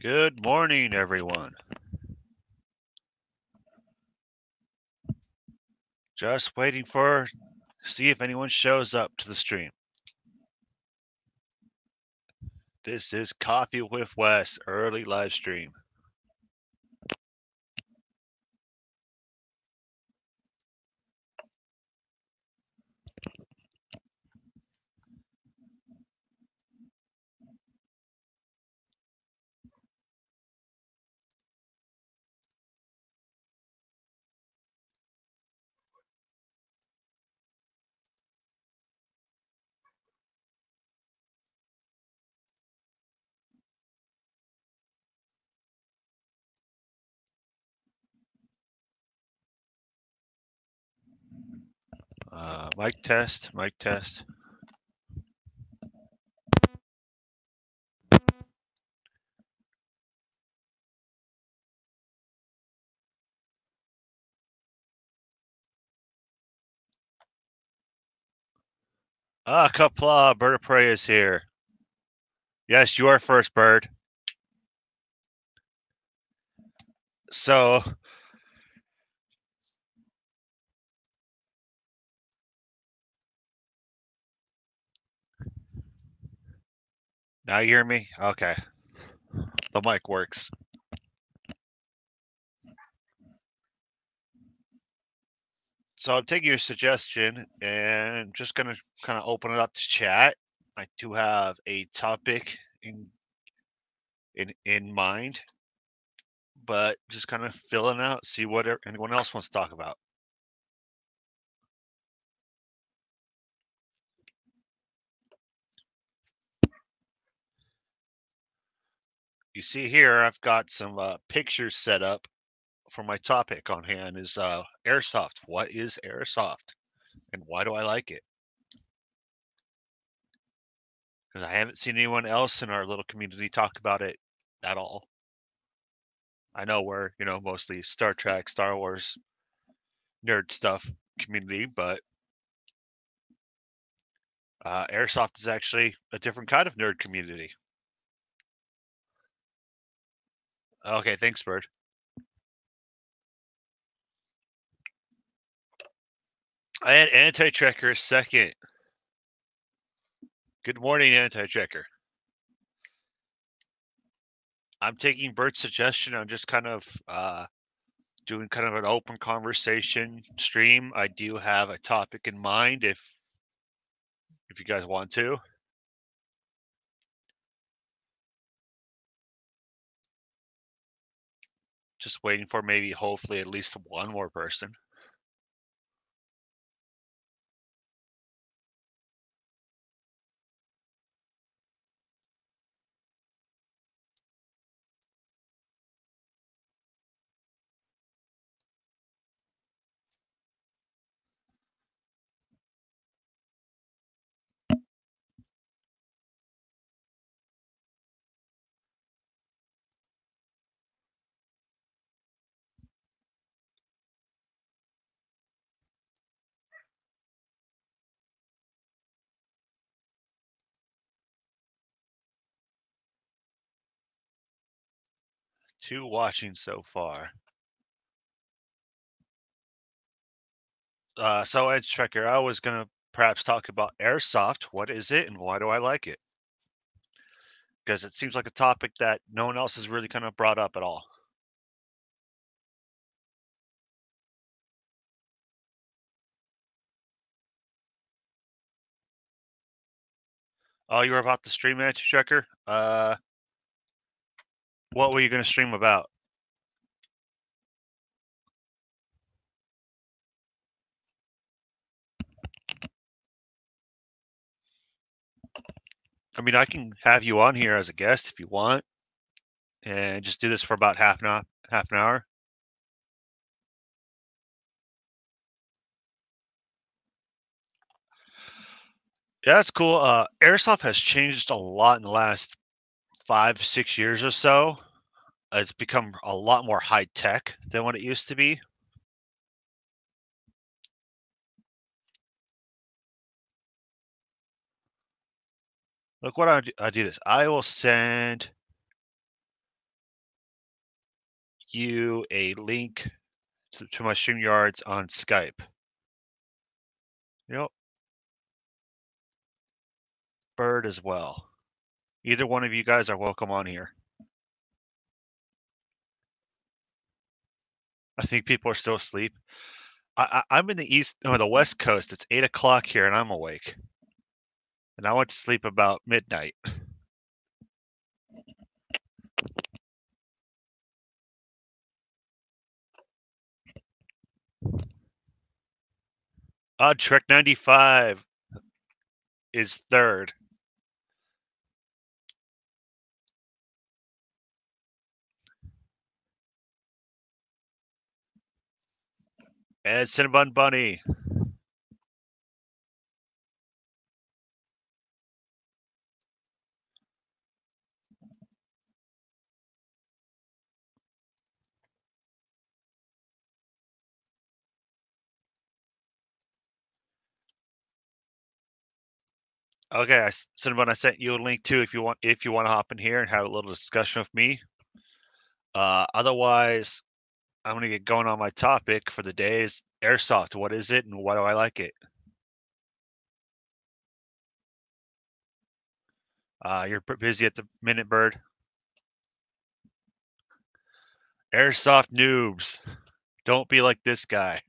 Good morning, everyone. Just waiting for see if anyone shows up to the stream. This is Coffee with Wes early live stream. Mic test, mic test. Kapla, Bird of Prey is here. Yes, you are first, Bird. So, now you hear me? Okay. The mic works. So I'm taking your suggestion and just gonna kind of open it up to chat. I do have a topic in mind, but just kind of filling out, see what anyone else wants to talk about. You see here, I've got some pictures set up for my topic on hand is airsoft. What is airsoft and why do I like it? Because I haven't seen anyone else in our little community talk about it at all. I know we're, mostly Star Trek, Star Wars nerd stuff community, but airsoft is actually a different kind of nerd community. Okay, thanks, Bird. I had Anti-Trekker second. Good morning, Anti-Trekker. I'm taking Bird's suggestion. I'm just kind of doing kind of an open conversation stream. I do have a topic in mind if you guys want to. Just waiting for maybe hopefully at least one more person. Two watching so far. So Edge Trekker, I was gonna perhaps talk about airsoft. What is it and why do I like it? Because it seems like a topic that no one else has really kind of brought up at all. Oh, you were about to stream Edge Trekker? What were you gonna stream about? I mean, I can have you on here as a guest if you want, and just do this for about half an hour. Yeah, that's cool. Airsoft has changed a lot in the last 5, 6 years or so. It's become a lot more high tech than what it used to be. Look what I do this. I will send you a link to my StreamYards on Skype. Yep, Bird as well. Either one of you guys are welcome on here. I think people are still asleep. I'm in the West Coast. It's 8 o'clock here, and I'm awake. And I went to sleep about midnight. Trek 95 is third. And Cinnabon Bunny. Okay, Cinnabon, I sent you a link too if you want to hop in here and have a little discussion with me. Otherwise, I'm gonna get going on my topic for the day is airsoft. What is it and why do I like it? You're busy at the minute, Bird. Airsoft noobs. Don't be like this guy.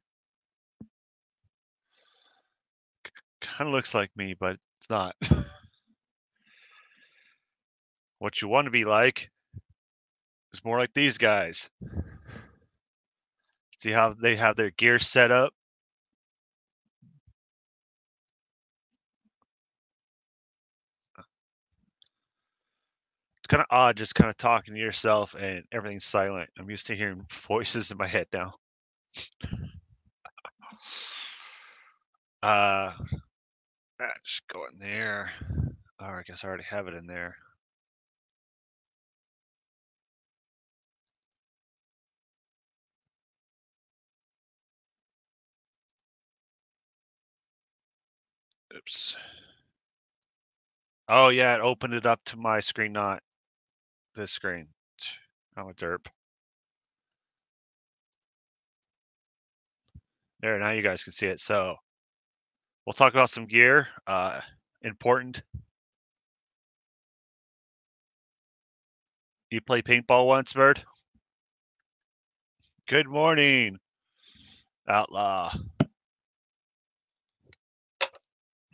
Kind of looks like me, but it's not. What you want to be like is more like these guys. See how they have their gear set up? It's kind of odd just kind of talking to yourself and everything's silent. I'm used to hearing voices in my head now. Just go in there. Oh, I guess I already have it in there. Oops. Oh yeah, it opened it up to my screen, not this screen. I'm a derp. There, now you guys can see it. So we'll talk about some gear. Important. You play paintball once, Bird? Good morning, Outlaw.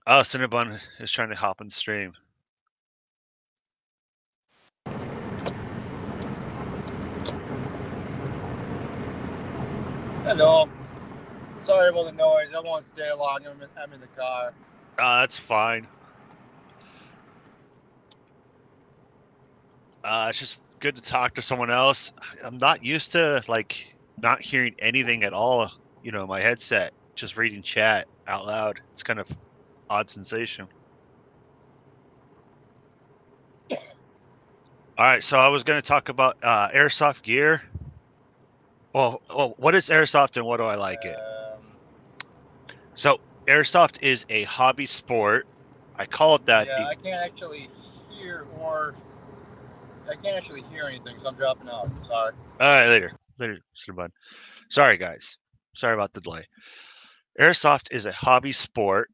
Oh, Cinnabon is trying to hop in the stream. Hello. Sorry about the noise. I won't stay long. I'm in the car. That's fine. It's just good to talk to someone else. I'm not used to like not hearing anything at all. My headset, just reading chat out loud. It's kind of odd sensation. All right, so I was going to talk about airsoft gear. Well, what is airsoft and what do I like it? So airsoft is a hobby sport. I call it that. Yeah, I can't actually hear anything, so I'm dropping out. Sorry. All right, later, Mr. Bud. Sorry, guys. Sorry about the delay. Airsoft is a hobby sport.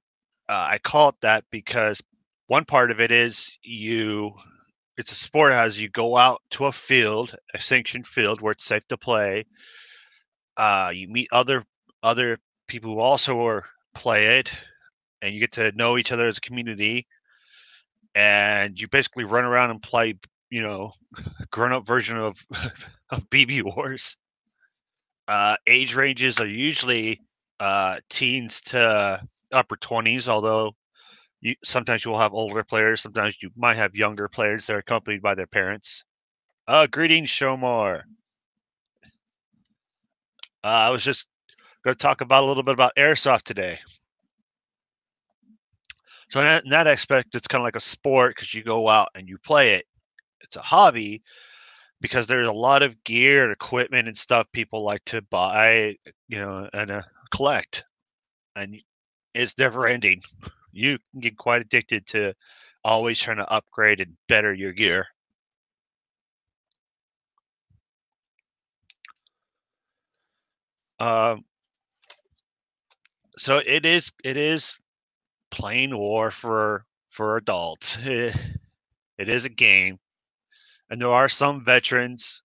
I call it that because one part of it is it's a sport as you go out to a field, a sanctioned field where it's safe to play. You meet other people who also play it, and you get to know each other as a community. And you basically run around and play, grown up version of of BB Wars. Age ranges are usually teens to upper 20s, although sometimes you will have older players. Sometimes you might have younger players that are accompanied by their parents. Greetings, Shomar. I was just going to talk about a little bit about airsoft today. So in that aspect, it's kind of like a sport because you go out and you play it. It's a hobby because there's a lot of gear and equipment and stuff people like to buy, and collect, and it's never ending. You can get quite addicted to always trying to upgrade and better your gear. So it is plain war for adults. It is a game, and there are some veterans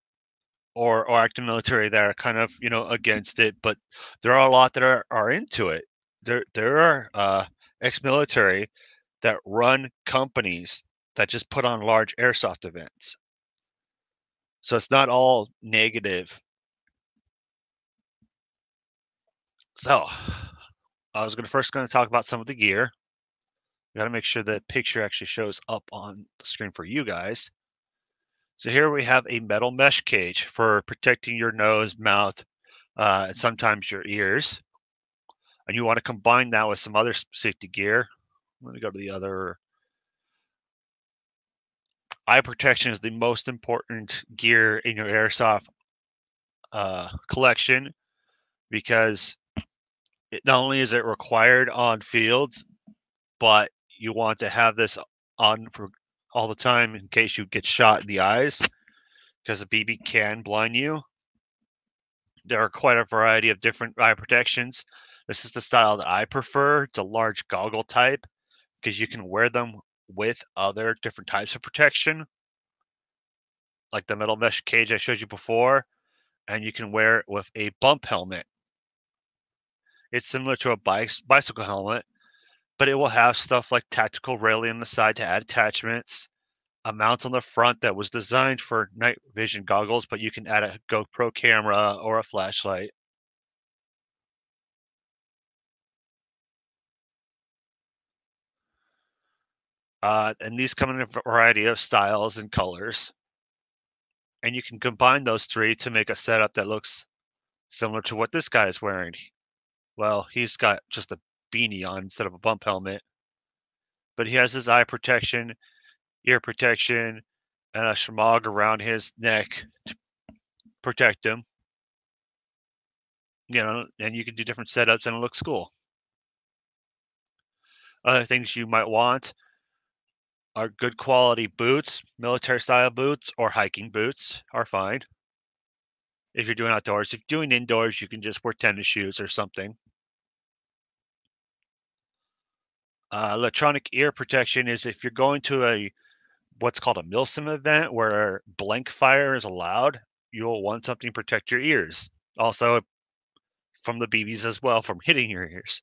or active military that are kind of against it, but there are a lot that are into it. There are ex-military that run companies that just put on large airsoft events. So it's not all negative. So I was first going to talk about some of the gear. Got to make sure the picture actually shows up on the screen for you guys. So here we have a metal mesh cage for protecting your nose, mouth, and sometimes your ears. And you want to combine that with some other safety gear. Let me go to the other. Eye protection is the most important gear in your airsoft collection, because not only is it required on fields, but you want to have this on for all the time in case you get shot in the eyes, because a BB can blind you. There are quite a variety of different eye protections. This is the style that I prefer. It's a large goggle type because you can wear them with other different types of protection, like the metal mesh cage I showed you before, and you can wear it with a bump helmet. It's similar to a bicycle helmet, but it will have stuff like tactical railing on the side to add attachments, a mount on the front that was designed for night vision goggles, but you can add a GoPro camera or a flashlight. And these come in a variety of styles and colors. And you can combine those three to make a setup that looks similar to what this guy is wearing. Well, he's got just a beanie on instead of a bump helmet, but he has his eye protection, ear protection, and a shemagh around his neck to protect him. And you can do different setups and it looks cool. Other things you might want are good quality boots. Military style boots or hiking boots are fine if you're doing outdoors. If you're doing indoors, you can just wear tennis shoes or something. Electronic ear protection is if you're going to what's called a MILSIM event where blank fire is allowed, you'll want something to protect your ears. Also from the BBs as well, from hitting your ears.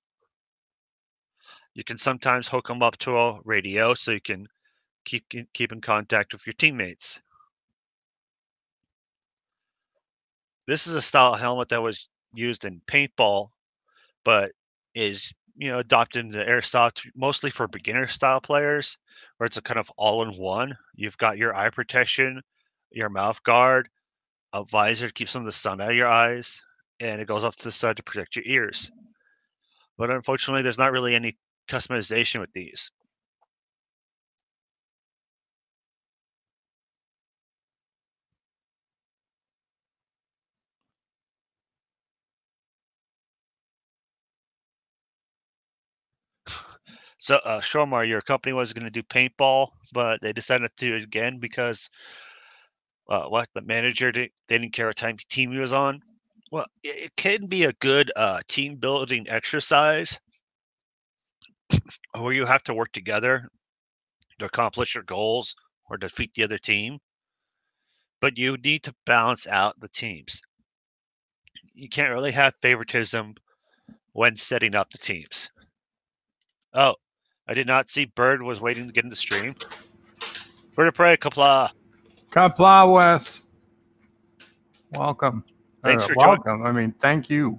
You can sometimes hook them up to a radio so you can keep in contact with your teammates. This is a style helmet that was used in paintball, but is adopted into airsoft mostly for beginner style players, where it's a kind of all-in-one. You've got your eye protection, your mouth guard, a visor to keep some of the sun out of your eyes, and it goes off to the side to protect your ears. But unfortunately, there's not really any customization with these. So, Shomar, your company was going to do paintball, but they decided to do it again because the manager didn't care what team he was on. Well, it can be a good team building exercise where you have to work together to accomplish your goals or defeat the other team. But you need to balance out the teams. You can't really have favoritism when setting up the teams. Oh, I did not see Bird was waiting to get in the stream. Bird of Prey, Kapla. Kapla, Wes. Welcome. Thanks for welcome. I mean, thank you.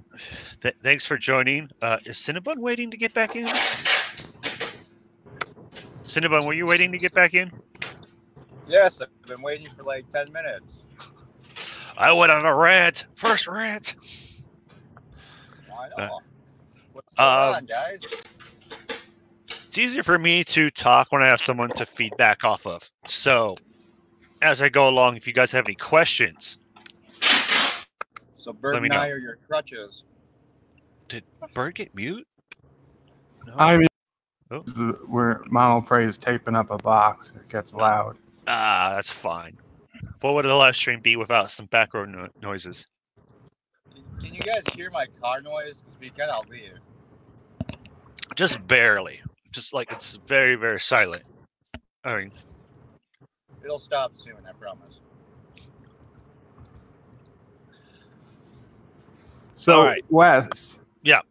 Thanks for joining. Is Cinnabon waiting to get back in? Cinnabon, were you waiting to get back in? Yes, I've been waiting for like 10 minutes. I went on a rant. First rant. I know. What's going on, guys? It's easier for me to talk when I have someone to feedback off of. So, as I go along, if you guys have any questions. So Bird and I are your crutches. Did Bird get mute? No. I mean, where Mama Prey is taping up a box, it gets loud. That's fine. What would the live stream be without some background noises? Can you guys hear my car noise? Because we cannot leave. Just barely. Just like it's very, very silent. I mean, It'll stop soon, I promise. So, all right. Wes. Yeah.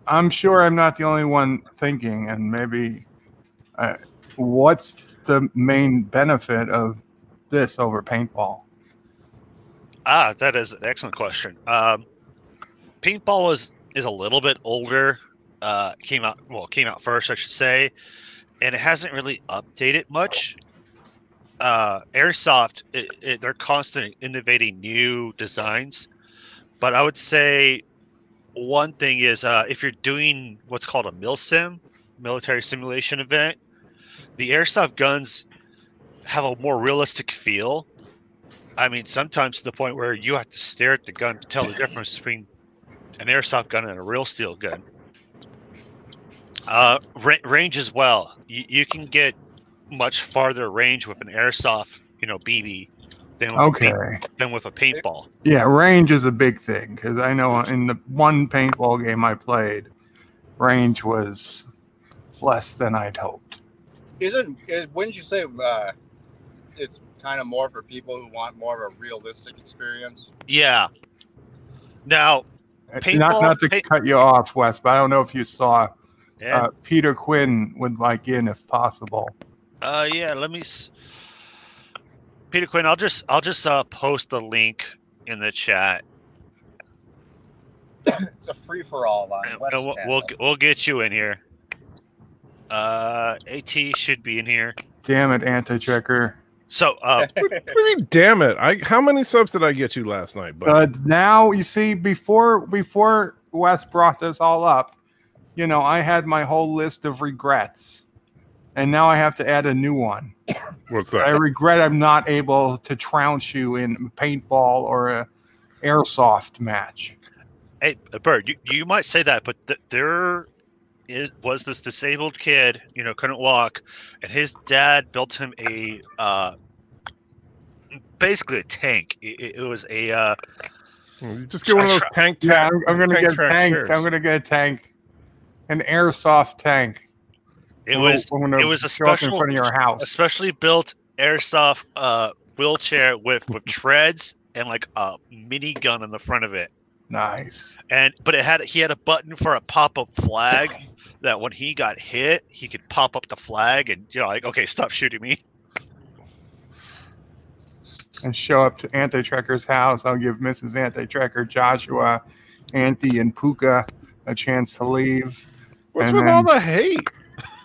I'm sure I'm not the only one thinking, and maybe what's the main benefit of this over paintball? That is an excellent question. Paintball is a little bit older. Came out first, I should say, and it hasn't really updated much. Airsoft, they're constantly innovating new designs, but I would say one thing is if you're doing what's called a MILSIM, military simulation event, the airsoft guns have a more realistic feel. I mean, sometimes to the point where you have to stare at the gun to tell the difference between an airsoft gun and a real steel gun. Range as well. You can get much farther range with an airsoft, BB than with a paintball. Yeah, range is a big thing because I know in the one paintball game I played, range was less than I'd hoped. Wouldn't you say it's kind of more for people who want more of a realistic experience? Yeah. Now, paintball, not to cut you off, Wes, but I don't know if you saw yeah. Peter Quinn would like in if possible. Yeah. Let me. Peter Quinn, I'll just post the link in the chat. It's a free for all line. We'll get you in here. AT should be in here. Damn it, Anti-Checker. So, what do you mean, damn it? How many subs did I get you last night, bud? Now you see, before Wes brought this all up, I had my whole list of regrets, and now I have to add a new one. What's that? I regret I'm not able to trounce you in paintball or a airsoft match. Hey, Bird, you might say that, but there was this disabled kid, couldn't walk, and his dad built him a basically a tank. It was a you just get one of those tank. Yeah, I'm gonna get a tank. I'm gonna get a tank, an airsoft tank. It was a special in front of your house, especially built airsoft wheelchair with treads and like a mini gun in the front of it. Nice. But he had a button for a pop-up flag that when he got hit, he could pop up the flag and like, okay, stop shooting me. And show up to Anti-Trekker's house. I'll give Mrs. Anti-Trekker, Joshua, Auntie, and Puka a chance to leave. What's with all the hate?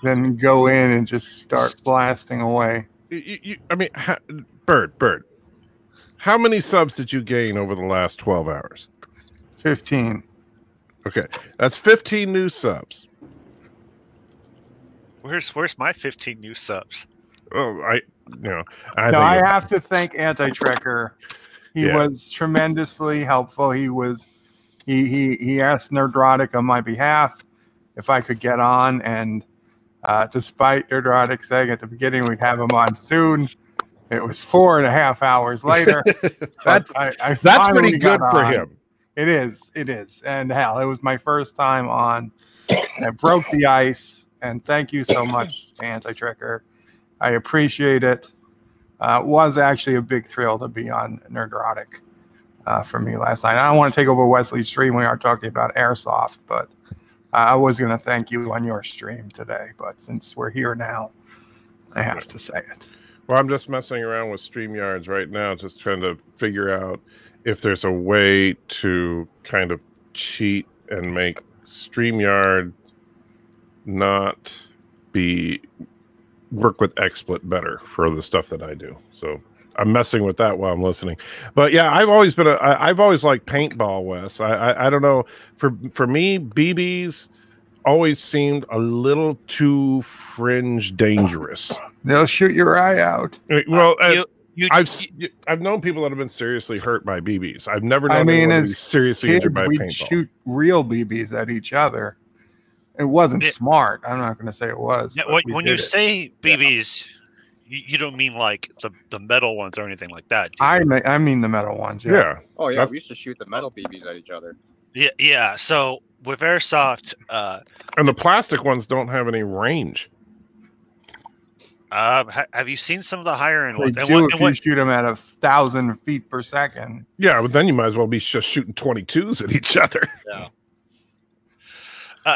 Then go in and just start blasting away. I mean, Bird, how many subs did you gain over the last 12 hours? 15. Okay, that's 15 new subs. Where's my 15 new subs? Oh, I have to thank Anti-Trekker. He was tremendously helpful. He asked Nerdrotic on my behalf if I could get on, and despite Nerdrotic saying at the beginning we'd have him on soon, it was 4.5 hours later. that's pretty good for him. It is. And hell, it was my first time on. I broke the ice, and thank you so much, Anti-Trekker. I appreciate it. It was actually a big thrill to be on Nerdrotic for me last night. I don't want to take over Wesley's stream. We are talking about airsoft, but I was going to thank you on your stream today. But since we're here now, I have to say it. Well, I'm just messing around with StreamYards right now, just trying to figure out if there's a way to kind of cheat and make StreamYard not work with XSplit better for the stuff that I do. So I'm messing with that while I'm listening. But yeah, I've always liked paintball, Wes. I don't know. For me, BBs always seemed a little too fringe dangerous. They'll shoot your eye out. Well, I've known people that have been seriously hurt by BBs. I've never known anyone to be seriously injured by paintball. Shoot real BBs at each other. It wasn't smart. I'm not going to say it was. When you say BBs, You don't mean like the metal ones or anything like that, do you? I mean the metal ones. Yeah. Yeah. Oh yeah, That's- we used to shoot the metal BBs at each other. Yeah. So with airsoft, And the plastic ones don't have any range. have you seen some of the higher end They ones? do if you shoot them at 1,000 feet per second. Yeah, but then you might as well be just shooting 22s at each other. Yeah.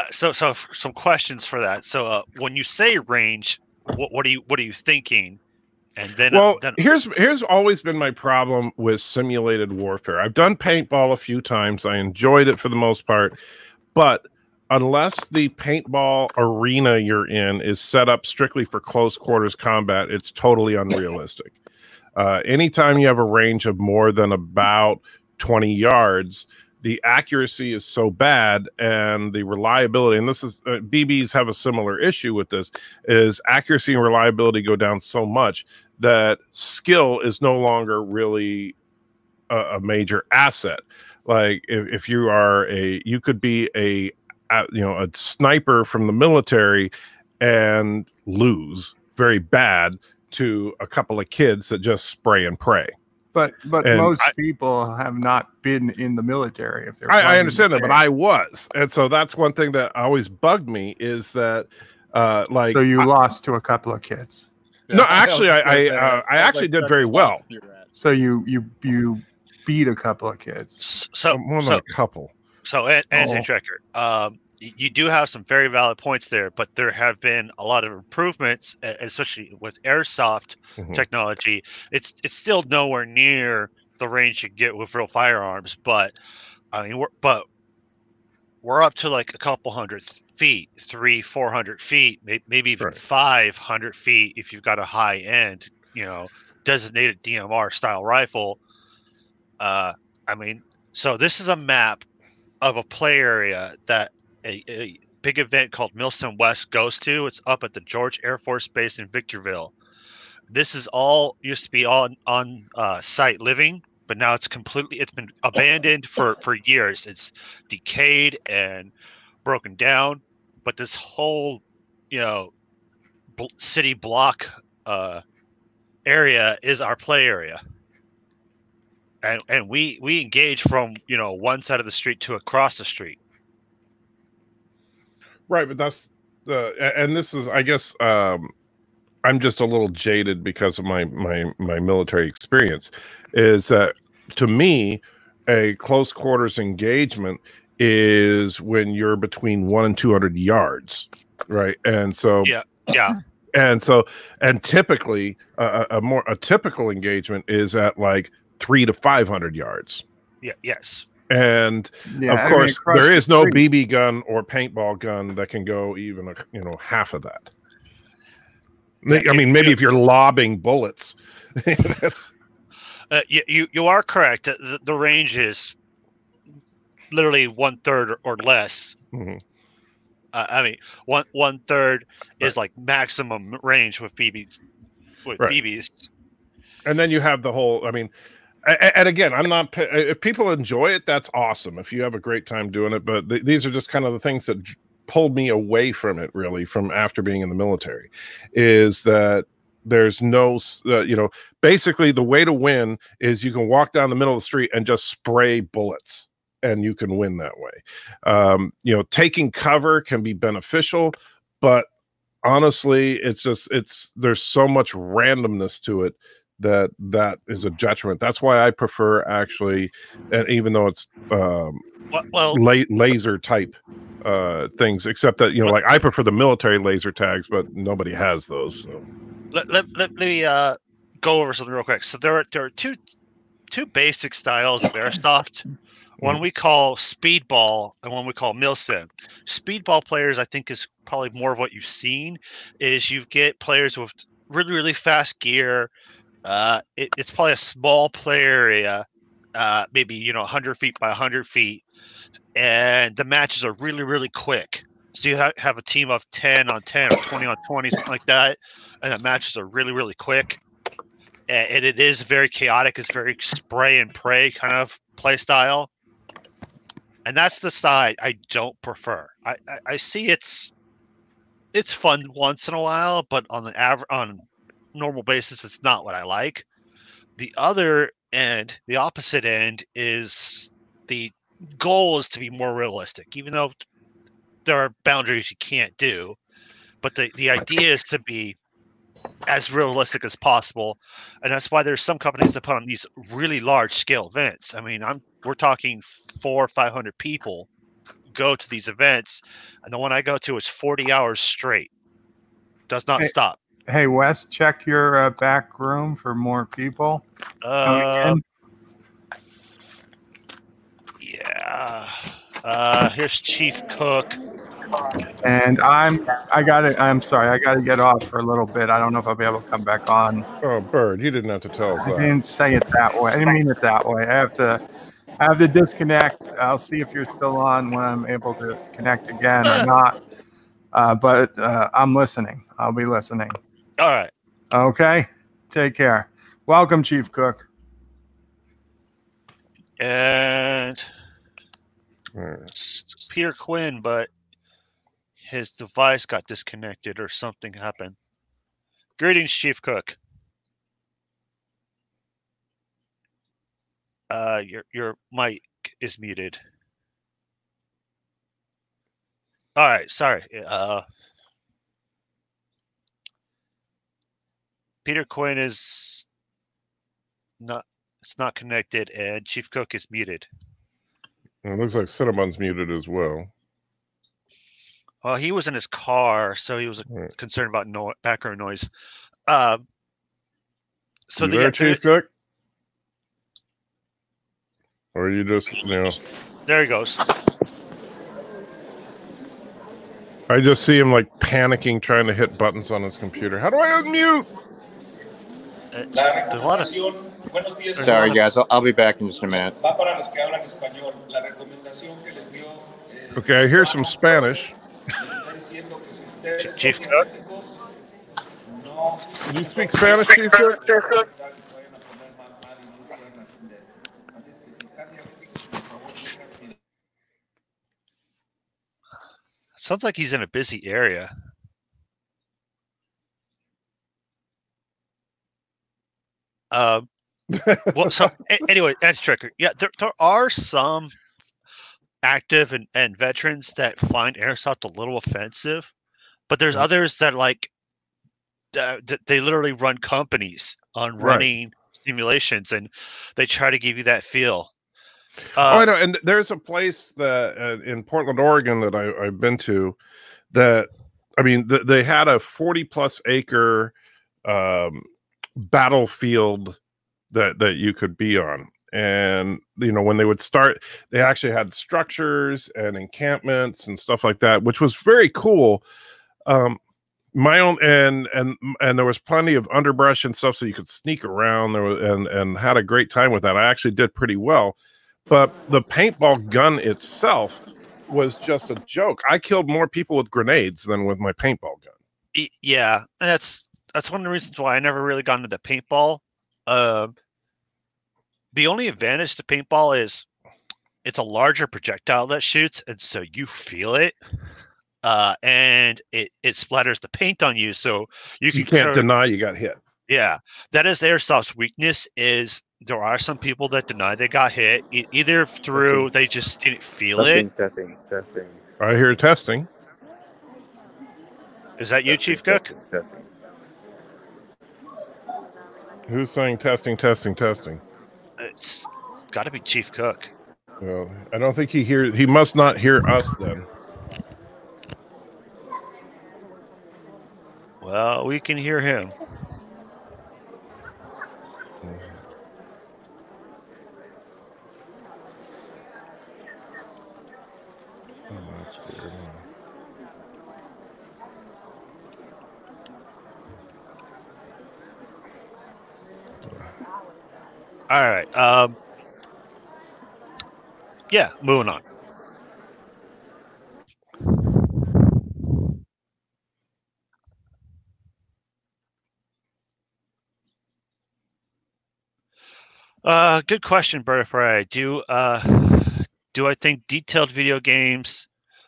So some questions for that. So when you say range, what are you thinking? And then Well, then here's always been my problem with simulated warfare. I've done paintball a few times. I enjoyed it for the most part, but unless the paintball arena you're in is set up strictly for close quarters combat, it's totally unrealistic. Anytime you have a range of more than about 20 yards, the accuracy is so bad and the reliability, and this is BBs have a similar issue with this, is accuracy and reliability go down so much that skill is no longer really a major asset. Like if you are you could be a sniper from the military and lose very bad to a couple of kids that just spray and pray. But And most people have not been in the military. If they're I playing understand the that, but game. I was, and so that's one thing that always bugged me is that like So you lost to a couple of kids. No, Yeah, actually, was gonna say, I sounds actually like did that's very the well. loss you were at. So you beat a couple of kids. so More than so a couple. so Anthony Oh. Trekker, you do have some very valid points there, but there have been a lot of improvements, especially with airsoft Mhm. technology. It's still nowhere near the range you get with real firearms, but I mean, we're up to like a couple hundred feet, 300-400 feet, maybe even Right. 500 feet if you've got a high end, designated DMR style rifle. I mean, so this is a map of a play area that a big event called Milsom West goes to. It's up at the George Air Force Base in Victorville. This is all used to be on site living, but now it's been abandoned for years. It's decayed and broken down, but this whole city block area is our play area, and we engage from one side of the street to across the street. Right, but that's and this is, I guess, I'm just a little jaded because of my military experience. Is that to me, a close quarters engagement is when you're between 100 and 200 yards, right? And so Yeah. and typically a typical engagement is at like 300 to 500 yards. Yes. And Yeah, of I mean, course, across there the is no street. BB gun or paintball gun that can go even half of that. I mean, maybe if you're lobbing bullets, that's You are correct. The range is literally 1/3 or less. Mhm. I mean, one third is Right. like maximum range with BBs. Right. BBs. And then you have the whole. I mean, and again, I'm not. If people enjoy it, that's awesome. If you have a great time doing it, but these are just kind of the things that pulled me away from it. Really, from after being in the military, is that there's no. Basically, the way to win is you can walk down the middle of the street and just spray bullets, and you can win that way. Taking cover can be beneficial, but honestly, there's so much randomness to it that is a detriment. That's why I prefer actually, and even though it's Well, laser type things, except that like I prefer the military laser tags, but nobody has those. So. let me go over something real quick. So there are two basic styles of airsoft. One we call speedball and one we call milsim. Speedball players, I think, is probably more of what you've seen. Is you get players with really, really fast gear. It's probably a small play area, maybe 100 feet by 100 feet, and the matches are really, really quick. So you have a team of 10 on 10 or 20 on 20, something like that, and the matches are really, really quick. And it is very chaotic. It's very spray and pray kind of play style. And that's the side I don't prefer. I see it's fun once in a while, but on normal basis, it's not what I like. The other end, the opposite end, is the goal is to be more realistic, even though there are boundaries you can't do. But the idea is to be as realistic as possible, and that's why there's some companies that put on these really large scale events. I mean, we're talking 400 or 500 people go to these events, and the one I go to is 40 hours straight, does not stop. Hey, Wes, check your back room for more people coming in. Yeah. Here's Chief Cook. And I'm sorry, I gotta get off for a little bit. I don't know if I'll be able to come back on. Oh, Bird, you didn't have to tell us I that. didn't say it that way. I didn't mean it that way. I have to disconnect. I'll see if you're still on when I'm able to connect again or not. But I'm listening. I'll be listening. All right. Okay. Take care. Welcome, Chief Cook. And it's Peter Quinn, but his device got disconnected or something happened. Greetings, Chief Cook. Your mic is muted. All right, sorry. Peter Quinn is not. It's not connected, and Chief Cook is muted. It looks like Cinnamon's muted as well. Well, he was in his car, so he was concerned about background noise. So you there, Chief Cook? Or you just, There he goes. I just see him like panicking, trying to hit buttons on his computer. How do I unmute? There's a lot of... Sorry, guys. I'll be back in just a minute. Okay, I hear some Spanish. Chief Cook? Do you speak Spanish, Chief Cook? Sounds like he's in a busy area. Well, so anyway, that's tricky. Yeah, there are some active and veterans that find airsoft a little offensive, but there's others that like they literally run companies on running simulations, and they try to give you that feel. I know, and there's a place that in Portland, Oregon, that I've been to. That I mean, they had a 40+ acre battlefield that you could be on, and when they would start, they actually had structures and encampments and stuff like that, which was very cool. My own and there was plenty of underbrush and stuff, so you could sneak around there and had a great time with that. I actually did pretty well. But the paintball gun itself was just a joke. I killed more people with grenades than with my paintball gun. Yeah, and that's one of the reasons why I never really got into paintball. The only advantage to paintball is it's a larger projectile that shoots, and so you feel it, and it splatters the paint on you, so you can't deny you got hit. Yeah, that is Airsoft's weakness. Is there are some people that deny they got hit, either through they just didn't feel it. Testing. I hear testing. Is that you, Chief Cook? Testing. Who's saying testing? It's got to be Chief Cook. Well, I don't think he hears. He must not hear us then. Well, we can hear him. All right. Yeah, moving on. Good question, Butterfly. Do I think detailed video games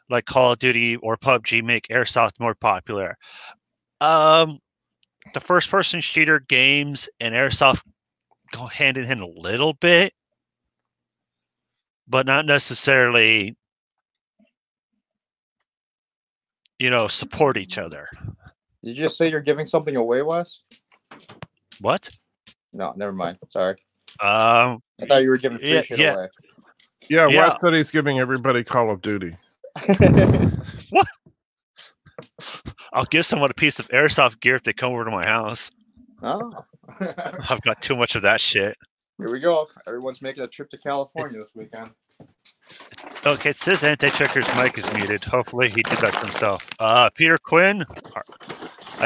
like Call of Duty or PUBG make airsoft more popular? the first-person shooter games and airsoft go hand in hand a little bit, but not necessarily, support each other. Did you just say you're giving something away, Wes? What? No, never mind. Sorry. I thought you were giving free shit away. Yeah, Yeah. West City's giving everybody Call of Duty. What? I'll give someone a piece of airsoft gear if they come over to my house. Oh. I've got too much of that shit. Here we go. Everyone's making a trip to California this weekend. Okay, it says Anti-Checker's mic is muted. Hopefully he did that to himself. Peter Quinn?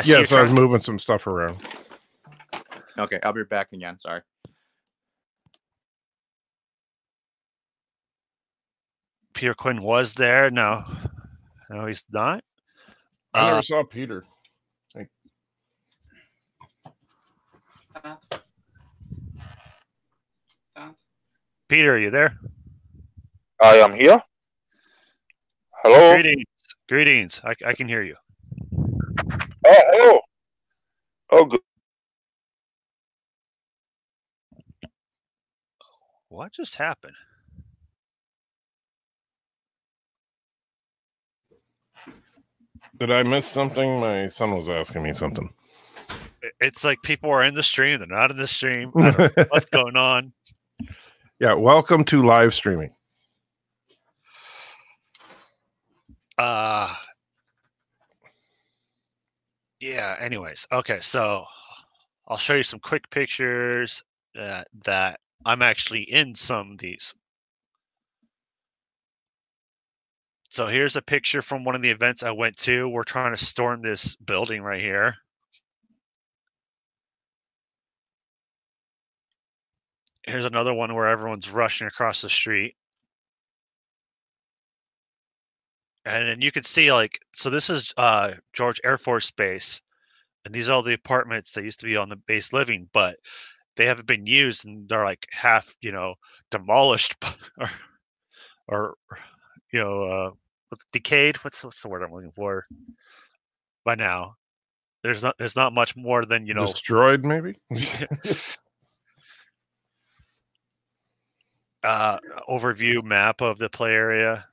Yes, I was moving some stuff around. Okay, I'll be back again. Sorry. Peter Quinn was there. No, he's not. I never saw Peter. Peter, are you there? I am here. Hello. Greetings. I can hear you. Oh, hello. Oh, good. What just happened? Did I miss something? My son was asking me something. It's like people are in the stream. They're not in the stream. I don't know what's going on? Yeah, welcome to live streaming. Yeah, anyways. Okay, so I'll show you some quick pictures that I'm actually in some of these. So here's a picture from one of the events I went to. We're trying to storm this building right here. Here's another one where everyone's rushing across the street. And then you can see, like, so this is George Air Force Base. And these are all the apartments that used to be on the base living, but they haven't been used and they're like half, demolished or what's decayed? What's the word I'm looking for? By now. There's not much more than, destroyed, maybe? Overview map of the play area.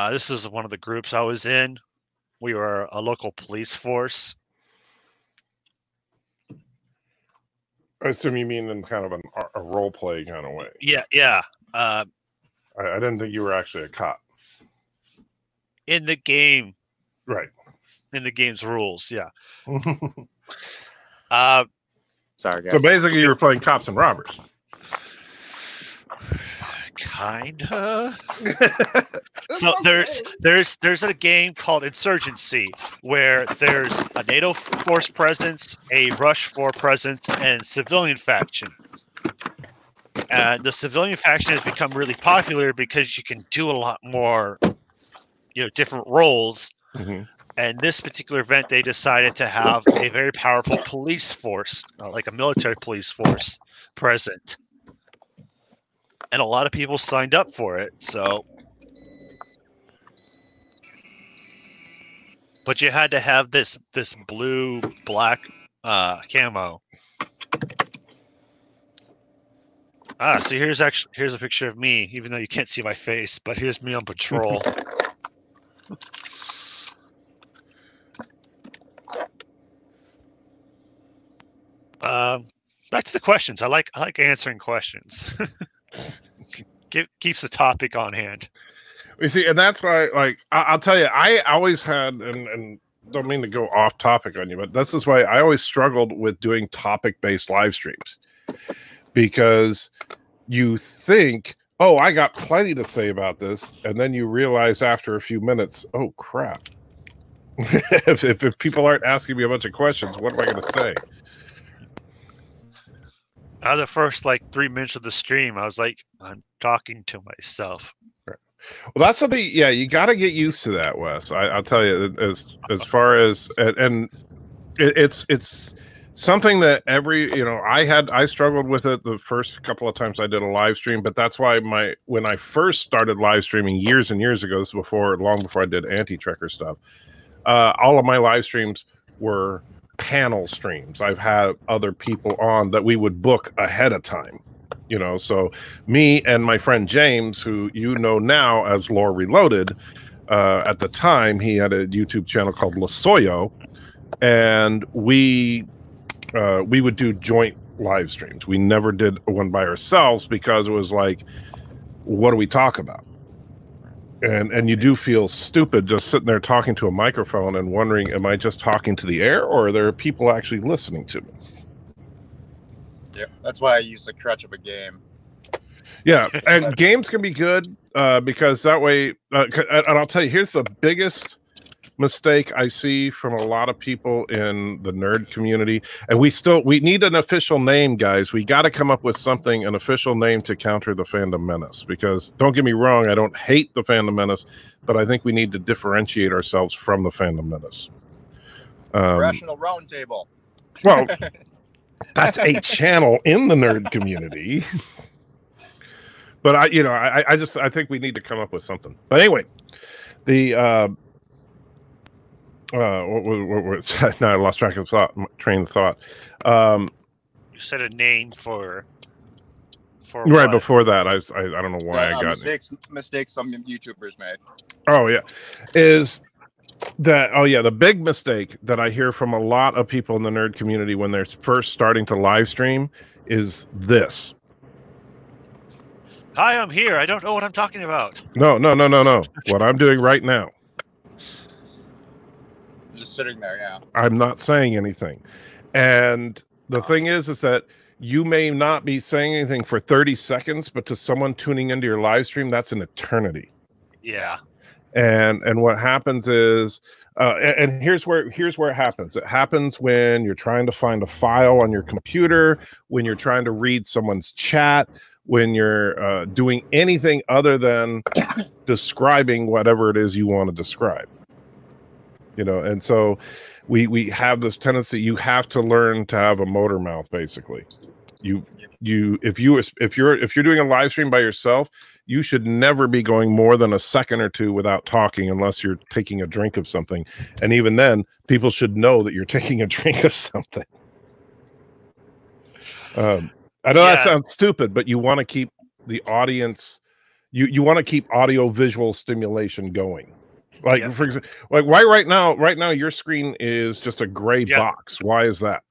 This is one of the groups I was in. We were a local police force. I assume you mean in kind of a role play kind of way. Yeah. I didn't think you were actually a cop. In the game. Right. In the game's rules, yeah. Sorry, guys. So basically you were playing cops and robbers. Kinda. So there's a game called Insurgency where there's a NATO force presence, a Rush 4 presence, and civilian faction. And the civilian faction has become really popular because you can do a lot more, different roles. Mm-hmm. And this particular event, they decided to have a very powerful police force, like a military police force, present. And a lot of people signed up for it, so. But you had to have this blue-black camo. So here's a picture of me, even though you can't see my face, but here's me on patrol. Back to the questions. I like answering questions. Keeps the topic on hand. You see, and that's why, like, I'll tell you, I always had, and don't mean to go off topic on you, but this is why I always struggled with doing topic-based live streams, because you think, oh, I got plenty to say about this, and then you realize after a few minutes, oh crap, if people aren't asking me a bunch of questions, what am I going to say? The first 3 minutes of the stream, I was like, I'm talking to myself. Well, that's something. Yeah, you got to get used to that, Wes. I'll tell you, as far as and it's something that I struggled with it the first couple of times I did a live stream, but that's why when I first started live streaming years and years ago, this is long before I did anti-Trekker stuff. All of my live streams were panel streams. I've had other people on that we would book ahead of time. You know, so me and my friend James, who you know now as Lore Reloaded, at the time he had a YouTube channel called Lasoyo, and we would do joint live streams. We never did one by ourselves because it was like, what do we talk about? And you do feel stupid just sitting there talking to a microphone and wondering, am I just talking to the air, or are there people actually listening to me? Yeah, that's why I use the crutch of a game. Yeah, and games can be good because that way, and I'll tell you, here's the biggest mistake I see from a lot of people in the nerd community, and we need an official name, guys. We got to come up with something, an official name to counter the Fandom Menace, because don't get me wrong, I don't hate the Fandom Menace, but I think we need to differentiate ourselves from the Fandom Menace. Rational Roundtable. Well, that's a channel in the nerd community. But I think we need to come up with something. But anyway, the now I lost train of thought. You said a name for right what? before that. I don't know why I got mistakes some YouTubers made. Oh yeah, is that the big mistake that I hear from a lot of people in the nerd community when they're first starting to live stream is this. Hi, I'm here. I don't know what I'm talking about. No. What I'm doing right now. Just sitting there, yeah. I'm not saying anything. And the thing is that you may not be saying anything for 30 seconds, but to someone tuning into your live stream, that's an eternity. Yeah. And what happens is, and here's where it happens. It happens when you're trying to find a file on your computer, when you're trying to read someone's chat, when you're doing anything other than describing whatever it is you want to describe. You know, and so we have this tendency. You have to learn to have a motor mouth, basically. If you're doing a live stream by yourself, you should never be going more than a second or two without talking, unless you're taking a drink of something. And even then, people should know that you're taking a drink of something. I know that sounds stupid, but you want to keep the audience. You want to keep audio visual stimulation going. Like for example, like why right now your screen is just a gray box. Why is that?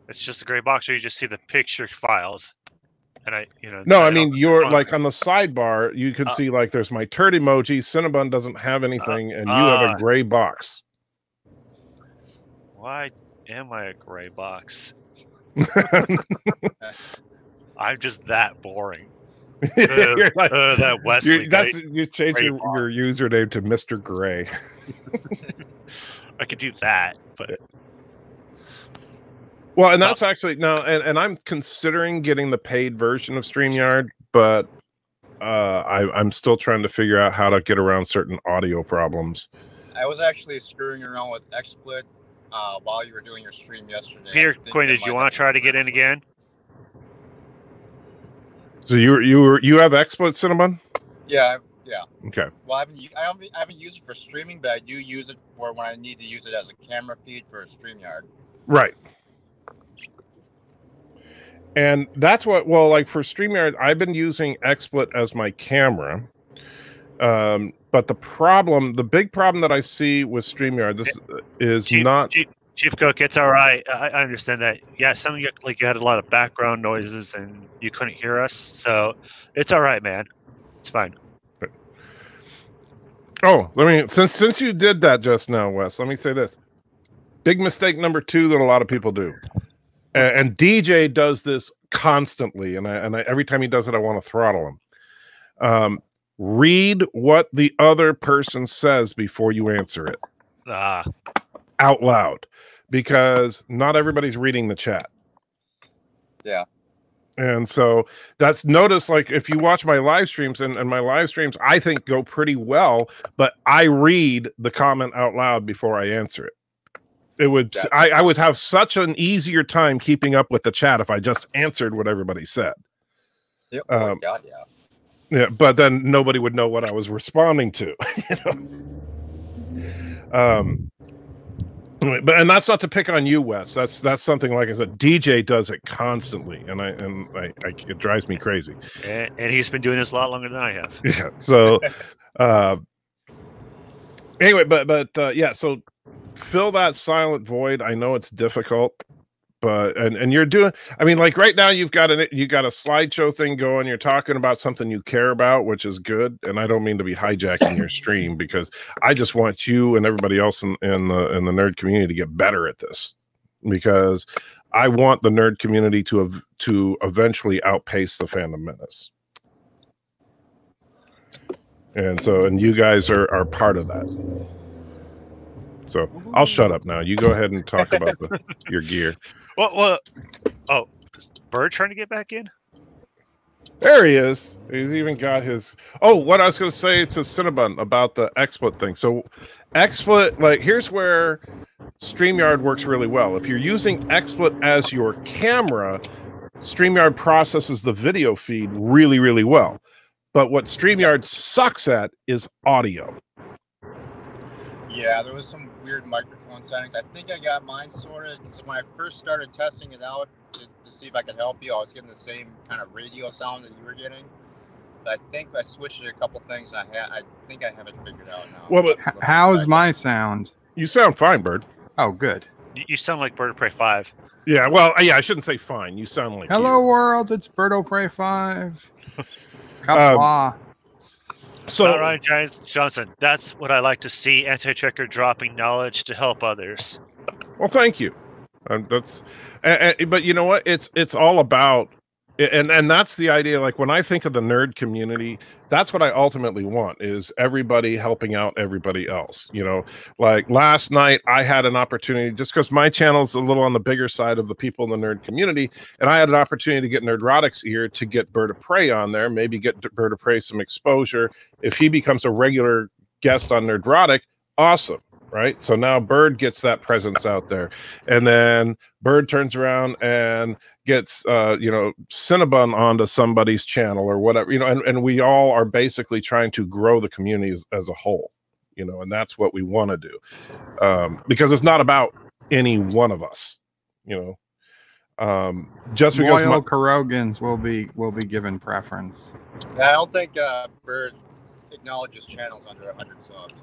It's just a gray box where you just see the picture files. And no, I mean, you're like on the sidebar, you can see like there's my turd emoji. Cinnabon doesn't have anything, and you have a gray box. Why am I a gray box? I'm just that boring. That Wesley. You change your username to Mr. Gray. I could do that, but well, and that's actually no, and I'm considering getting the paid version of StreamYard, but I'm still trying to figure out how to get around certain audio problems. I was actually screwing around with XSplit while you were doing your stream yesterday. Peter Quinn, did you want to try to get in again? So you have XSplit, Cinnabon? Yeah. Okay. Well, I haven't used it for streaming, but I do use it for when I need to use it as a camera feed for a StreamYard. Right. And that's like for StreamYard, I've been using XSplit as my camera. But the big problem that I see with StreamYard, Chief Cook, it's all right. I understand that. Yeah, some of you had a lot of background noises and you couldn't hear us, so it's all right, man. It's fine. Oh, since you did that just now, Wes, let me say this. Big mistake number 2 that a lot of people do. And DJ does this constantly, and I every time he does it, I want to throttle him. Read what the other person says before you answer it. Out loud, because not everybody's reading the chat. Yeah. And so that's notice, like if you watch my live streams and my live streams, I think go pretty well, but I read the comment out loud before I answer it. I would have such an easier time keeping up with the chat if I just answered what everybody said. Yep. Oh my God, yeah. Yeah, but then nobody would know what I was responding to. Anyway, and that's not to pick on you, Wes. That's something, like I said, DJ does it constantly, and it drives me crazy. And he's been doing this a lot longer than I have. Yeah. So, anyway, but yeah. So fill that silent void. I know it's difficult, but and you're doing. I mean, like right now, you got a slideshow thing going. You're talking about something you care about, which is good. And I don't mean to be hijacking your stream, because I just want you and everybody else in the nerd community to get better at this, because I want the nerd community to eventually outpace the Fandom Menace. And you guys are part of that. So I'll shut up now. You go ahead and talk about your gear. Well, oh, is Bird trying to get back in? There he is. He's even got his. Oh, what I was going to say to Cinnabon about the XSplit thing. So XSplit, like, here's where StreamYard works really well. If you're using XSplit as your camera, StreamYard processes the video feed really, really well. But what StreamYard sucks at is audio. Yeah, there was some weird microphone settings. I think I got mine sorted. So when I first started testing it out to see if I could help you, I was getting the same kind of radio sound that you were getting. But I think I switched a couple things. I think I have it figured out now. Well, but how's my sound? You sound fine, Bird. Oh, good. You sound like Bird of Prey 5. Yeah, well, yeah, I shouldn't say fine. You sound like Hello, you. world. It's Bird of Prey 5. Kapla. So, Ryan Johnson, that's what I like to see. Anti-Checker dropping knowledge to help others. well, thank you. But you know what? It's all about, and that's the idea. Like, when I think of the nerd community, that's what I ultimately want, is everybody helping out everybody else. You know, like last night I had an opportunity, just because my channel's a little on the bigger side of the people in the nerd community, and I had an opportunity to get Nerdrotics here to get Bird of Prey on there, maybe get Bird of Prey some exposure. If he becomes a regular guest on Nerdrotic, awesome. Right. So now Bird gets that presence out there, and then Bird turns around and gets, Cinnabon onto somebody's channel or whatever, and we all are basically trying to grow the community as a whole, and that's what we want to do. Because it's not about any one of us, just because Loyal Kurogans will be given preference. I don't think Bird acknowledges channels under 100 subs.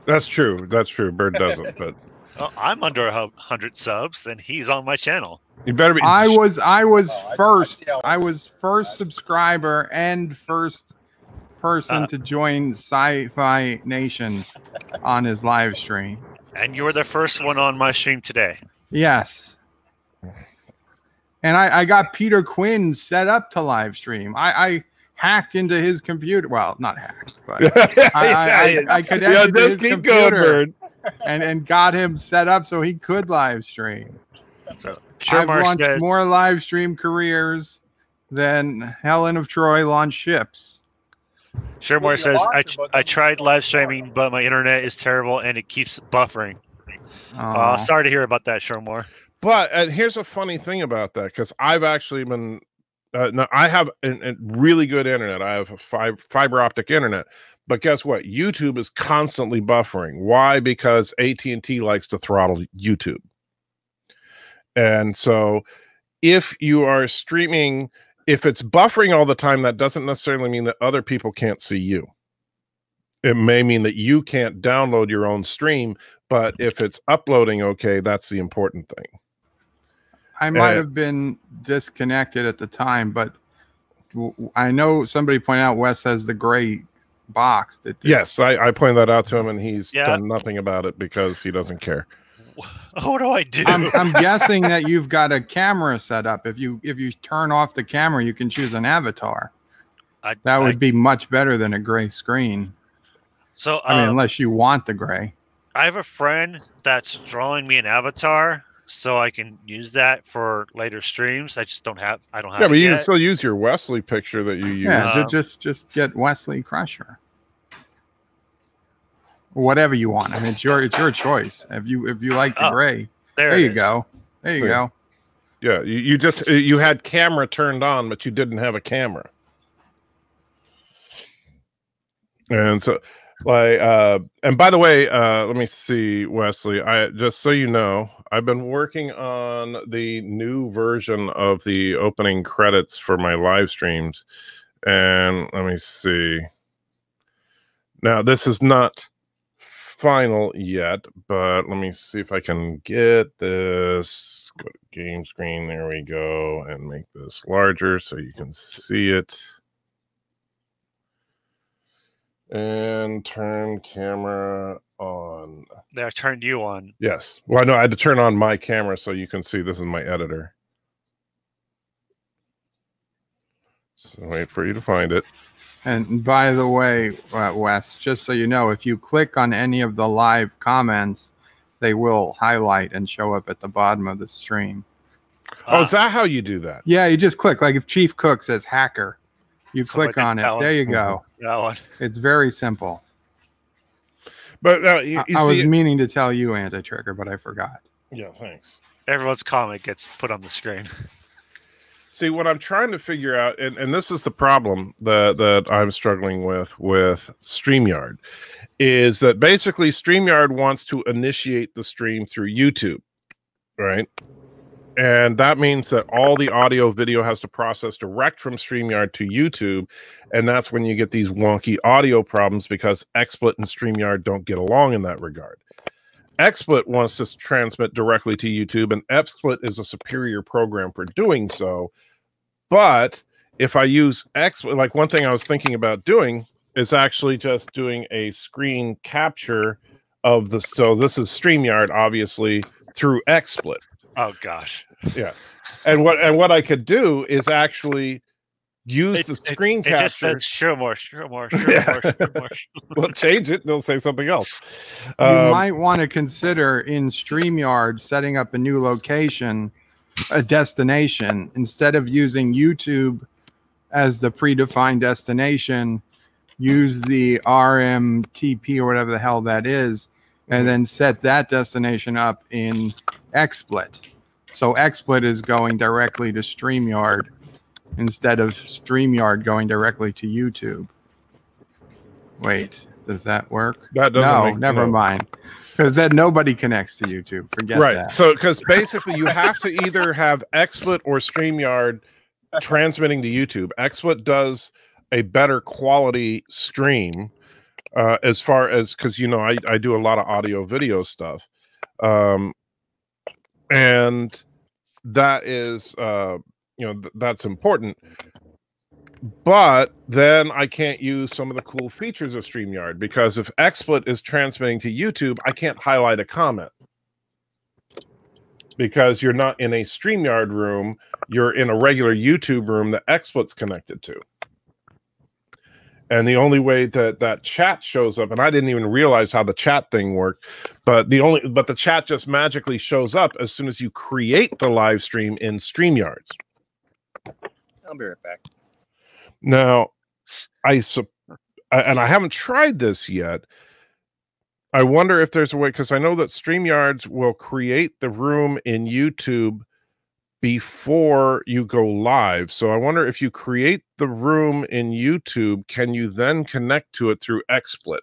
That's true. Bird doesn't, but Well, I'm under 100 subs, and he's on my channel. you better be. I was first. I I was first subscriber and first person to join Sci-Fi Nation on his live stream. And you were the first one on my stream today. Yes. And I got Peter Quinn set up to live stream. I hacked into his computer. Well, not hacked, but I connected to his computer and got him set up so he could live stream. So I've launched more live stream careers than Helen of Troy launched ships. Shermore says, I tried live streaming, but my internet is terrible and it keeps buffering. Sorry to hear about that, Shermore. But here's a funny thing about that, because I've actually been. Now I have a really good internet. I have a fiber optic internet, but guess what? YouTube is constantly buffering. Why? Because AT&T likes to throttle YouTube. And so if you are streaming, if it's buffering all the time, that doesn't necessarily mean that other people can't see you. It may mean that you can't download your own stream, but if it's uploading okay, that's the important thing. I might have been disconnected at the time, but I know somebody pointed out Wes has the gray box. Yes, I pointed that out to him, and he's done nothing about it because he doesn't care. What do I do? I'm guessing that you've got a camera set up. If you turn off the camera, you can choose an avatar. That would be much better than a gray screen. So I mean, unless you want the gray. I have a friend that's drawing me an avatar, so I can use that for later streams. I don't have yeah, but you can still use your Wesley picture that you use. Yeah, just get Wesley Crusher. Whatever you want. I mean, it's your choice. If you like the gray, there you go. There you go. Yeah, you had camera turned on, but you didn't have a camera. And so Like, and by the way, let me see, Wesley. I just so you know, I've been working on the new version of the opening credits for my live streams, and let me see. Now, this is not final yet, but let me see if I can get this. Go to game screen. There we go, and make this larger so you can see it. And turn camera on. I turned you on. Yes. Well, I know I had to turn on my camera so you can see this is my editor. So wait for you to find it. And by the way, Wes, just so you know, if you click on any of the live comments, they will highlight and show up at the bottom of the stream. Oh, is that how you do that? Yeah, you just click. Like if Chief Cook says hacker, you So click I did on it. that one. There you go. That one. It's very simple. But you I was see, meaning to tell you, Anti-Trigger, but I forgot. yeah, thanks. Everyone's comment gets put on the screen. See, what I'm trying to figure out, and this is the problem that I'm struggling with StreamYard, is that basically StreamYard wants to initiate the stream through YouTube, right? And that means that all the audio video has to process direct from StreamYard to YouTube. And that's when you get these wonky audio problems because XSplit and StreamYard don't get along in that regard. XSplit wants to transmit directly to YouTube, and XSplit is a superior program for doing so. But if I use XSplit, like one thing I was thinking about doing is actually just doing a screen capture of the, so this is StreamYard, obviously, through XSplit. Oh gosh. Yeah. And what I could do is actually use the screen It capture. just says show more. Yeah. We'll change it. They'll say something else. You might want to consider in StreamYard setting up a new location, a destination, instead of using YouTube as the predefined destination. Use the RMTP or whatever the hell that is, and then set that destination up in XSplit. So XSplit is going directly to StreamYard instead of StreamYard going directly to YouTube. Wait, does that work? That doesn't never mind. Because then nobody connects to YouTube. Forget right. that. So, because basically you have to either have XSplit or StreamYard transmitting to YouTube. XSplit does a better quality stream as far as, because, you know, I do a lot of audio video stuff. And that is, that's important. But then I can't use some of the cool features of StreamYard, because if XSplit is transmitting to YouTube, I can't highlight a comment. Because you're not in a StreamYard room, you're in a regular YouTube room that XSplit's connected to. And the only way that chat shows up, and I didn't even realize how the chat thing worked, but the chat just magically shows up as soon as you create the live stream in StreamYard. I'll be right back. Now, I haven't tried this yet. I wonder if there's a way, because I know that StreamYard will create the room in YouTube before you go live. So I wonder if you create the room in YouTube, can you then connect to it through XSplit?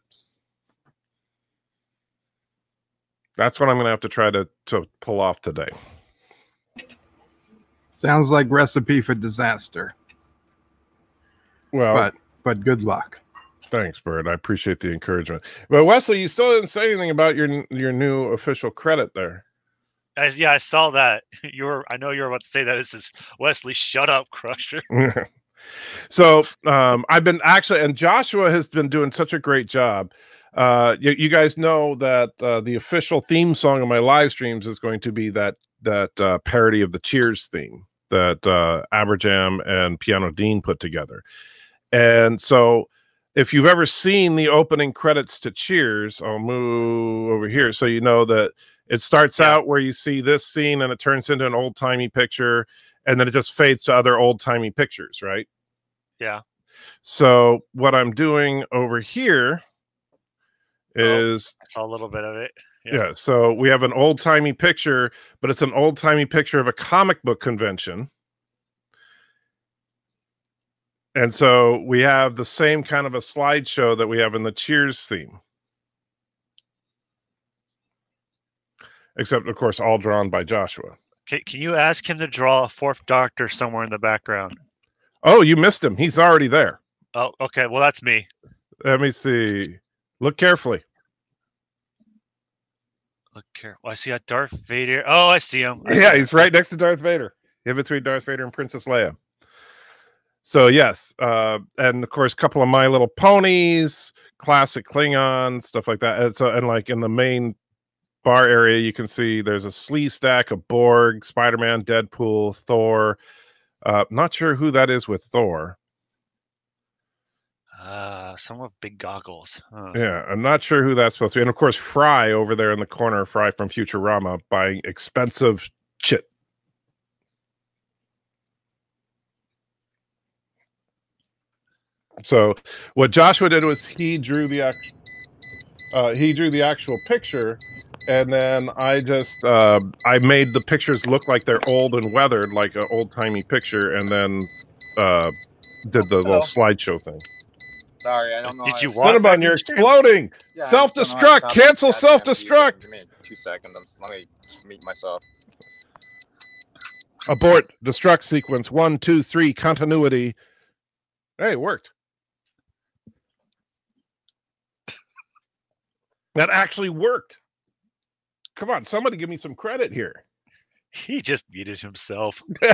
That's what I'm going to have to try to pull off today. Sounds like recipe for disaster. Well, but good luck. Thanks, Bert. I appreciate the encouragement. But Wesley, you still didn't say anything about your new official credit there. Yeah, I saw that. I know you were about to say that. This is Wesley. Shut up, Crusher. So I've been actually, and Joshua has been doing such a great job. You guys know that the official theme song of my live streams is going to be that parody of the Cheers theme that Aberjam and Piano Dean put together. And so if you've ever seen the opening credits to Cheers, I'll move over here so you know that it starts out where you see this scene and it turns into an old-timey picture, and then it just fades to other old-timey pictures, right? Yeah. So what I'm doing over here is... I saw a little bit of it. Yeah, so we have an old-timey picture, but it's an old-timey picture of a comic book convention. And so we have the same kind of a slideshow that we have in the Cheers theme. Except, of course, all drawn by Joshua. Can you ask him to draw a fourth Doctor somewhere in the background? Oh, you missed him. He's already there. Oh, okay. Well, that's me. Let me see. Look carefully. Look careful. I see a Darth Vader. Oh, I see him. Yeah, he's right next to Darth Vader. In between Darth Vader and Princess Leia. So, yes. And, of course, a couple of My Little Ponies, classic Klingon, stuff like that. And like, in the main bar area, you can see there's a Slee stack of Borg, Spider-Man, Deadpool, Thor. Not sure who that is with Thor. Someone with big goggles. Huh. Yeah, I'm not sure who that's supposed to be. And of course, Fry over there in the corner, Fry from Futurama, buying expensive chit. So what Joshua did was he drew the actual picture, and then I just I made the pictures look like they're old and weathered, like an old-timey picture, and then did the little slideshow thing. Sorry, I don't know. Did you want? want? Cinnabon, you're exploding. Yeah, Self-destruct. Cancel self-destruct. Give me 2 seconds. Let me meet myself. Abort. Destruct sequence. 1, 2, 3. Continuity. Hey, it worked. That actually worked. Come on, somebody give me some credit here. He just muted himself. Yeah,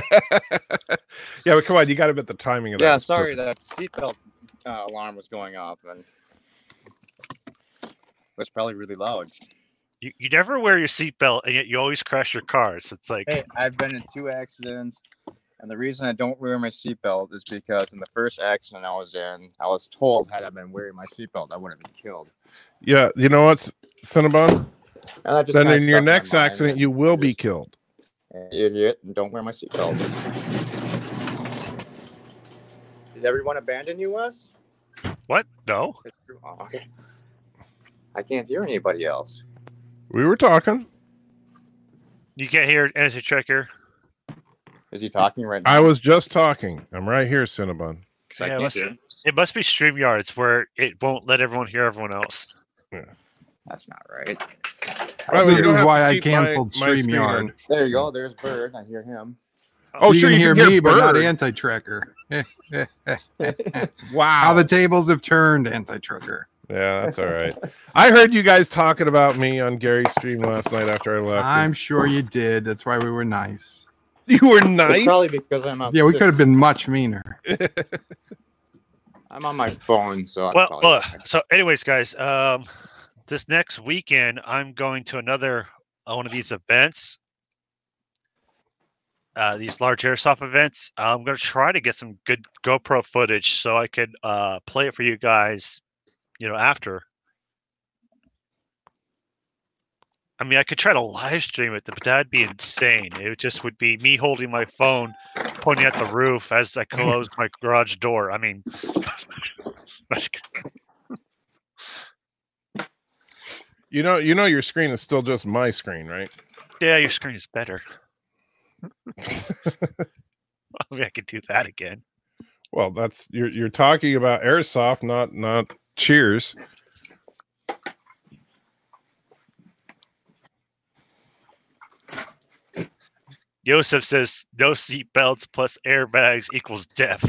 but come on, you got to bet the timing of that. Yeah, sorry, that seatbelt alarm was going off, and it was probably really loud. You never wear your seatbelt, and yet you always crash your cars. It's like, Hey, I've been in 2 accidents, and the reason I don't wear my seatbelt is because in the first accident I was in, I was told had I been wearing my seatbelt, I would have been killed. Yeah, you know what, Cinnabon? And that just Then kinda in your stuck in my next mind. accident, you will be killed. Idiot, and don't wear my seatbelt. Did everyone abandon you, Wes? what? No. Oh, okay. I can't hear anybody else. We were talking. You can't hear Energy Tracker. Is he talking right now? I was just talking. I'm right here, Cinnabon. 'Cause I Yeah, can't listen. hear. It must be StreamYards where it won't let everyone hear everyone else. That's not right. Well, This you don't is have why to I keep canceled my screen StreamYard. on. There you go. There's Bird. I hear him. Oh, You sure, can you hear can me, but not Bird. Anti-Tracker. Wow. How the tables have turned, Anti-Tracker. Yeah, that's all right. I heard you guys talking about me on Gary's stream last night after I left. I'm sure you did. That's why we were nice. You were It's nice. probably because I'm on. Yeah, we could have been much meaner. I'm on my phone, so. Well, so anyways, guys, this next weekend I'm going to another one of these events. These large airsoft events. I'm going to try to get some good GoPro footage so I could play it for you guys, after. I mean, I could try to live stream it, but that'd be insane. It just would be me holding my phone, pointing at the roof as I close my garage door. I mean, You know, your screen is still just my screen, right? yeah, your screen is better. Maybe I could do that again. Well, that's you're talking about airsoft, not Cheers. Joseph says no seat belts plus airbags equals death.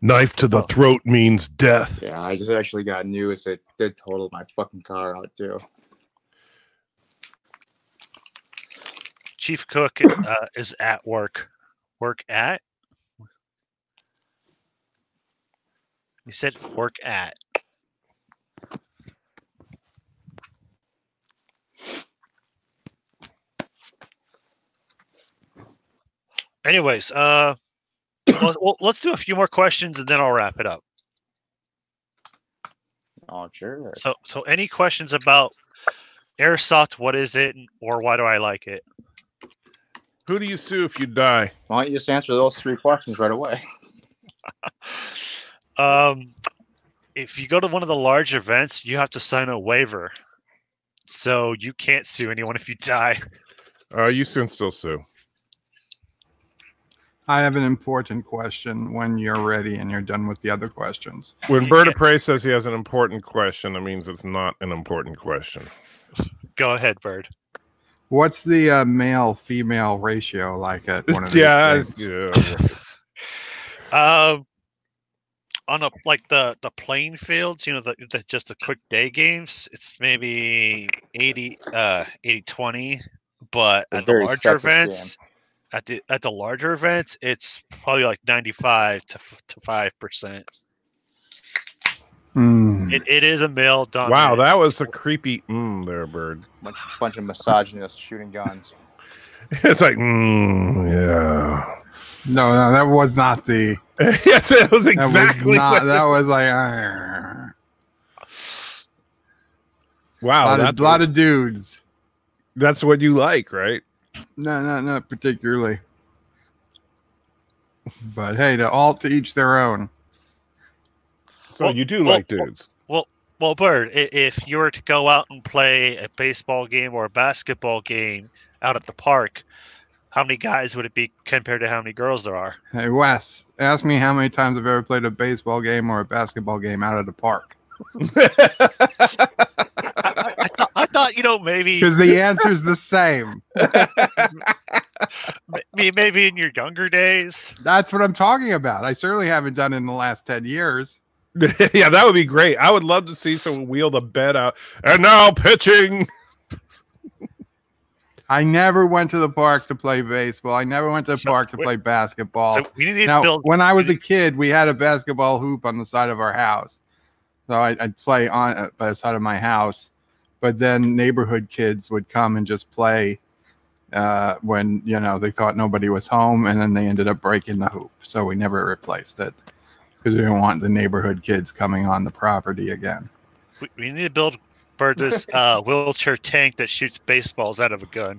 Knife to the throat means death. Yeah, I just actually got news. It did total my fucking car out too. Chief Cook is at work. Work at? You said work at. Anyways, let's do a few more questions and then I'll wrap it up. Oh, sure. So any questions about airsoft? What is it, or why do I like it? Who do you sue if you die? Why don't you just answer those 3 questions right away? If you go to one of the large events, you have to sign a waiver, so you can't sue anyone if you die. You soon still sue. I have an important question when you're ready and you're done with the other questions. When Bird of Prey says he has an important question, that means it's not an important question. Go ahead, Bird. What's the male-female ratio like at one of these things? On like the playing fields, you know, the just the quick day games, it's maybe 80-20, but at the larger events, at the larger events, it's probably like 95 to 5%. It is a male dominant. Wow, that was a creepy there, Bird. Bunch of misogynists shooting guns. It's like yeah. No, that was not the. Yes, it was exactly. That was like. Wow, a lot of dudes. That's what you like, right? No, not particularly. But hey, to each their own. So you do like dudes. Well, Bird, if you were to go out and play a baseball game or a basketball game out at the park, how many guys would it be compared to how many girls there are? Hey, Wes, ask me how many times I've ever played a baseball game or a basketball game out at the park. I thought, maybe... Because the answer's the same. Maybe in your younger days. That's what I'm talking about. I certainly haven't done it in the last 10 years. Yeah, that would be great. I would love to see someone wheel the bed out. And now pitching. I never went to the park to play baseball. I never went to the park to play basketball. So we need to build... When I was a kid, we had a basketball hoop on the side of our house. So I'd play on by the side of my house. But then neighborhood kids would come and just play when, they thought nobody was home. And then they ended up breaking the hoop. So we never replaced it because we didn't want the neighborhood kids coming on the property again. We need to build this wheelchair tank that shoots baseballs out of a gun.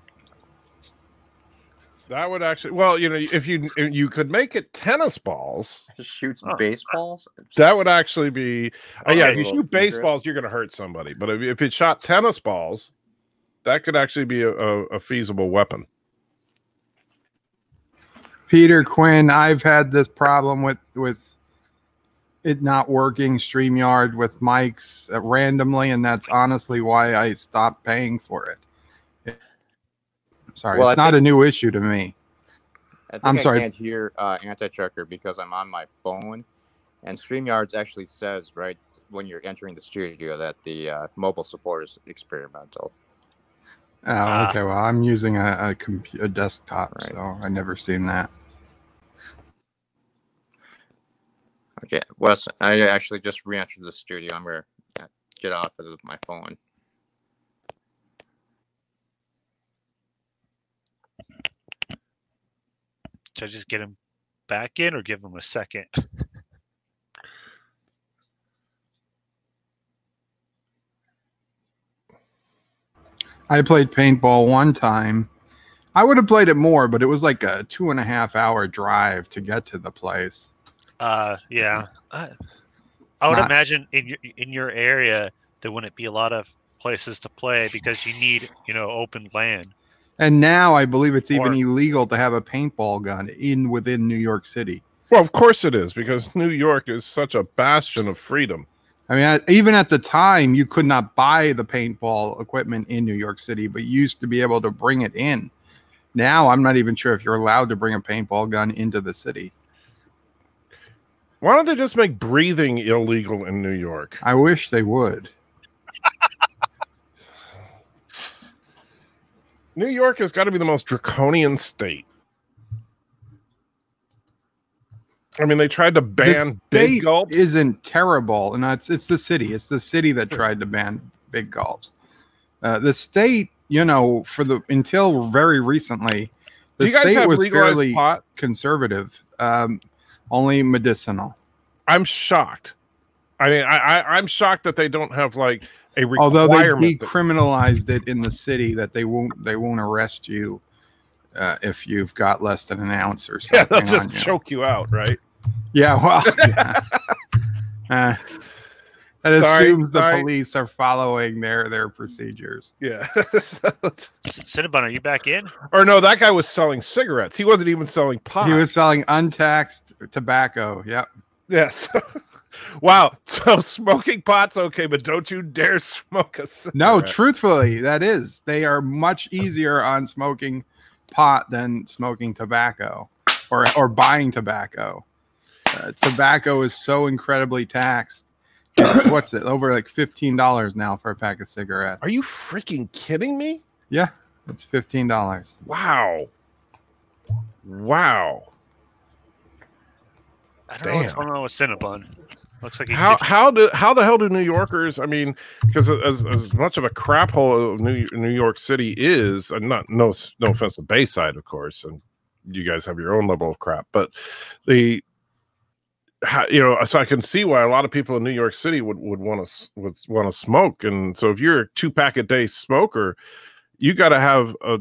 That would actually, well, if you could make it tennis balls, shoots baseballs. That would actually be, if you shoot dangerous. baseballs, you're going to hurt somebody. But if it shot tennis balls, that could actually be a feasible weapon. Peter Quinn, I've had this problem with it not working StreamYard with mics randomly, and that's honestly why I stopped paying for it. Sorry, it's not a new issue to me. I'm sorry. I can't hear Anti-Trucker because I'm on my phone, and StreamYard actually says right when you're entering the studio that the mobile support is experimental. Oh, okay. Well, I'm using a desktop, so I never seen that. Okay, Wes, I actually just re-entered the studio. I'm going to get off of my phone. Should I just get him back in or give him a second? I played paintball one time. I would have played it more, but it was like a 2.5-hour drive to get to the place. Yeah. I would imagine in your area there wouldn't be a lot of places to play because you need, open land. And now I believe it's even illegal to have a paintball gun within New York City. Well, of course it is, because New York is such a bastion of freedom. I mean, even at the time, you could not buy the paintball equipment in New York City, but you used to be able to bring it in. Now, I'm not even sure if you're allowed to bring a paintball gun into the city. Why don't they just make breathing illegal in New York? I wish they would. New York has got to be the most draconian state. I mean, they tried to ban big gulps. Isn't terrible, and it's the city. It's the city that tried to ban big gulps. The state, until very recently, the state was fairly conservative. Only medicinal. I'm shocked. I mean, I'm shocked that they don't have like a requirement. Although they decriminalized it in the city, that they won't arrest you if you've got less than an ounce or something. Yeah, they'll just choke you out, right? Yeah, well, yeah. That Sorry, assumes the sorry. police are following their procedures. Yeah. Cinnabon, are you back in? Or no, that guy was selling cigarettes. He wasn't even selling pot. He was selling untaxed tobacco. Yep. Yes. Wow. So smoking pot's okay, but don't you dare smoke a cigarette. No, truthfully, that is. They are much easier on smoking pot than smoking tobacco or buying tobacco. Tobacco is so incredibly taxed. What's it? Over like $15 now for a pack of cigarettes. Are you freaking kidding me? Yeah, it's $15. Wow. Wow. I don't know what's Damn. going on with Cinnabon. Looks like he How keeps- how the hell do New Yorkers? I mean, because as much of a crap hole New York City is, and no offense to Bayside, of course, and you guys have your own level of crap, but so I can see why a lot of people in New York City would want to smoke, and so if you're a 2-pack a day smoker, you got to have a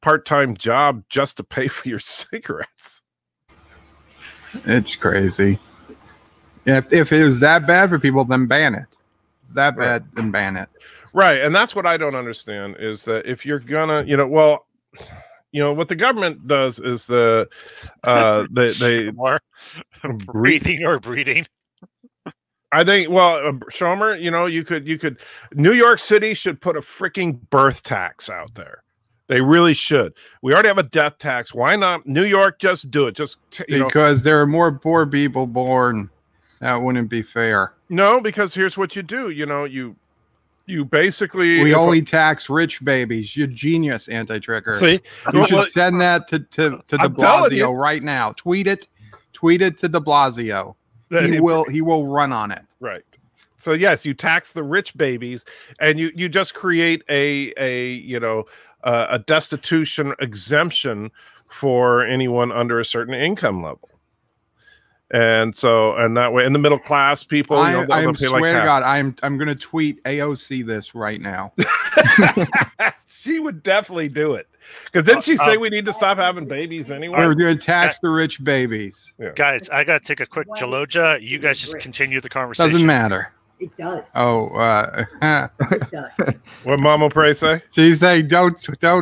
part-time job just to pay for your cigarettes. It's crazy. If it was that bad for people, then ban it. If it's that bad, then ban it. Right, and that's what I don't understand is that if you're gonna, what the government does is they more breathing or breeding. I think, Shomer, you could New York City should put a freaking birth tax out there. They really should. We already have a death tax. Why not New York? Just do it. Just because there are more poor people born. That wouldn't be fair. No, because here's what you do. You basically only tax rich babies. You're genius, anti-tricker. See, you should send that to De Blasio right now. Tweet it to De Blasio. He will run on it. Right. So yes, you tax the rich babies, and you just create a destitution exemption for anyone under a certain income level. And that way, in the middle class people, I swear to God, I'm going to tweet AOC this right now. She would definitely do it, because didn't she say we need to stop having babies anyway? We're going to tax the rich babies. Yeah. Guys, I got to take a quick Jaloja. You guys just continue the conversation. Doesn't matter. It does. Oh, it does. What Mama Pray say? She's saying don't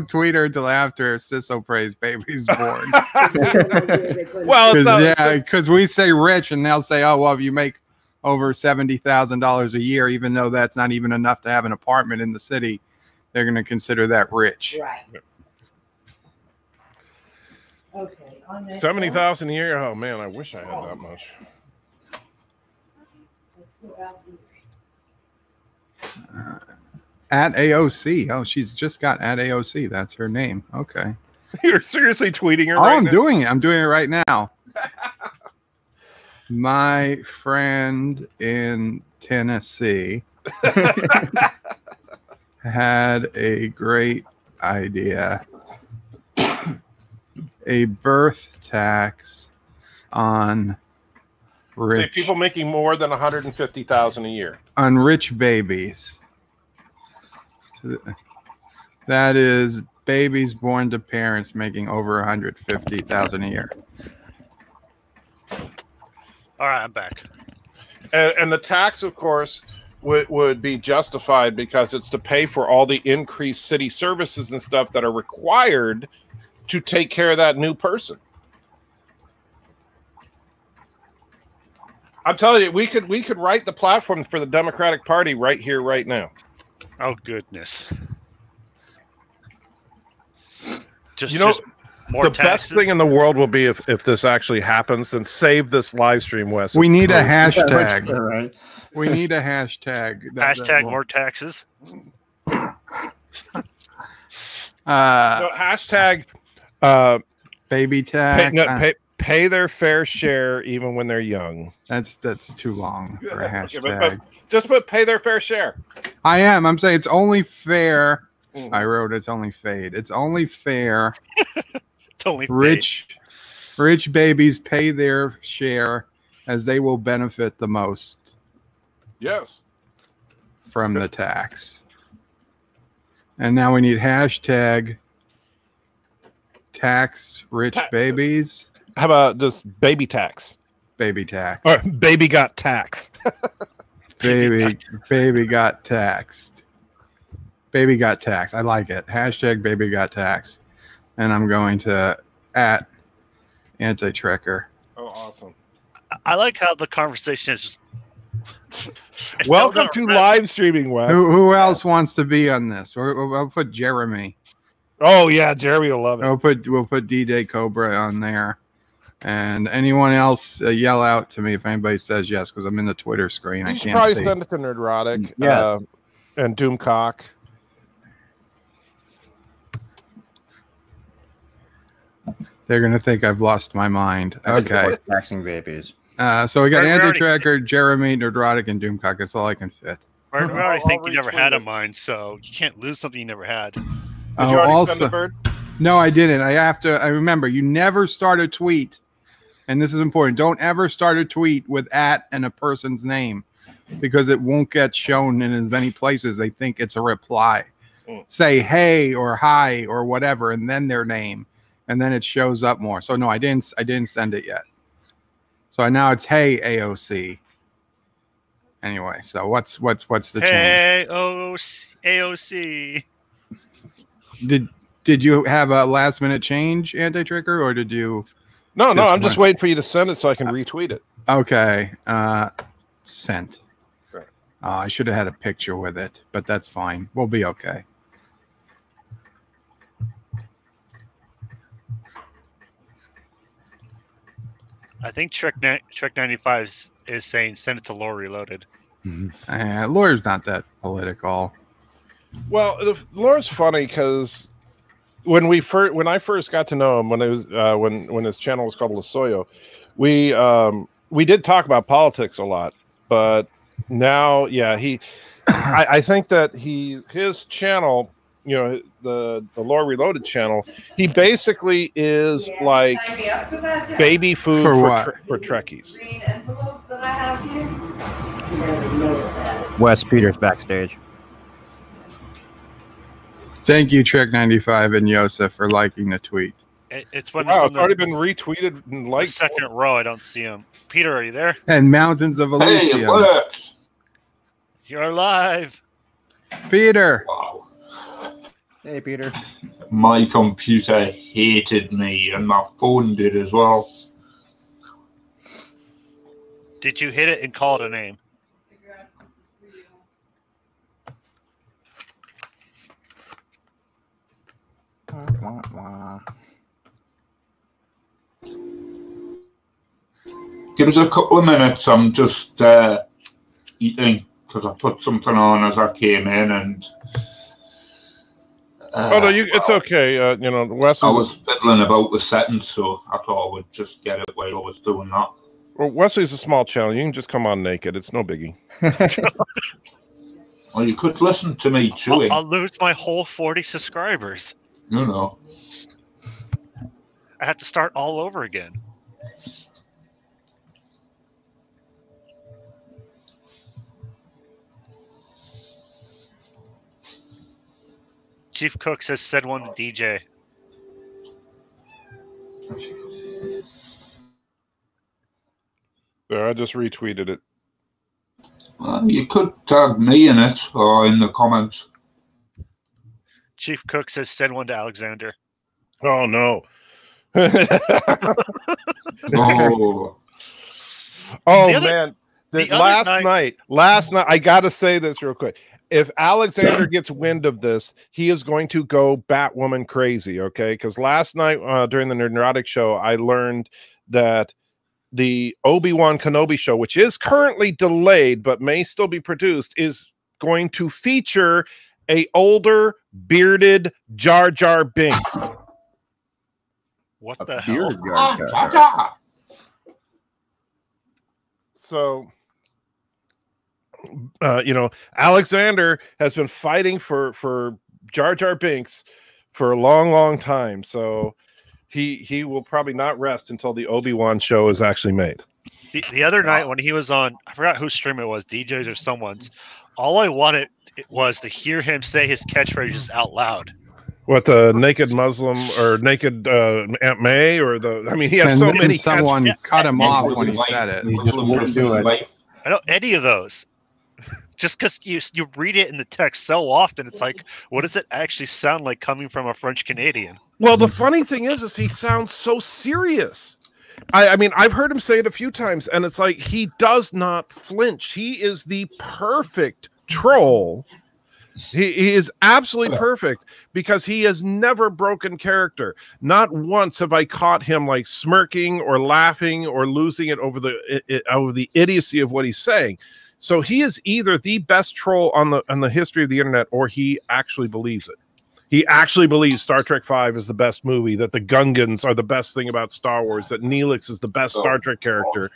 tweet her until after Sisso Pray's baby's born. Because we say rich, and they'll say, oh, well, if you make over $70,000 a year, even though that's not even enough to have an apartment in the city, they're going to consider that rich. Right. Okay. 70,000 a year. Oh man, I wish I had that much. At AOC. Oh, she's just got at AOC. That's her name. Okay. You're seriously tweeting her? Oh, I'm doing it. I'm doing it right now. My friend in Tennessee had a great idea. A birth tax on rich people making more than 150,000 a year. On rich babies. That is babies born to parents making over 150,000 a year. All right, I'm back. And the tax, of course, would be justified because it's to pay for all the increased city services and stuff that are required to take care of that new person. I'm telling you, we could write the platform for the Democratic Party right here, right now. Oh goodness! Just more the taxes. best thing in the world will be if this actually happens. And save this live stream, Wes. We need a hashtag. Right. We need a hashtag. Hashtag more taxes. Hashtag baby tax. Pay their fair share even when they're young. That's too long for a hashtag. but just put pay their fair share. I'm saying it's only fair. I wrote it's only fade. It's only fair. It's only rich babies pay their share, as they will benefit the most. Yes. From the tax. And now we need hashtag tax rich babies. How about just baby tax? Baby tax. Or baby got tax. Baby got taxed. Baby got taxed. I like it. Hashtag baby got taxed. And I'm going to at anti-tricker. Oh, awesome. I like how the conversation is just. Welcome to live streaming, Wes. Who else wants to be on this? I'll put Jeremy. Oh yeah, Jeremy will love it. We'll put D-Day Cobra on there. And anyone else yell out to me if anybody says yes, because I'm in the Twitter screen. You should probably send it to Nerdrotic and Doomcock. They're going to think I've lost my mind. Okay. Taxing babies. So we got Anti-Tracker, Jeremy, Nerdrotic, and Doomcock. That's all I can fit. We already think you never had a mind, so you can't lose something you never had. Did you already send the bird? No, I didn't. I remember, you never start a tweet, and this is important. Don't ever start a tweet with at and a person's name, because it won't get shown in as many places. They think it's a reply. Say hey or hi or whatever, and then their name, and then it shows up more. So no, I didn't send it yet. So now it's hey AOC. Anyway, so what's the change? Hey AOC. Did you have a last minute change, Anti-Tricker, or did you? No, I'm just waiting for you to send it so I can retweet it. Okay. Sent. Right. Oh, I should have had a picture with it, but that's fine. We'll be okay. I think Trek 95 is saying send it to Lore Reloaded. Lawyer's not that political. Well, Lore's funny because when I first got to know him, when it was when his channel was called Lasoyo, we did talk about politics a lot, but now, yeah, I think that his channel, you know, the Lore Reloaded channel, he basically is like baby food for Trekkies. Wes Peters backstage. Thank you, Trek 95 and Yosef, for liking the tweet. It's when it's already been retweeted and liked. Second row, I don't see him. Peter, are you there? And Mountains of Elysium. Hey, it works. You're alive. Peter. Wow. Hey, Peter. My computer hated me, and my phone did as well. Did you hit it and call it a name? Give us a couple of minutes. I'm just eating because I put something on as I came in, and oh no, it's okay. You know, Wes I was fiddling about the settings, so I thought I would just get it while I was doing that. Well, Wesley's a small channel. You can just come on naked. It's no biggie. Well, you could listen to me chewing. I'll lose my whole 40 subscribers. You know. I have to start all over again. Chief Cook said one to DJ. There, I just retweeted it. Well, you could tag me in it or in the comments. Chief Cook says send one to Alexander. Oh no. Oh, Man. Last night, I gotta say this real quick. If Alexander gets wind of this, he is going to go Batwoman crazy, okay? Because last night during the Nerdrotic show, I learned that the Obi-Wan Kenobi show, which is currently delayed but may still be produced, is going to feature a older, bearded Jar Jar Binks. What the hell? So, you know, Alexander has been fighting for Jar Jar Binks for a long, long time. So he will probably not rest until the Obi-Wan show is actually made. The other night when he was on, I forgot whose stream it was, DJ's or someone's, all I wanted was to hear him say his catchphrases out loud. What, the naked Muslim or naked Aunt May, or the? I mean, he has so many. Someone cut him off when he said it. He just wouldn't do it. I know any of those. just because you read it in the text so often, it's like, what does it actually sound like coming from a French Canadian? Well, the funny thing is he sounds so serious. I mean, I've heard him say it a few times, and it's like he does not flinch. He is the perfect troll. He is absolutely perfect because he has never broken character. Not once have I caught him like smirking or laughing or losing it over the idiocy of what he's saying. So he is either the best troll on the history of the internet, or he actually believes it. He actually believes Star Trek V is the best movie, that the Gungans are the best thing about Star Wars, that Neelix is the best Star Trek character.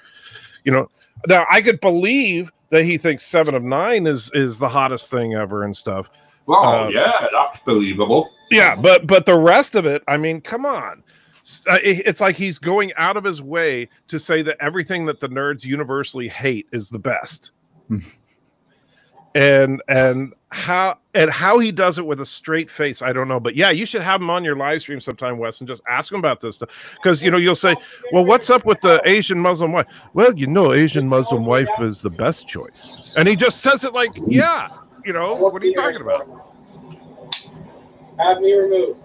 You know, now I could believe that he thinks 7 of 9 is the hottest thing ever and stuff. Well, yeah, that's believable. Yeah, but the rest of it, I mean, come on. It's like he's going out of his way to say that everything that the nerds universally hate is the best. and how he does it with a straight face, I don't know. But yeah, you should have him on your live stream sometime, Wes, and just ask him about this stuff. Because, you know, you'll say, well, what's up with the Asian Muslim wife? Well, you know, Asian Muslim wife is the best choice. And he just says it like, yeah, you know, what are you talking about? Have me removed.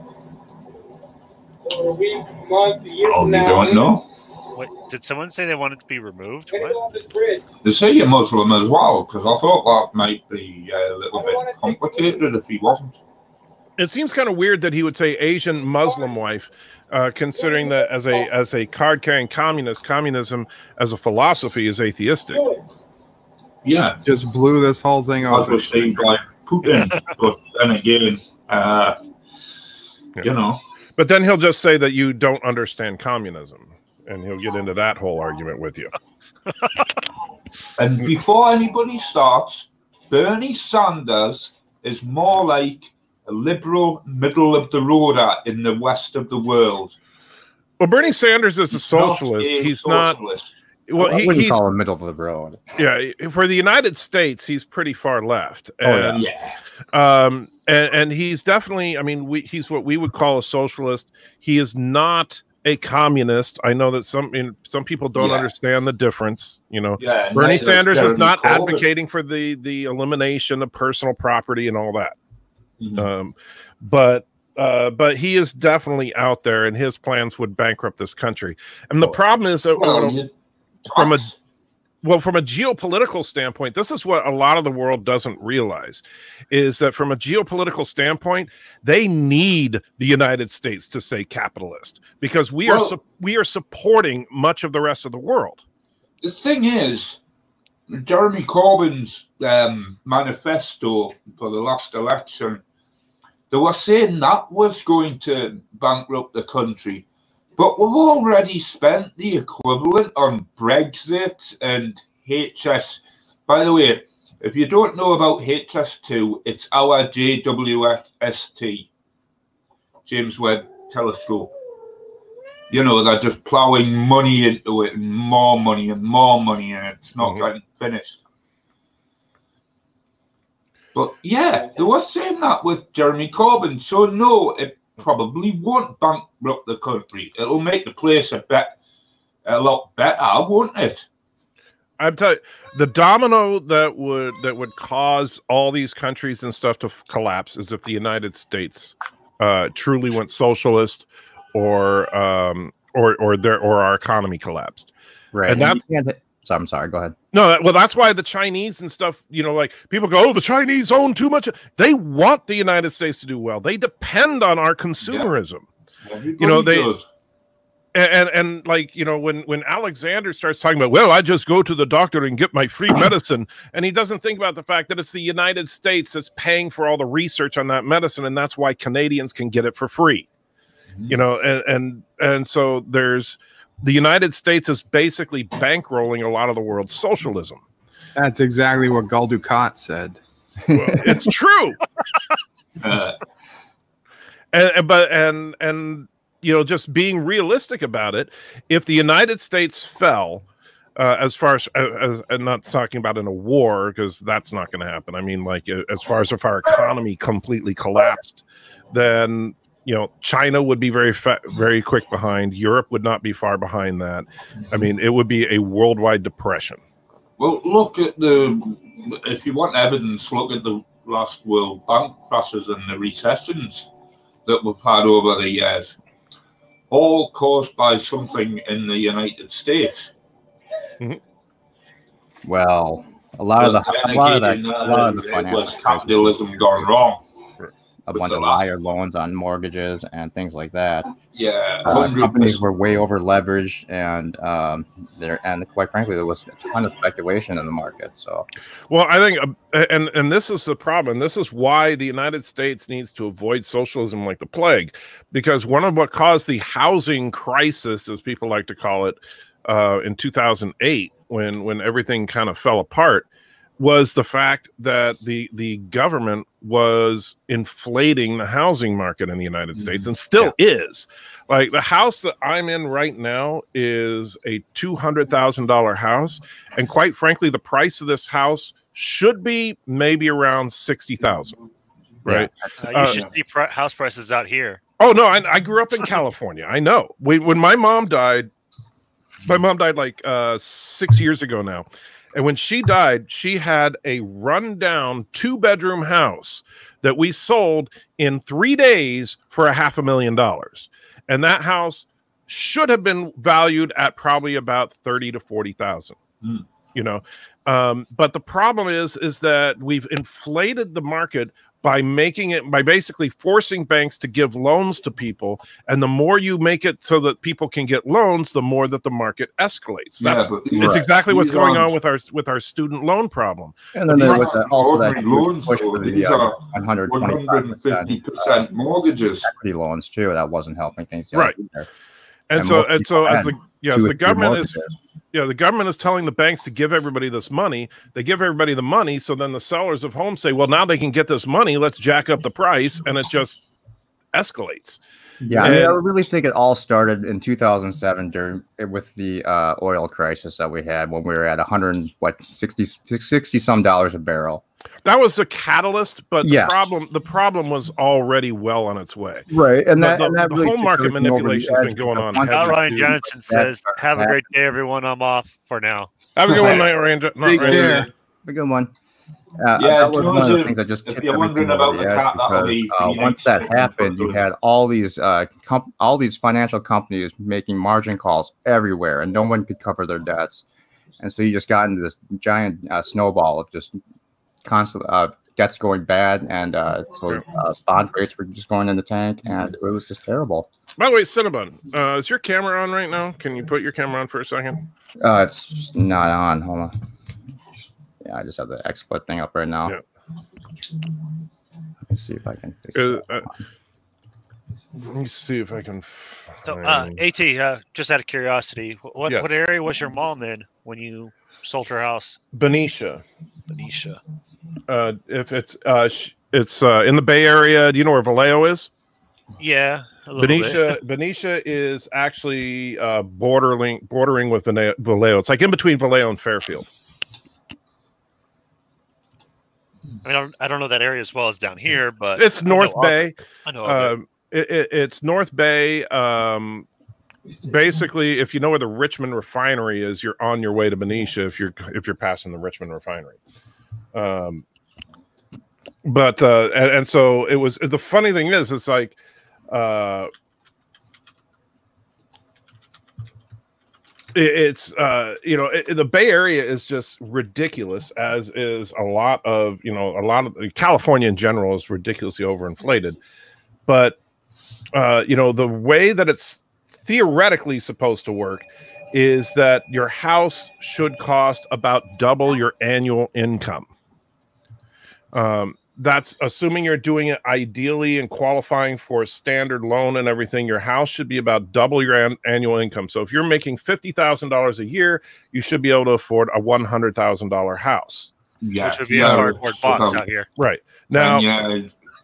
For a week, month, a year Oh, from you now. don't know? What did someone say they wanted to be removed? What? Off this bridge. They say you're Muslim as well, because I thought that might be a little bit complicated if he wasn't. It seems kind of weird that he would say Asian Muslim wife, considering that as a card-carrying communist, communism as a philosophy is atheistic. Yeah, Just blew this whole thing as off. was saying by Putin, but then again, you know. But then he'll just say that you don't understand communism, and he'll get into that whole argument with you. And before anybody starts, Bernie Sanders is more like a liberal middle of the roader in the west of the world. Well, Bernie Sanders is a socialist. He's not. Well, I wouldn't he's call him middle of the road. yeah. For the United States, he's pretty far left. And, Yeah. and he's definitely. I mean, he's what we would call a socialist. He is not a communist. I know that some people don't understand the difference. You know, Yeah, Bernie Sanders is not Corbyn. advocating for the elimination of personal property and all that. Mhm. But he is definitely out there, and his plans would bankrupt this country. And the problem is that from a geopolitical standpoint, this is what a lot of the world doesn't realize, is that from a geopolitical standpoint, they need the United States to stay capitalist, because we are supporting much of the rest of the world. The thing is, Jeremy Corbyn's manifesto for the last election, they were saying that was going to bankrupt the country. But we've already spent the equivalent on Brexit and HS. By the way, if you don't know about HS2, it's our JWST, James Webb Telescope. You know, they're just plowing money into it, and more money, and it's not getting finished. But yeah, they were saying that with Jeremy Corbyn. So no, it probably won't bankrupt the country. It'll make the place a lot better, won't it? I'm telling you, the domino that would cause all these countries and stuff to collapse is if the United States truly went socialist, or our economy collapsed. Right. And so I'm sorry, go ahead. No, well, that's why the Chinese and stuff, you know, like people go, oh, the Chinese own too much. They want the United States to do well. They depend on our consumerism. Yeah. You know, and like, you know, when Alexander starts talking about, well, I just go to the doctor and get my free medicine, and he doesn't think about the fact that it's the United States that's paying for all the research on that medicine, and that's why Canadians can get it for free. You know, and so there's the United States is basically bankrolling a lot of the world's socialism. That's exactly what Gul Dukat said. Well, it's true. And you know, just being realistic about it, if the United States fell, as far as I'm not talking about in a war, because that's not going to happen. I mean, like, as far as if our economy completely collapsed, then, you know, China would be very quick behind. Europe would not be far behind that. I mean, it would be a worldwide depression. Well, look at if you want evidence, look at the last World Bank crashes and the recessions that we've had over the years, all caused by something in the United States. Well, a lot of the It was financial capitalism gone wrong. a with bunch the of last- liar loans on mortgages and things like that. Yeah, Companies 100%. were way over leveraged, and quite frankly, there was a ton of speculation in the market. So, Well, I think, and this is the problem. This is why the United States needs to avoid socialism like the plague, because one of what caused the housing crisis, as people like to call it, in 2008, when everything kind of fell apart, was the fact that the government was inflating the housing market in the United States, and still is. Like the house that I'm in right now is a $200,000 house, and quite frankly, the price of this house should be maybe around $60,000. Right? You should see house prices out here. Oh no, I grew up in California. I know. When my mom died like 6 years ago now. And when she died, she had a rundown 2-bedroom house that we sold in 3 days for $500,000. And that house should have been valued at probably about 30 to 40,000. You know, but the problem is that we've inflated the market by basically forcing banks to give loans to people, and the more you make it so that people can get loans, the more that the market escalates. It's exactly what's going on with our student loan problem. And then there was also that loans, push for the these are 150% mortgages, equity loans too. That wasn't helping things out Right. either. And so as the government is the government is telling the banks to give everybody this money. They give everybody the money, so then the sellers of homes say, well, now they can get this money, let's jack up the price, and it just escalates. Yeah, I really think it all started in 2007 with the oil crisis that we had when we were at $60 some dollars a barrel. That was a catalyst, but Yeah. the problem was already well on its way. Right, and The that really home market took everything over the manipulation has edge been going on. because Now once Ryan you- Johnson says, "Have a great day, everyone. I'm off for now." Have a good one, Night Ranger. Take care. A good one. Yeah, that was one of the Joseph, things that just if tipped you're wondering everything over about the the edge cat, that'll because, be for the once next that segment. happened, you had all these financial companies making margin calls everywhere, and no one could cover their debts, and so you just got into this giant snowball of just constant debts going bad, and so bond rates were just going in the tank, and it was just terrible. By the way, Cinnabon, is your camera on right now? Can you put your camera on for a second? It's not on. Hold on. Yeah, I just have the XSplit thing up right now. Yeah. Let me see if I can fix it. Let me see if I can. So, AT, just out of curiosity, what Yes. what area was your mom in when you sold her house? Benicia. Benicia. If it's in the Bay Area. Do you know where Vallejo is? Yeah, a little bit. Benicia is actually bordering with Vallejo. It's like in between Vallejo and Fairfield. I mean, I don't know that area as well as down here, but It's North Bay. I know of it. It's North Bay. Basically, if you know where the Richmond refinery is, you're on your way to Benicia if you're passing the Richmond refinery. But so it was. The funny thing is, it's like the Bay Area is just ridiculous, as is a lot of California in general is ridiculously overinflated. But the way that it's theoretically supposed to work is that your house should cost about double your annual income. That's assuming you're doing it ideally and qualifying for a standard loan and everything. Your house should be about double your annual income. So if you're making $50,000 a year, you should be able to afford a $100,000 house. Yeah, Which would be a cardboard box out here. Right. Now,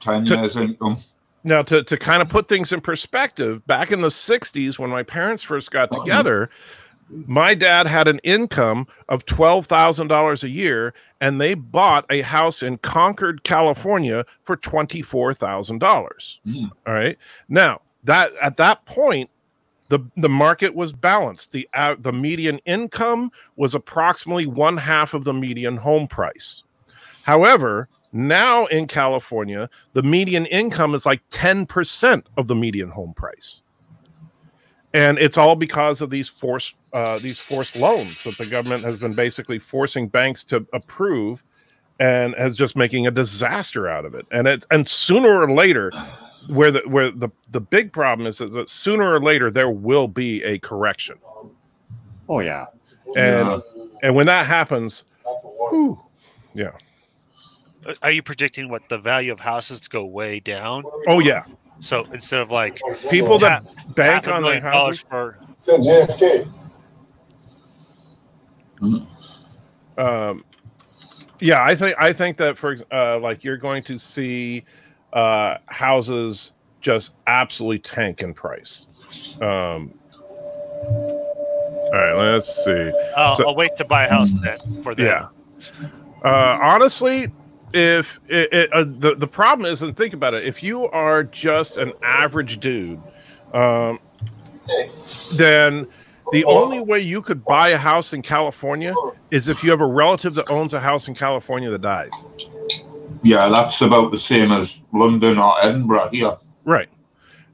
10 years income. Now, to kind of put things in perspective, back in the 60s, when my parents first got together, my dad had an income of $12,000 a year, and they bought a house in Concord, California for $24,000. All right. Now, at that point, the market was balanced. The median income was approximately 1/2 of the median home price. However, now in California, the median income is like 10% of the median home price. And it's all because of these forced loans that the government has been basically forcing banks to approve, and has just making a disaster out of it. And sooner or later, where the big problem is that sooner or later there will be a correction. Oh yeah. And when that happens, whew, yeah. Are you predicting what the value of houses to go way down? Oh yeah. So instead of like people that bank on their $500,000 houses for yeah, I think that for like you're going to see houses just absolutely tank in price. All right, let's see. I'll wait to buy a house then for them. Yeah. Honestly, if the problem is, and think about it, if you are just an average dude, then the only way you could buy a house in California is if you have a relative that owns a house in California that dies. Yeah, that's about the same as London or Edinburgh here. Right.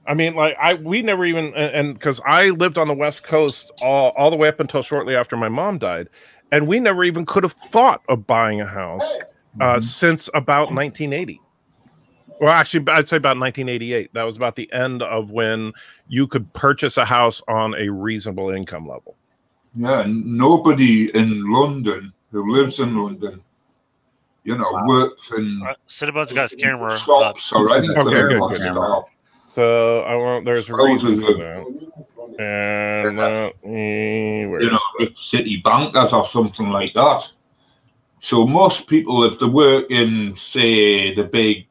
I mean, like we never even, and because I lived on the West Coast all the way up until shortly after my mom died, and we never even could have thought of buying a house since about 1980. Well, actually, I'd say about 1988. That was about the end of when you could purchase a house on a reasonable income level. Yeah, nobody in London who lives in London, you know, works in Cinnabon's got his camera shops already. Okay, good. So there's a reason for that. And you know, with Citibankers or something like that. So most people, if they work in, say, the big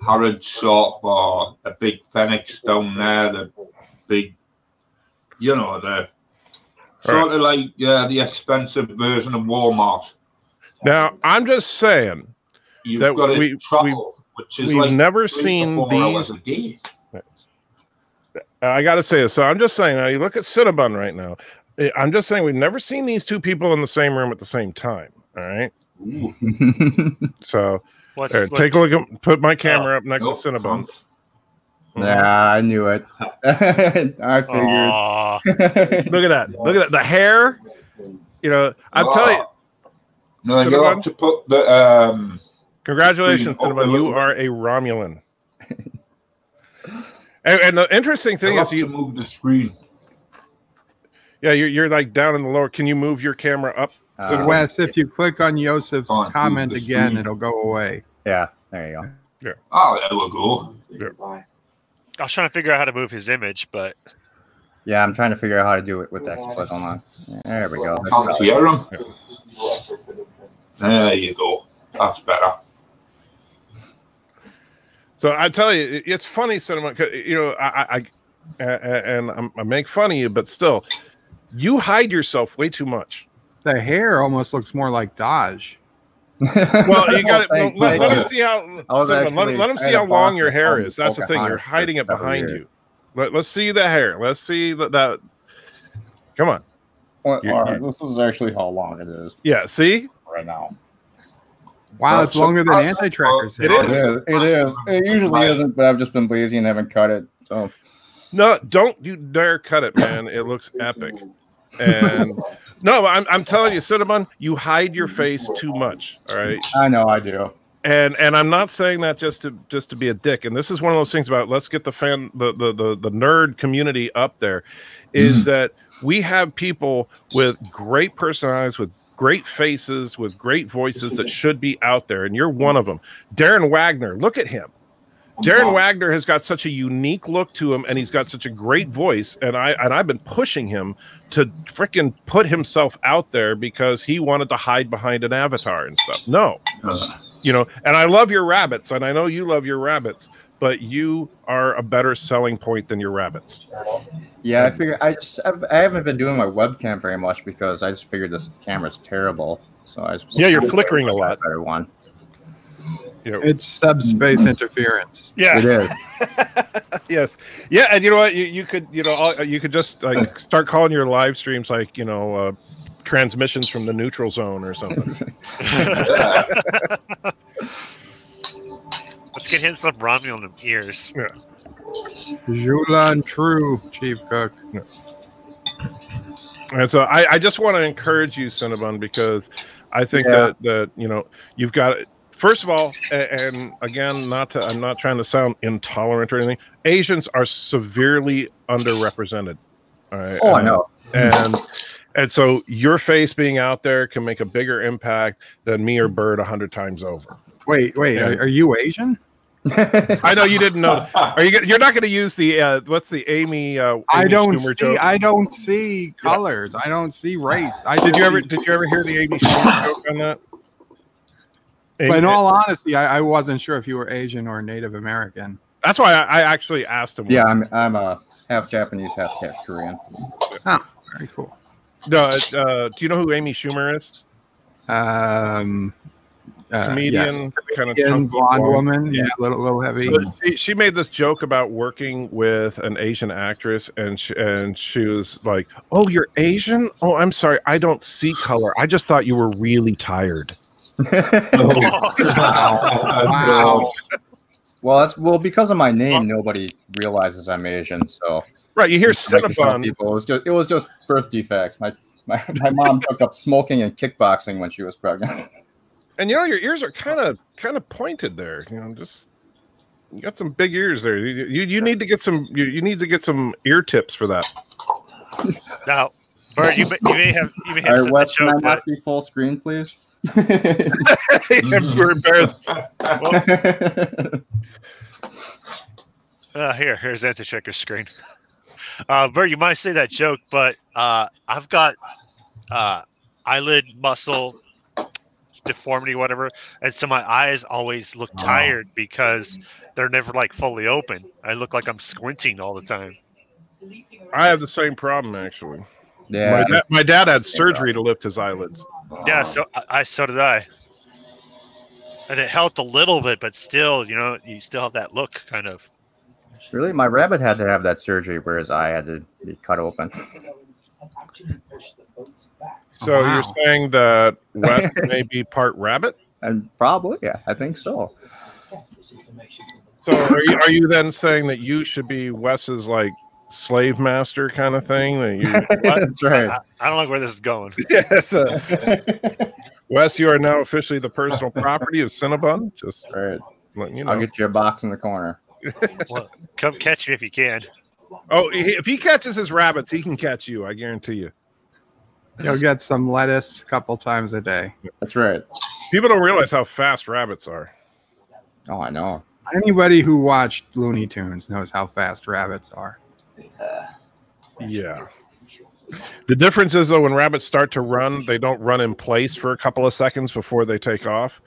Harrods shop or a big Phoenix down there, the big, you know, the sort of like the expensive version of Walmart. Now, I'm just saying You've that got to travel, which is we've like never seen these. a day. I got to say this. So I'm just saying, now you look at Cinnabon right now. I'm just saying we've never seen these two people in the same room at the same time. All right. So take a look at, put my camera up next to Cinnabon. Yeah, I knew it. I figured. Look at that. Look at that. The hair. You know, I'll tell you. No, you have to put the congratulations, Cinnabon. You are a Romulan. And the interesting thing is you move the screen. Yeah, you're like down in the lower. Can you move your camera up? So Wes, if you click on Yosef's comment again, it'll go away. Yeah, there you go. Yeah. Oh, there we go. Yeah. I was trying to figure out how to move his image, but yeah, I'm trying to figure out how to do it with that. Hold on. There we go. Can't hear him. There you go. That's better. So I tell you, it's funny, Cinnamon. You know, I make fun of you, but still, you hide yourself way too much. The hair almost looks more like Dodge. Well, you got it. Let him see how. Let him see how long your hair is. That's the thing. You're hiding it behind you. Let's see the hair. Let's see that. Come on. Well, all right, this is actually how long it is. Yeah. See. Right now. Wow, it's longer than anti-tracker's hair. It is. It usually isn't, but I've just been lazy and haven't cut it. So. No, don't you dare cut it, man. It looks epic. And no, I'm telling you, Cinnamon, you hide your face too much. All right. I know I do. And I'm not saying that just to be a dick. And this is one of those things about let's get the nerd community up there, is that we have people with great personalities, with great faces, with great voices that should be out there, and you're one of them. Darren Wagner, look at him. Darren Wagner has got such a unique look to him, and he's got such a great voice. And I've been pushing him to freaking put himself out there because he wanted to hide behind an avatar and stuff. No, you know. And I love your rabbits, and I know you love your rabbits, but you are a better selling point than your rabbits. Yeah, I figure I haven't been doing my webcam very much because I just figured this camera's terrible. So you're flickering a lot. Better one. You know, It's subspace interference. yeah. It is. Yes. Yeah, and you know what? You could, you know, you could just like start calling your live streams like, you know, transmissions from the neutral zone or something. Yeah. Let's get him some Romulan ears. Julan True, Chief Cook. And so I just want to encourage you, Cinnabon, because I think Yeah. that you know, you've got, first of all, and again, I'm not trying to sound intolerant or anything. Asians are severely underrepresented. All right. Oh, I know. And so your face being out there can make a bigger impact than me or Bird 100 times over. Wait, Yeah. are you Asian? I know you didn't know. Are you? You're not going to use the what's the Amy? I don't Schumer see. joke? I don't see colors. I don't see race. Did you ever hear the Amy Schumer joke on that? But in all honesty, I wasn't sure if you were Asian or Native American. That's why I actually asked him. Yeah, I'm half Japanese, half Korean. Very cool. No, do you know who Amy Schumer is? Comedian, yes. kind of Indian chunky blonde blonde. woman, Yeah. little heavy. So she made this joke about working with an Asian actress, and she was like, "Oh, you're Asian? Oh, I'm sorry, I don't see color. I just thought you were really tired." Wow. Well, because of my name, nobody realizes I'm Asian. So Right, you hear like to tell Cinnabon. people, it was just birth defects. My mom took up smoking and kickboxing when she was pregnant. And you know, your ears are kind of pointed there. You know, just you got some big ears there. You need to get some you need to get some ear tips for that. Now, Bert, you may have All said right, that Wes, can I joke, but not be full screen, please? We're embarrassed. here's Anti-Checker's screen. Bert, you might say that joke, but I've got eyelid muscle deformity, whatever, and so my eyes always look tired because they're never like fully open. I look like I'm squinting all the time. I have the same problem actually. Yeah, My dad had surgery to lift his eyelids. Yeah, so so did I, and it helped a little bit, but still, you know, you still have that look kind of. really, my rabbit had to have that surgery where his eye had to be cut open. So Wow. you're saying that Wes may be part rabbit? And probably, yeah, I think so. So are you then saying that you should be Wes's like slave master kind of thing? That you, That's right. I don't like where this is going. yes, Wes, you are now officially the personal property of Cinnabon. Just Right. letting you I'll know. get you a box in the corner. Well, come catch me if you can. Oh, if he catches his rabbits, he can catch you. I guarantee you. You'll get some lettuce a couple times a day. That's right. People don't realize how fast rabbits are. Oh, I know. Anybody who watched Looney Tunes knows how fast rabbits are. Yeah. The difference is, though, when rabbits start to run, they don't run in place for a couple of seconds before they take off.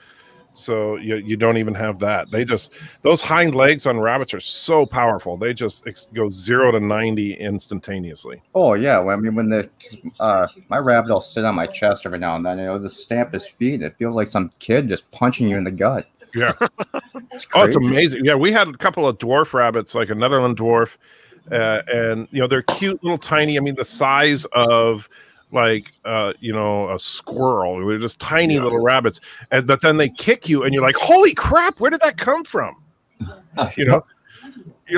So you don't even have that. They just, those hind legs on rabbits are so powerful. They just go 0 to 90 instantaneously. Oh yeah, well, I mean when my rabbit will sit on my chest every now and then, just stamp his feet. It feels like some kid just punching you in the gut. Yeah. It's Oh, it's crazy. amazing. Yeah, we had a couple of dwarf rabbits, like a Netherland dwarf, and they're cute, little tiny. I mean, the size of like a squirrel. They're just tiny little rabbits, but then they kick you, and you're like, "Holy crap! Where did that come from?" You're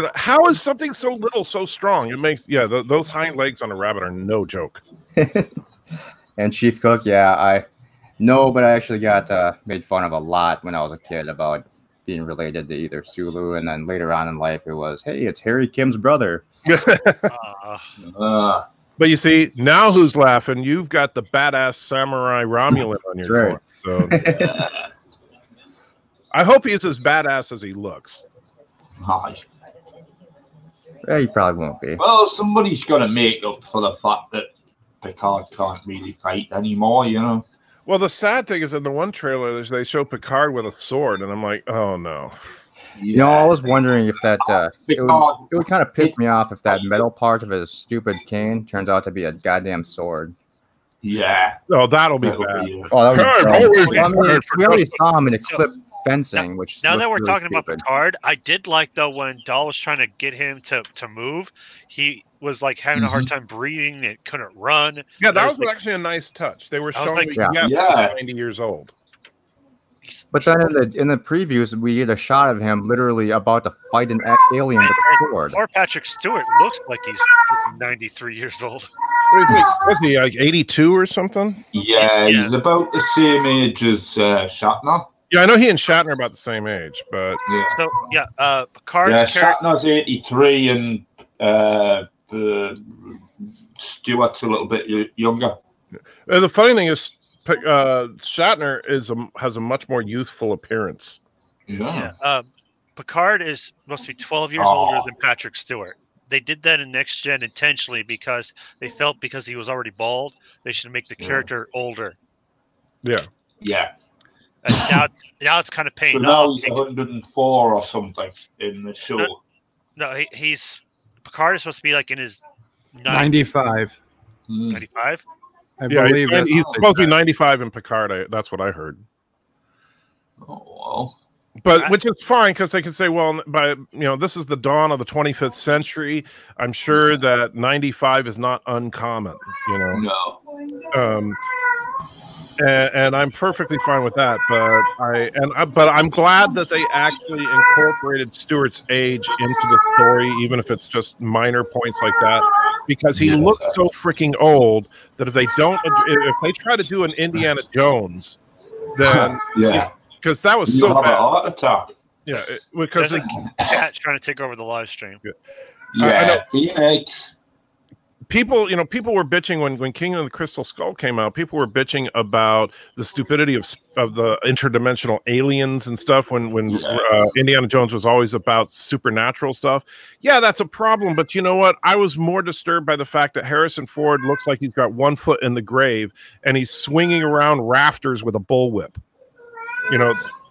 like, how is something so little so strong? It makes those hind legs on a rabbit are no joke. And Chief Cook, yeah, I know, but I actually got made fun of a lot when I was a kid about being related to either Sulu, and then later on in life it was, hey, it's Harry Kim's brother. But you see, now who's laughing? You've got the badass samurai Romulan on your right. foot. So I hope he's as badass as he looks. Yeah, he probably won't be. Well, somebody's got to make up for the fact that Picard can't really fight anymore, you know. Well, the sad thing is in the one trailer, they show Picard with a sword, and I'm like, oh no. You know, I was wondering if that it would kind of piss me off if that metal part of his stupid cane turns out to be a goddamn sword. Yeah. Oh, that'll be That'll bad. be, Oh, that Picard, was always well, I mean, prepared for we already justice. saw him in a clip fencing, which Now looks that we're really talking about stupid. Picard, I did like though when Dahl was trying to get him to move, he was like having a hard time breathing and couldn't run. Yeah, that There's, was like, actually a nice touch. They were I was showing like, that Yeah. yeah, Yeah. he's 90 years old. But then in the previews, we get a shot of him literally about to fight an alien with a sword. Poor Patrick Stewart looks like he's freaking 93 years old. Wait, was he like 82 or something? Yeah, Yeah. he's about the same age as Shatner. Yeah, I know he and Shatner are about the same age, but Yeah, So yeah, Picard's yeah, character. Shatner's 83 and Stewart's a little bit younger. the funny thing is, Shatner has a much more youthful appearance. Yeah. Picard is supposed to be 12 years older than Patrick Stewart. They did that in Next Gen intentionally because they felt because he was already bald, they should make the character older. Yeah. Yeah. And now it's kind of paying So now off. he's 104 or something in the show. No, he's Picard is supposed to be like in his 95. 95. I Yeah, believe that's he's what supposed to they be said. 95 in Picard. That's what I heard. Oh, well. But which is fine because they can say, well, this is the dawn of the 25th century. I'm sure that 95 is not uncommon, No. And I'm perfectly fine with that. But I'm glad that they actually incorporated Stewart's age into the story, even if it's just minor points like that, because he looks so freaking old that if they try to do an Indiana Jones, then Yeah. because that was You'll so have a bad. heart attack. Yeah, because There's a cat trying to take over the live stream. Yeah. Phoenix. people were bitching when Kingdom of the Crystal Skull came out. People were bitching about the stupidity of the interdimensional aliens and stuff when Indiana Jones was always about supernatural stuff. Yeah, that's a problem. But you know what? I was more disturbed by the fact that Harrison Ford looks like he's got one foot in the grave and he's swinging around rafters with a bullwhip.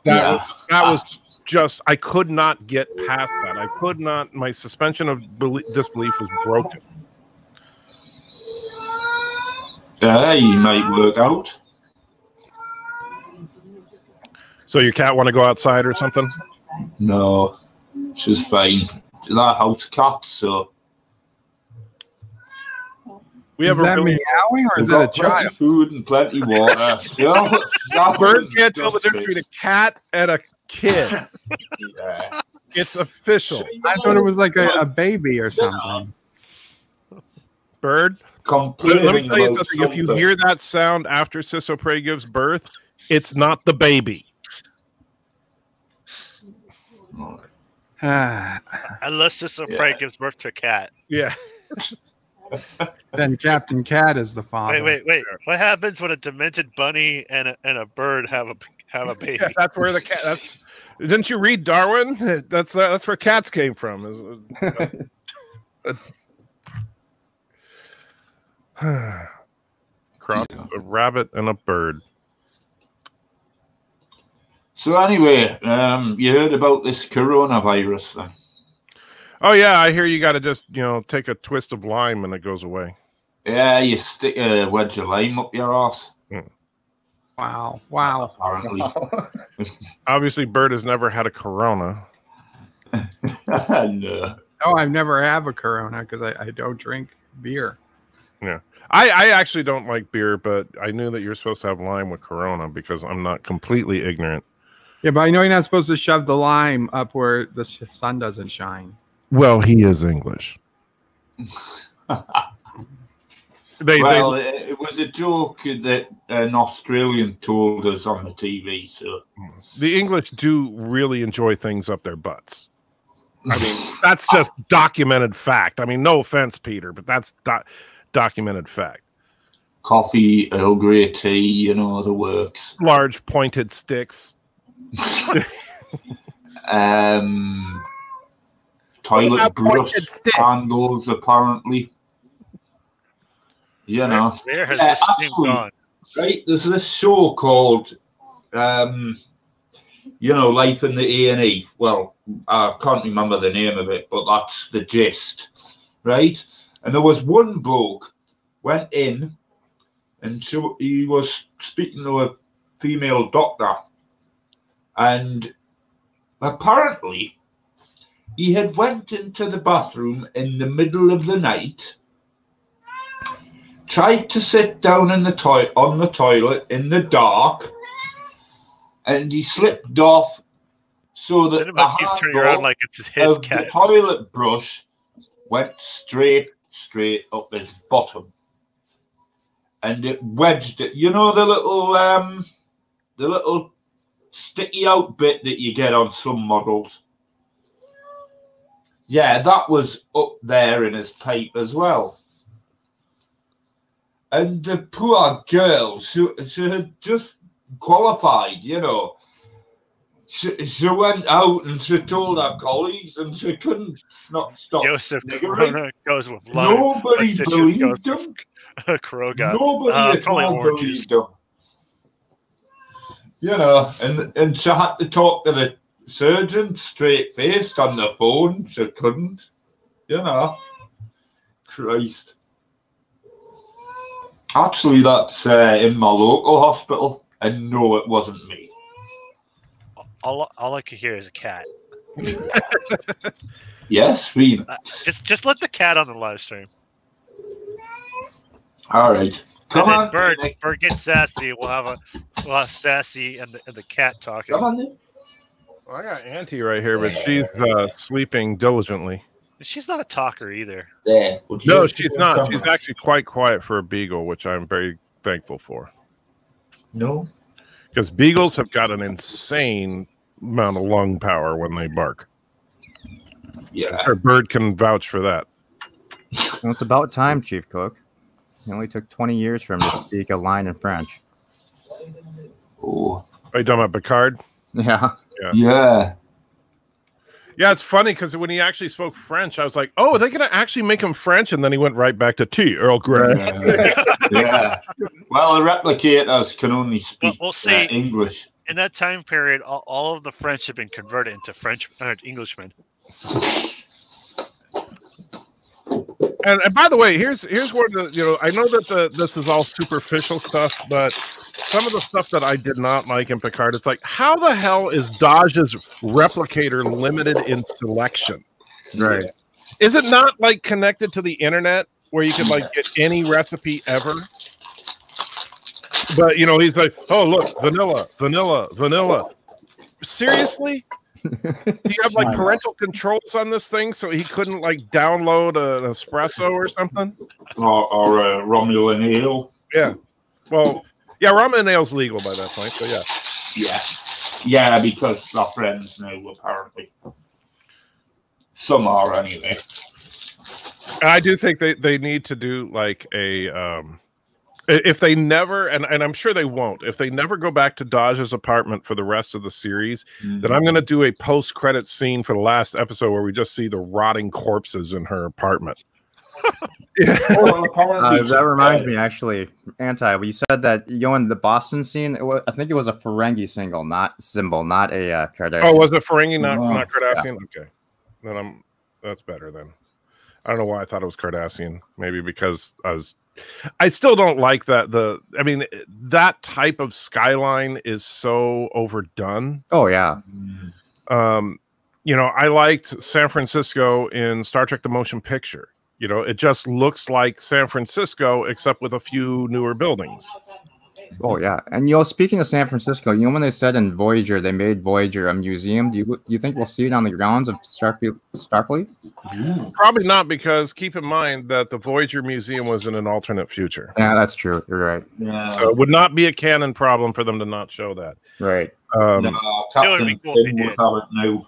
That was just, I could not get past that. I could not. My suspension of disbelief was broken. Yeah, he might work out. So your cat want to go outside or something? No, she's fine. She's a house cat, so. Is that meowing or is that a child? Plenty food and plenty water. Bird can't tell the difference between a cat and a kid. Yeah. It's official. I thought it was like a baby or something. Bird, let me tell you something. If you hear that sound after Ciso Prey gives birth, it's not the baby. Unless Ciso Prey gives birth to a cat. Yeah. Then Captain Cat is the father. Wait. What happens when a demented bunny and a bird have a baby? Yeah, that's where the cat. Didn't you read Darwin? That's where cats came from. Cross a rabbit and a bird. So anyway, you heard about this coronavirus then? Oh yeah, I hear you got to just take a twist of lime and it goes away. Yeah, you stick a wedge of lime up your ass. Wow. Apparently. Obviously, Bird has never had a corona. No. Oh, I've never have a Corona because I don't drink beer. Yeah. I actually don't like beer, but I knew that you're supposed to have lime with Corona because I'm not completely ignorant. Yeah, but I know you're not supposed to shove the lime up where the sun doesn't shine. Well, he is English. It was a joke that an Australian told us on the TV. So the English do really enjoy things up their butts. I mean, that's just documented fact. I mean, no offense, Peter, but that's documented fact. Coffee, Earl Grey tea, the works. Large pointed sticks. Toilet brush handles, apparently. Where has this thing gone? Right, there's this show called, Life in the A&E. Well, I can't remember the name of it, but that's the gist, right? And there was one bloke went in, and he was speaking to a female doctor, And apparently, he had went into the bathroom in the middle of the night, tried to sit down in the on the toilet in the dark, and he slipped off so that Cinema keeps turning around like it's his cat. The toilet brush went straight up his bottom, and it wedged it. You know the little sticky out bit that you get on some models. Yeah, that was up there in his pipe as well. And the poor girl, she had just qualified, you know. She went out and she told her colleagues, and she couldn't stop. Joseph sniggering. Corona goes with love. Nobody believed him. Kroga. Nobody at all believed him. You know, and she had to talk to the surgeon straight-faced on the phone. She couldn't. You know. Christ. Actually, that's in my local hospital, and no, it wasn't me. All I could hear is a cat. Yes, we. Just let the cat on the live stream. All right, come on, Bird get sassy. We'll have Sassy and the cat talking. Come on, Nick. Well, I got Auntie right here, but she's sleeping diligently. She's not a talker either. There. No, she's not. She's actually quite quiet for a beagle, which I'm very thankful for. No. Because beagles have got an insane amount of lung power when they bark. Yeah. Her bird can vouch for that. Well, it's about time, Chief Cook. It only took 20 years for him to speak a line in French. Oh. Are you talking about Picard? Yeah. Yeah. Yeah, it's funny because when he actually spoke French, I was like, oh, are they going to actually make him French? And then he went right back to tea, Earl Grey. Yeah. Well, the replicators can only speak we'll see. English. In that time period, all of the French have been converted into French Englishmen. And by the way, here's where I know that this is all superficial stuff, but some of the stuff that I did not like in Picard, it's like, how the hell is Daj's replicator limited in selection? Right. Is it not like connected to the internet where you can like get any recipe ever? But he's like, oh look, vanilla. Seriously? Do you have like parental controls on this thing so he couldn't like download an espresso or something? Or Romulan ale? Yeah. Well, yeah, Romulan ale's legal by that point, so yeah. Yeah. Yeah, because our friends now, apparently. Some are, anyway. I do think they need to do like a if they never, and I'm sure they won't, if they never go back to Daj's apartment for the rest of the series, then I'm going to do a post-credit scene for the last episode where we just see the rotting corpses in her apartment. That reminds me, actually, when you said that, in the Boston scene, I think it was a Ferengi symbol, not a Cardassian. Oh, was it Ferengi, not Cardassian? Yeah. Okay. Then that's better then. I don't know why I thought it was Cardassian. Maybe because I still don't like that. That type of skyline is so overdone. Oh yeah. I liked San Francisco in Star Trek: The Motion Picture. It just looks like San Francisco except with a few newer buildings. Oh yeah, and speaking of San Francisco, when they said in Voyager they made Voyager a museum, do you think we'll see it on the grounds of Starfleet? Probably not, because keep in mind that the Voyager Museum was in an alternate future. Yeah, that's true. You're right. Yeah. So it would not be a canon problem for them to not show that. Right. Captain cool Tim would have it now.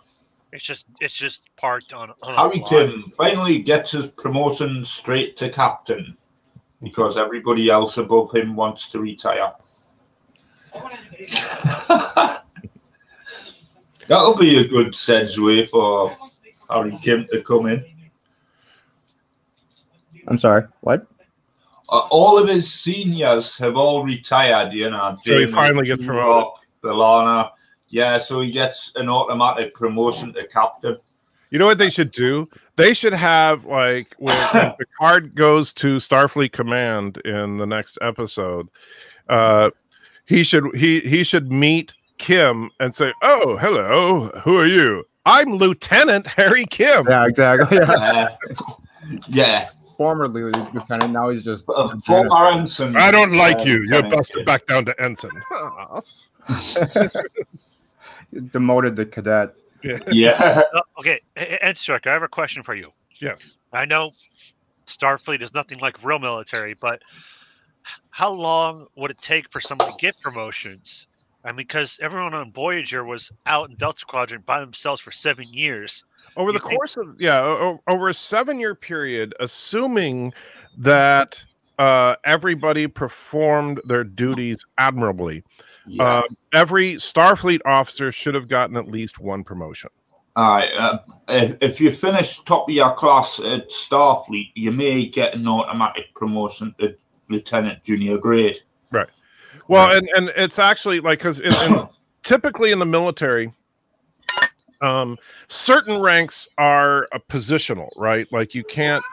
It's just parked on Harry Kim finally gets his promotion straight to captain, because everybody else above him wants to retire. That'll be a good segue for Harry Kim to come in. I'm sorry, what? All of his seniors have all retired, So he finally gets promoted. B'Elanna. Yeah, so he gets an automatic promotion to captain. You know what they should do? They should have, like, when Picard goes to Starfleet Command in the next episode, he should meet Kim and say, "Oh, hello, who are you? I'm Lieutenant Harry Kim." Yeah, exactly. Yeah. Yeah. Formerly lieutenant, now he's just Former ensign. I don't like you. You're Lieutenant busted Kim. back down to ensign. demoted to cadet. Yeah. Okay, Striker, I have a question for you. Yes. I know Starfleet is nothing like real military, but how long would it take for someone to get promotions? I mean, because everyone on Voyager was out in Delta Quadrant by themselves for 7 years. Over the course of over a 7-year period, assuming that everybody performed their duties admirably, Yeah. every Starfleet officer should have gotten at least one promotion. If you finish top of your class at Starfleet, you may get an automatic promotion to lieutenant junior grade. Right. Well, and it's actually like, because typically in the military, certain ranks are positional, right? Like you can't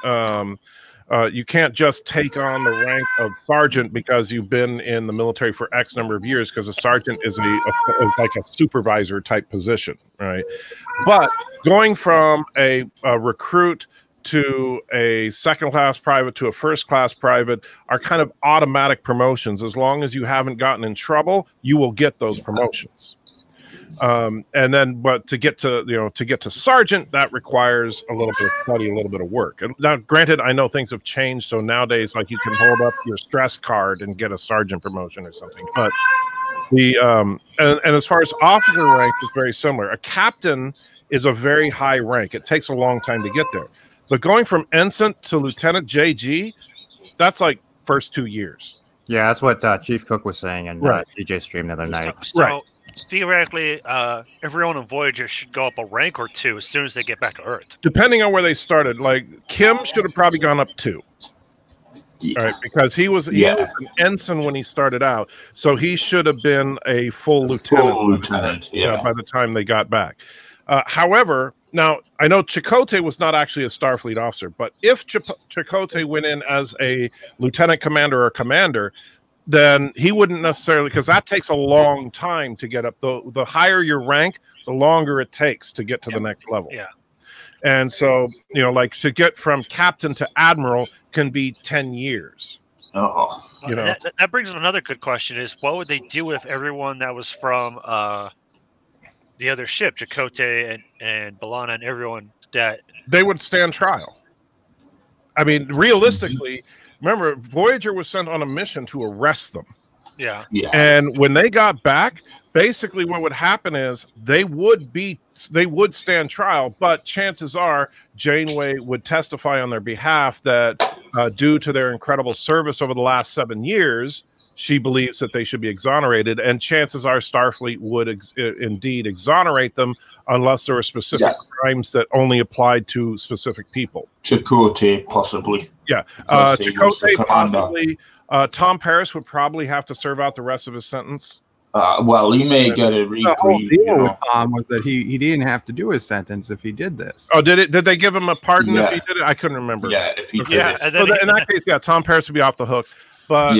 just take on the rank of sergeant because you've been in the military for X number of years, because a sergeant is like a supervisor type position, right? But going from a recruit to a second class private to a first class private are kind of automatic promotions. As long as you haven't gotten in trouble, you will get those promotions. And then, but to get to sergeant, that requires a little bit of study, a little bit of work. And now, granted, I know things have changed, so nowadays, like, you can hold up your stress card and get a sergeant promotion or something. But the and as far as officer ranks, it's very similar. A captain is a very high rank. It takes a long time to get there. But going from ensign to lieutenant JG, that's like first 2 years. Yeah, that's what Chief Cook was saying in Right. DJ stream the other night. So theoretically, everyone on Voyager should go up a rank or two as soon as they get back to Earth. Depending on where they started, like Kim should have probably gone up 2. Yeah. All right, because he was an ensign when he started out, so he should have been a full lieutenant. Full lieutenant, yeah. By the time they got back. However, now I know Chakotay was not actually a Starfleet officer, but if Chakotay went in as a lieutenant commander or commander, then he wouldn't necessarily, because that takes a long time to get up. The higher your rank, the longer it takes to get to the next level. Yeah. And so, like, to get from captain to admiral can be 10 years. Oh. You know. That brings up another good question: is what would they do with everyone that was from the other ship, Chakotay and B'Elanna and everyone that they would stand trial? I mean, realistically, remember, Voyager was sent on a mission to arrest them. Yeah. And when they got back, basically what would happen is they would stand trial, but chances are Janeway would testify on their behalf that due to their incredible service over the last 7 years, she believes that they should be exonerated, and chances are Starfleet would indeed exonerate them unless there were specific crimes that only applied to specific people. Chakotay, possibly. Yeah, Chakotay possibly. Tom Paris would probably have to serve out the rest of his sentence. Well, he may get a reprieve. The whole deal with Tom was that he didn't have to do his sentence if he did this. Oh, did they give him a pardon if he did it? I couldn't remember. Yeah, if he did it. And then in that case, yeah, Tom Paris would be off the hook. But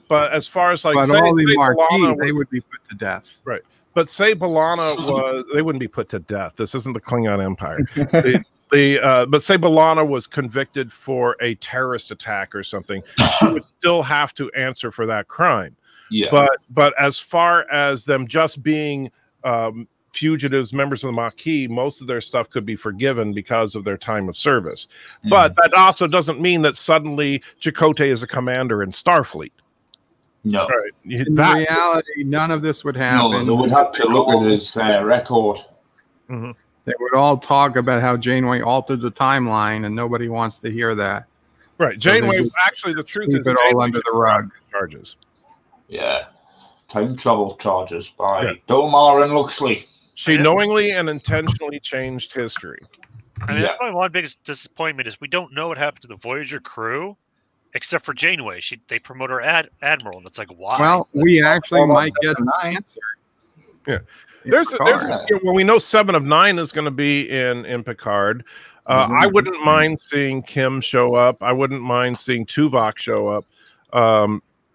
but as far as like, but say, all the say Marquis, they would be put to death. Right. But say B'Elanna they wouldn't be put to death. This isn't the Klingon Empire. But say B'Elanna was convicted for a terrorist attack or something, she would still have to answer for that crime. Yeah. But as far as them just being fugitives, members of the Maquis, most of their stuff could be forgiven because of their time of service. But that also doesn't mean that suddenly Chakotay is a commander in Starfleet. No. Right. In reality, none of this would happen. No, they would have to look at his record. Mm-hmm. They would all talk about how Janeway altered the timeline, and nobody wants to hear that. Right. So Janeway, they just actually, the truth is, sweep it all under the rug. Charges. Yeah. Time travel charges by Domar and Luxley. She knowingly and intentionally changed history. I mean, that's my one biggest disappointment is we don't know what happened to the Voyager crew, except for Janeway. They promote her admiral, and it's like, why? Well, we actually might get an answer. Yeah. Well, we know 7 of 9 is going to be in Picard. I wouldn't mind seeing Kim show up. I wouldn't mind seeing Tuvok show up.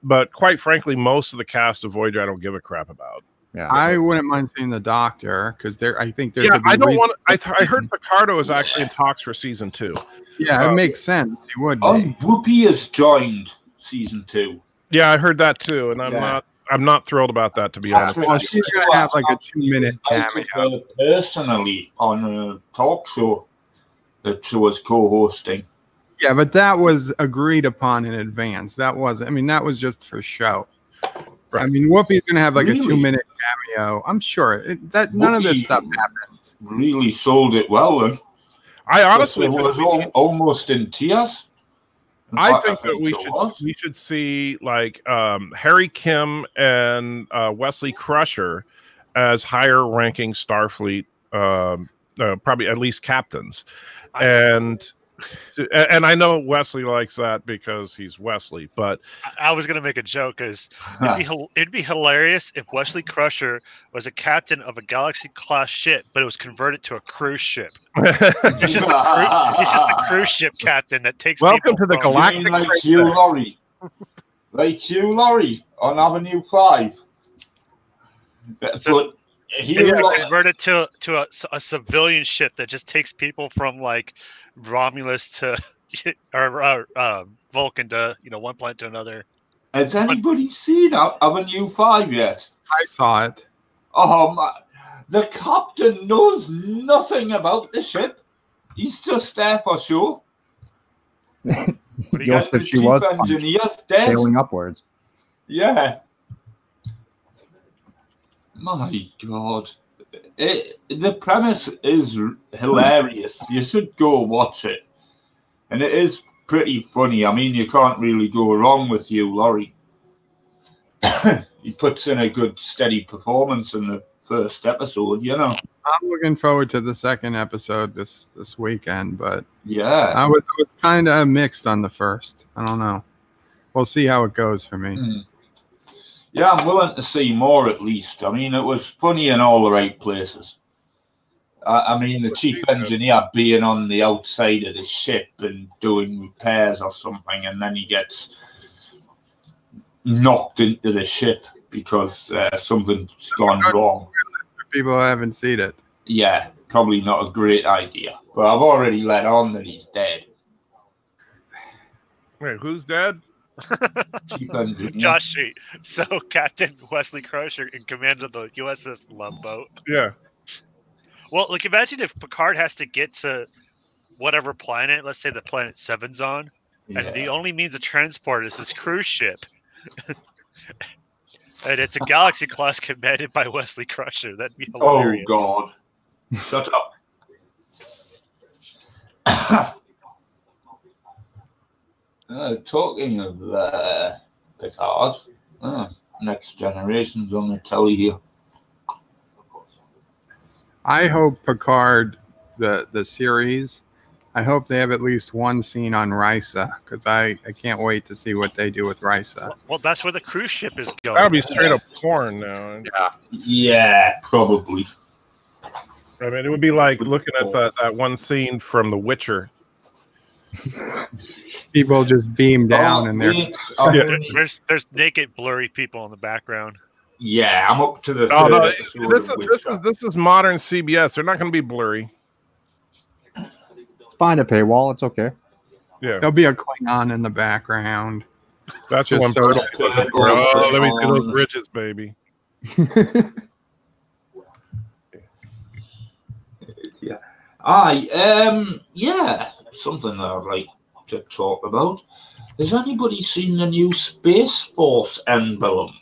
But quite frankly, most of the cast of Voyager I don't give a crap about. Yeah. I wouldn't mind seeing the Doctor because I think there. Yeah, could be I don't reasons- want. I heard Picardo is actually in talks for season 2. Yeah, it makes sense. He would be. Whoopi has joined season 2. Yeah, I heard that too, and Yeah. I'm not thrilled about that, to be honest. Well, she's gonna have like a 2-minute invited cameo. her personally on a talk show that she was co-hosting. Yeah, but that was agreed upon in advance. That wasn't. I mean, that was just for show. I mean, Whoopi's gonna have like Really? a 2-minute cameo. I'm sure that none of this Whoopi stuff happens. Really sold it well, then. I honestly It was almost in tears. In I fact, think that we should see like Harry Kim and Wesley Crusher as higher ranking Starfleet, probably at least captains, and I know Wesley likes that because he's Wesley, but I was gonna make a joke because it'd be hilarious if Wesley Crusher was a captain of a Galaxy class ship, but it was converted to a cruise ship. He's just a cruise ship captain that takes. Welcome people to the from- Galactic You mean like Princess. Hugh Laurie, like Hugh Laurie on Avenue 5. So- But Hugh Laurie, converted to a civilian ship that just takes people from like Romulus to or Vulcan to one planet to another. has anybody seen Avenue 5 yet? I saw it. Oh my! The captain knows nothing about the ship. He's just there for show. What do you Yours guys? said The she chief was engineer's dead. sailing upwards. Yeah. My God. The premise is hilarious. You should go watch it. And it is pretty funny. I mean, you can't really go wrong with Hugh Laurie. He puts in a good, steady performance in the first episode, you know. I'm looking forward to the second episode this weekend, but Yeah. I was kind of mixed on the first. I don't know. We'll see how it goes for me. Yeah, I'm willing to see more at least. I mean, it was funny in all the right places. I mean, the chief engineer being on the outside of the ship and doing repairs or something, and then he gets knocked into the ship because something's gone wrong. For people who haven't seen it. Yeah, probably not a great idea. But I've already let on that he's dead. wait, who's dead? Chief engineer. Josh Street. So Captain Wesley Crusher in command of the USS Love Boat. Yeah, Well, like imagine if Picard has to get to whatever planet, let's say the planet Seven's on, and the only means of transport is this cruise ship. And it's a Galaxy class commanded by Wesley Crusher. That'd be Oh, hilarious. God. Shut up. Talking of Picard, Next Generation's on the telly here. I hope Picard, the series, I hope they have at least one scene on Risa because I can't wait to see what they do with Risa. Well, that's where the cruise ship is going. that would be straight up porn now. Yeah, probably. I mean, it would be like looking at that one scene from The Witcher. People just beam down and they're There's naked, blurry people in the background. Yeah, I'm up to the Oh, third no, episode of this is modern CBS. They're not going to be blurry. It's behind a paywall. It's okay. Yeah, there'll be a Klingon in the background. that's the Just one. so Witcher. Oh, let me see those bridges, baby. Yeah, something that I'd like to talk about. Has anybody seen the new Space Force emblem?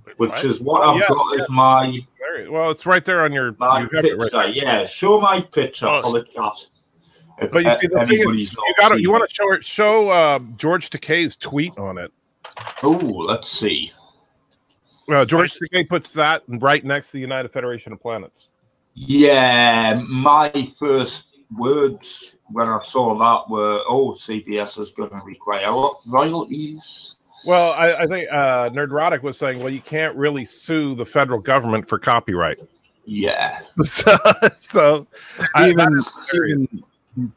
Wait, Which what? is what Oh, I've yeah, got as my Well, it's right there on your. my You have it picture. right. Yeah, show my picture Oh, for the chat. If But you see, the thing anybody's is, not you got to seen you want it. to show George Takei's tweet on it. Oh, let's see. George Takei puts that right next to the United Federation of Planets. Yeah, my first words when I saw that were, "Oh, CBS is going to require royalties." Well, I think Nerdrotic was saying, well, you can't really sue the federal government for copyright. Yeah, so Even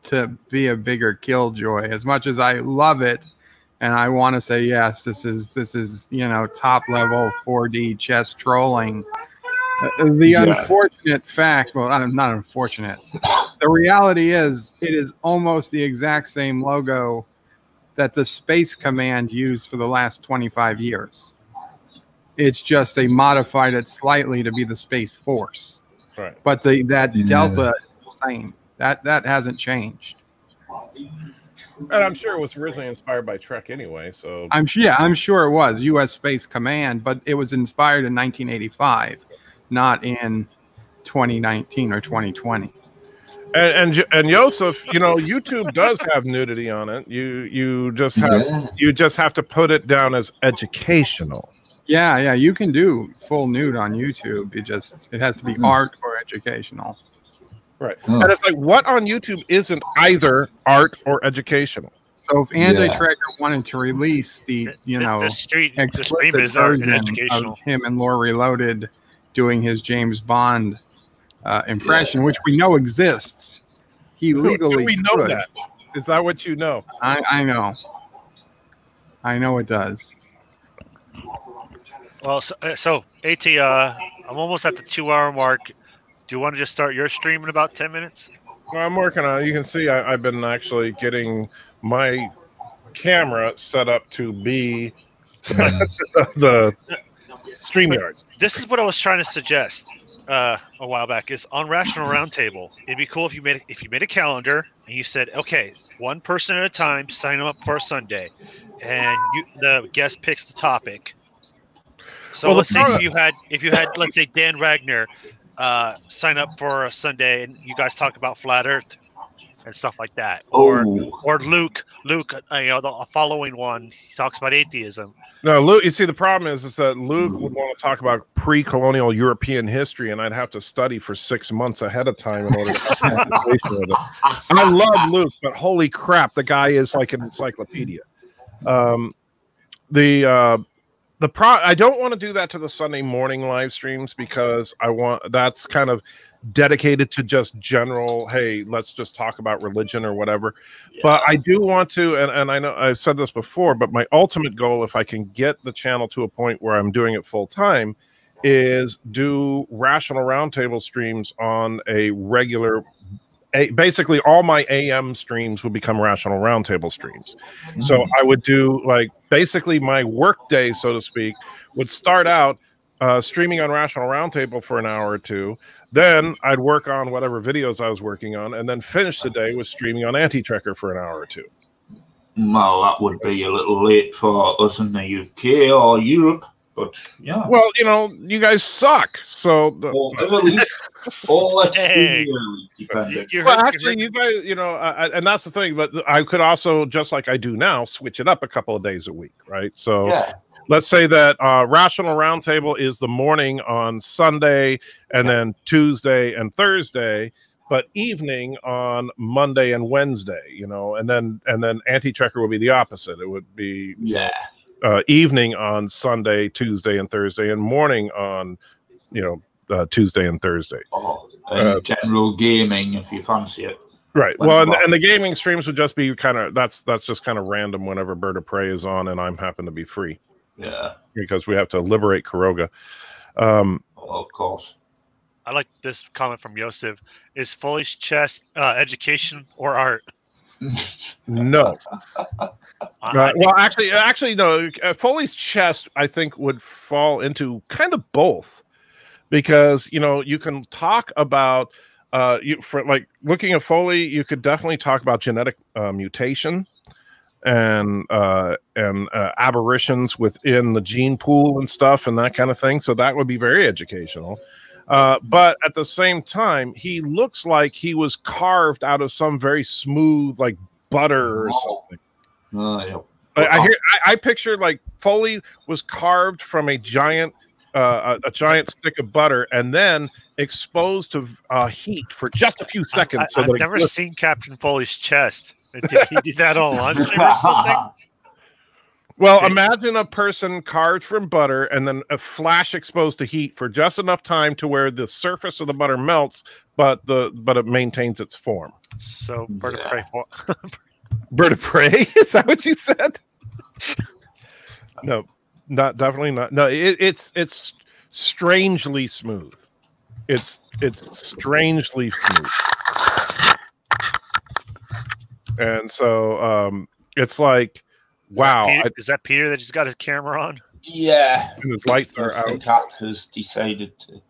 to be a bigger killjoy, as much as I love it, And I want to say yes, this is top level 4D chess trolling. The unfortunate fact, well, not unfortunate. The reality is, it is almost the exact same logo that the Space Command used for the last 25 years. It's just they modified it slightly to be the Space Force. Right. But that Delta is the same. That hasn't changed. And I'm sure it was originally inspired by Trek anyway. So I'm sure it was U.S. Space Command, but it was inspired in 1985, not in 2019 or 2020. And Joseph, YouTube does have nudity on it. You just have to put it down as educational. Yeah, you can do full nude on YouTube. It has to be art or educational. Right. And it's like, what on YouTube isn't either art or educational? So if Anti-Tracker wanted to release the explicit version of him and Lore Reloaded doing his James Bond impression, which we know exists, he legally we know could. That. Is that what you know? I know. I know it does. Well, so AT, I'm almost at the 2-hour mark. Do you want to just start your stream in about 10 minutes? Well, I'm working on it. You can see I've been actually getting my camera set up to be the StreamYard. This is what I was trying to suggest a while back. Is on Rational Roundtable. It'd be cool if you made a calendar and you said, okay, one person at a time, sign them up for a Sunday, and the guest picks the topic. So let's say if you had let's say Dan Wagner sign up for a Sunday and you guys talk about flat Earth and stuff like that, or Luke, the following one, he talks about atheism. No, Luke. You see, the problem is that Luke would want to talk about pre-colonial European history, and I'd have to study for 6 months ahead of time in order to have a conversation with it. I love Luke, but holy crap, the guy is like an encyclopedia. I don't want to do that to the Sunday morning live streams because that's kind of dedicated to just general, hey, let's just talk about religion or whatever. Yeah. But I do want to, and I know I've said this before, but my ultimate goal, if I can get the channel to a point where I'm doing it full time, is do Rational Roundtable streams on a regular. Basically, all my AM streams would become Rational Roundtable streams. So I would do basically my work day, so to speak, would start out streaming on Rational Roundtable for an hour or two. Then I'd work on whatever videos I was working on, and then finish the day with streaming on Anti-Tracker for an hour or two. Well, that would be a little late for us in the UK or Europe. But yeah. Well, you guys suck. So actually, you guys, and that's the thing. But I could also, just like I do now, switch it up a couple of days a week, right? So let's say that Rational Roundtable is the morning on Sunday, and then Tuesday and Thursday, but evening on Monday and Wednesday. And then Anti-Tracker will be the opposite. It would be evening on Sunday, Tuesday, and Thursday, and morning on, Tuesday and Thursday. And general gaming, if you fancy it. Right. Well, and the gaming streams would just be that's just kind of random whenever Bird of Prey is on, and I'm happen to be free. Yeah. Because we have to liberate Kuroga. Of course. I like this comment from Yosef. Is Foley's chess education or art? No. Well, actually, no. Foley's chest, I think, would fall into kind of both, because you can talk about looking at Foley, you could definitely talk about genetic mutation and aberrations within the gene pool and stuff and that kind of thing. So that would be very educational. But at the same time, he looks like he was carved out of some very smooth, like butter or something. Yeah. I picture Foley was carved from a giant stick of butter and then exposed to heat for just a few seconds. I've never seen Captain Foley's chest. Did he do that on lunch or something? Well, imagine a person carved from butter and then a flash exposed to heat for just enough time to where the surface of the butter melts, but it maintains its form. So Bird of Prey. Bird of Prey? Is that what you said? No, definitely not. No, it's strangely smooth. It's strangely smooth. And so it's like, wow. Is that Peter that just got his camera on? Yeah. And his lights are The out. cat has decided to.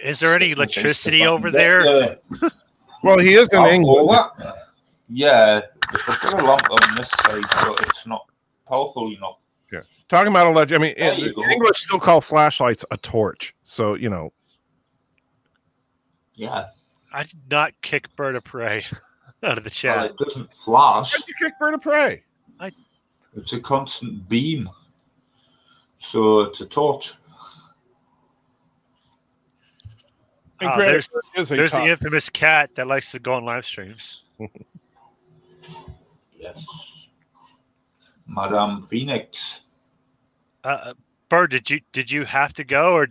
Is there any electricity over there? Well, he is in England. Yeah, there's a bit of lamp on this side, but it's not powerful enough. Yeah. Talking about electric, I mean, There you go. English still call flashlights a torch. So, you know. Yeah. I did not kick Bird of Prey out of the Well, chat. it doesn't flash. How did you kick Bird of Prey? It's a constant beam. So it's a torch. And Oh, granted, there's there is a the infamous cat that likes to go on live streams. Yes. Madame Phoenix. Bird, did you have to go, or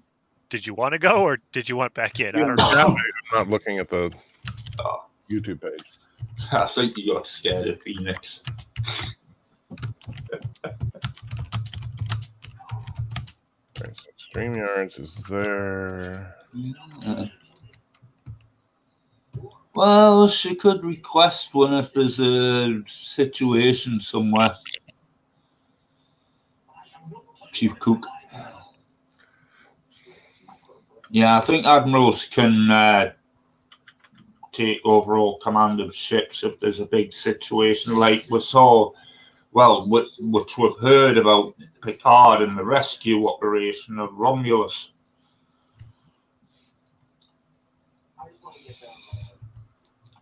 did you want to go, or did you want back in? I don't know. I'm not looking at the YouTube page. I think you got scared of Phoenix. Okay, so StreamYards is there. Well, she could request one if there's a situation somewhere. Chief Cook. Yeah, I think admirals can take overall command of ships if there's a big situation like we saw. Well, which we've heard about Picard and the rescue operation of Romulus.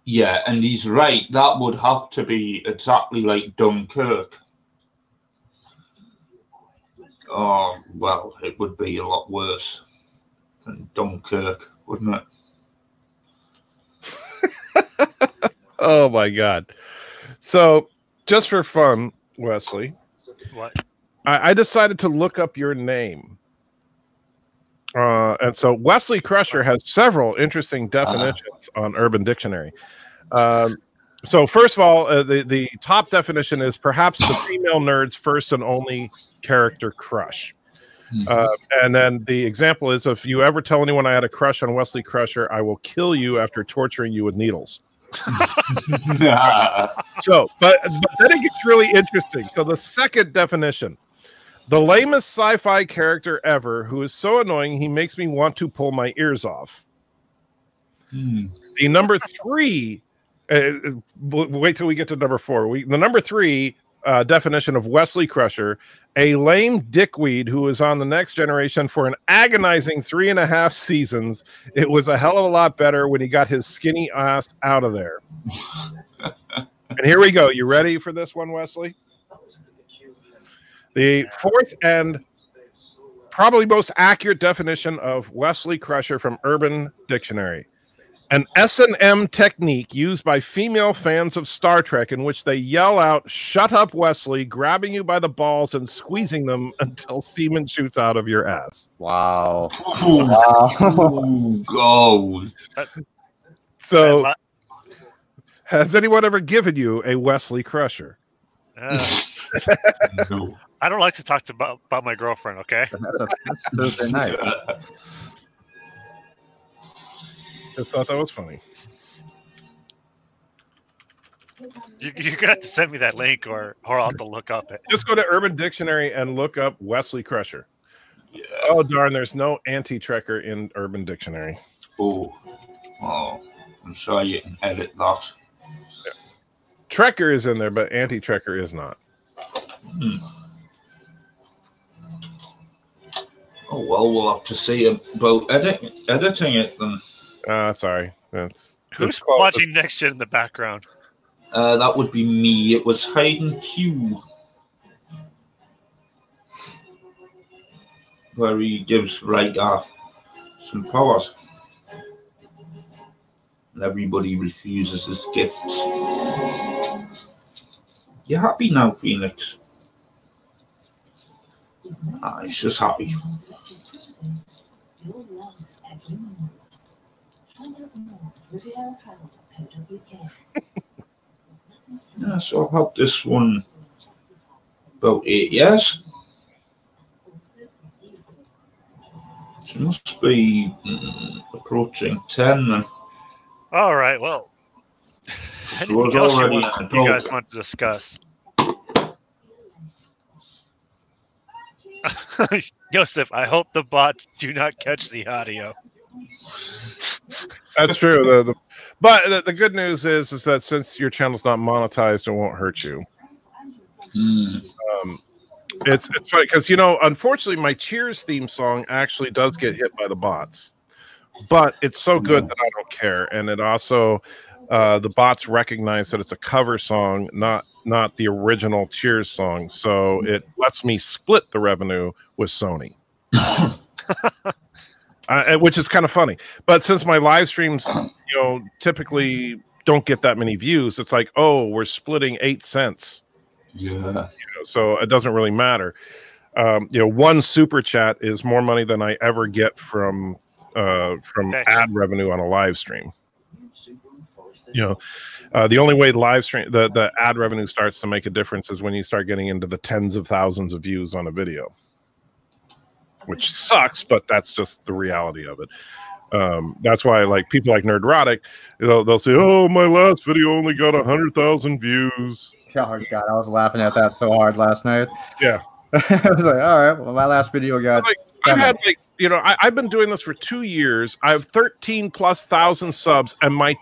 Yeah, and he's right. That would have to be exactly like Dunkirk. Oh, well, it would be a lot worse than Dunkirk, wouldn't it? Oh, my God. So, just for fun, Wesley. What? I decided to look up your name. And so Wesley Crusher has several interesting definitions on Urban Dictionary. So first of all, the top definition is perhaps the female nerd's first and only character crush. And then the example is, if you ever tell anyone I had a crush on Wesley Crusher, I will kill you after torturing you with needles. So, but then it gets really interesting. So the second definition: the lamest sci-fi character ever who is so annoying he makes me want to pull my ears off. The number three, wait till we get to number four. The number three definition of Wesley Crusher: a lame dickweed who is on The Next Generation for an agonizing 3.5 seasons. It was a hell of a lot better when he got his skinny ass out of there. And here we go. You ready for this one, Wesley? The fourth and probably most accurate definition of Wesley Crusher from Urban Dictionary: an S&M technique used by female fans of Star Trek in which they yell out, "Shut up, Wesley," grabbing you by the balls and squeezing them until semen shoots out of your ass. Wow. Wow. Go. So, has anyone ever given you a Wesley Crusher? No. I don't like to talk about my girlfriend, okay? That's Thursday night. I thought that was funny. You're going to have to send me that link, or I'll have to look up it. Just go to Urban Dictionary and look up Wesley Crusher. Yeah. Oh, darn, there's no anti-trekker in Urban Dictionary. Oh, I'm sure you can edit that. Yeah. Trekker is in there, but anti-trekker is not. Oh, well, we'll have to see about editing it then. Sorry. Who's watching Next Gen in the background? That would be me. It was Hayden Q. Where he gives Riker some powers. And everybody refuses his gifts. You happy now, Phoenix? He's just happy. Yeah, so I'll have this one about 8 years. She must be approaching 10 then. All right. Well, So anything was else already you an guys adult. want to discuss? Joseph, I hope the bots do not catch the audio. That's true. But the good news is that since your channel's not monetized, it won't hurt you. It's funny because, you know, unfortunately, my Cheers theme song actually does get hit by the bots, but it's so good that I don't care. And it also, the bots recognize that it's a cover song, not the original Cheers song. So it lets me split the revenue with Sony. Which is kind of funny. But since my live streams, you know, typically don't get that many views, it's like, oh, we're splitting 8 cents. Yeah. You know, so it doesn't really matter. You know, one super chat is more money than I ever get from ad revenue on a live stream. You know, the only way live stream the ad revenue starts to make a difference is when you start getting into the tens of thousands of views on a video, which sucks, but that's just the reality of it. That's why, like, people like Nerdrotic, they'll say, "Oh, my last video only got 100,000 views." Oh God, I was laughing at that so hard last night. Yeah, I was like, all right, well, my last video got. like, I've had, like, you know, I've been doing this for 2 years. I have 13,000+ subs, and my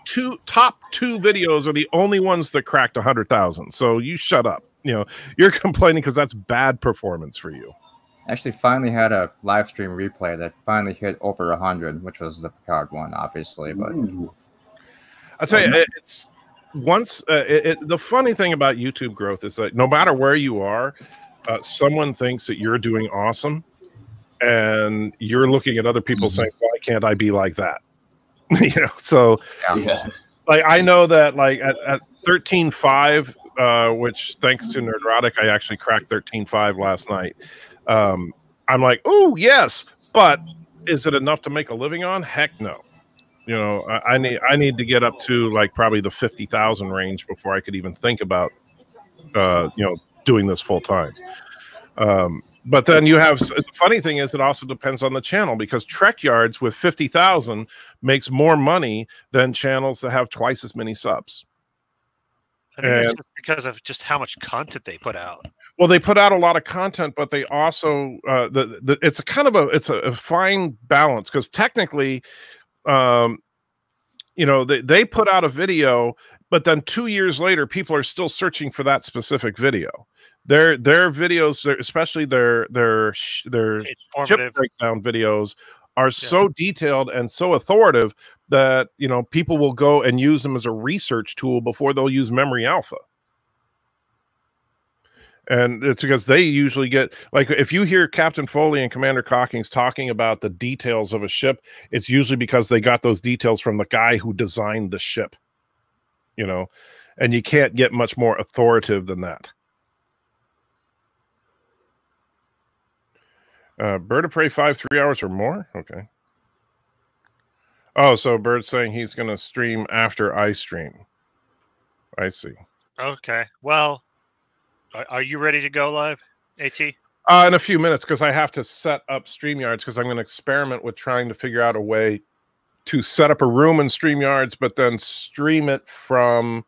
top two videos are the only ones that cracked 100,000. So you shut up. You know, you're complaining because that's bad performance for you. Actually, finally had a live stream replay that finally hit over 100, which was the Picard one, obviously. But I'll tell you, it's once the funny thing about YouTube growth is that no matter where you are, someone thinks that you're doing awesome, and you're looking at other people saying, "Why can't I be like that?" You know, so Yeah. like, I know that, like, at 13.5, which thanks to Nerdrotic, I actually cracked 13.5 last night. I'm like, oh yes, but is it enough to make a living on? Heck no. You know, I need to get up to, like, probably the 50,000 range before I could even think about you know, doing this full time. But then you have, the funny thing is, it also depends on the channel, because Trek Yards with 50,000 makes more money than channels that have twice as many subs. I think it's just because of just how much content they put out. Well, they put out a lot of content, but they also it's a kind of a fine balance, because technically, you know, they put out a video, but then 2 years later, people are still searching for that specific video. Their videos, especially their ship breakdown videos, are so detailed and so authoritative that, you know, people will go and use them as a research tool before they'll use Memory Alpha. And it's because they usually get, like, if you hear Captain Foley and Commander Cockings talking about the details of a ship, it's usually because they got those details from the guy who designed the ship, you know, and you can't get much more authoritative than that. Bird of Prey 5, 3 hours or more? Okay. Oh, so Bird's saying he's going to stream after I stream. I see. Okay. Well, are you ready to go live, AT? In a few minutes, because I have to set up StreamYards, because I'm going to experiment with trying to figure out a way to set up a room in StreamYards, but then stream it from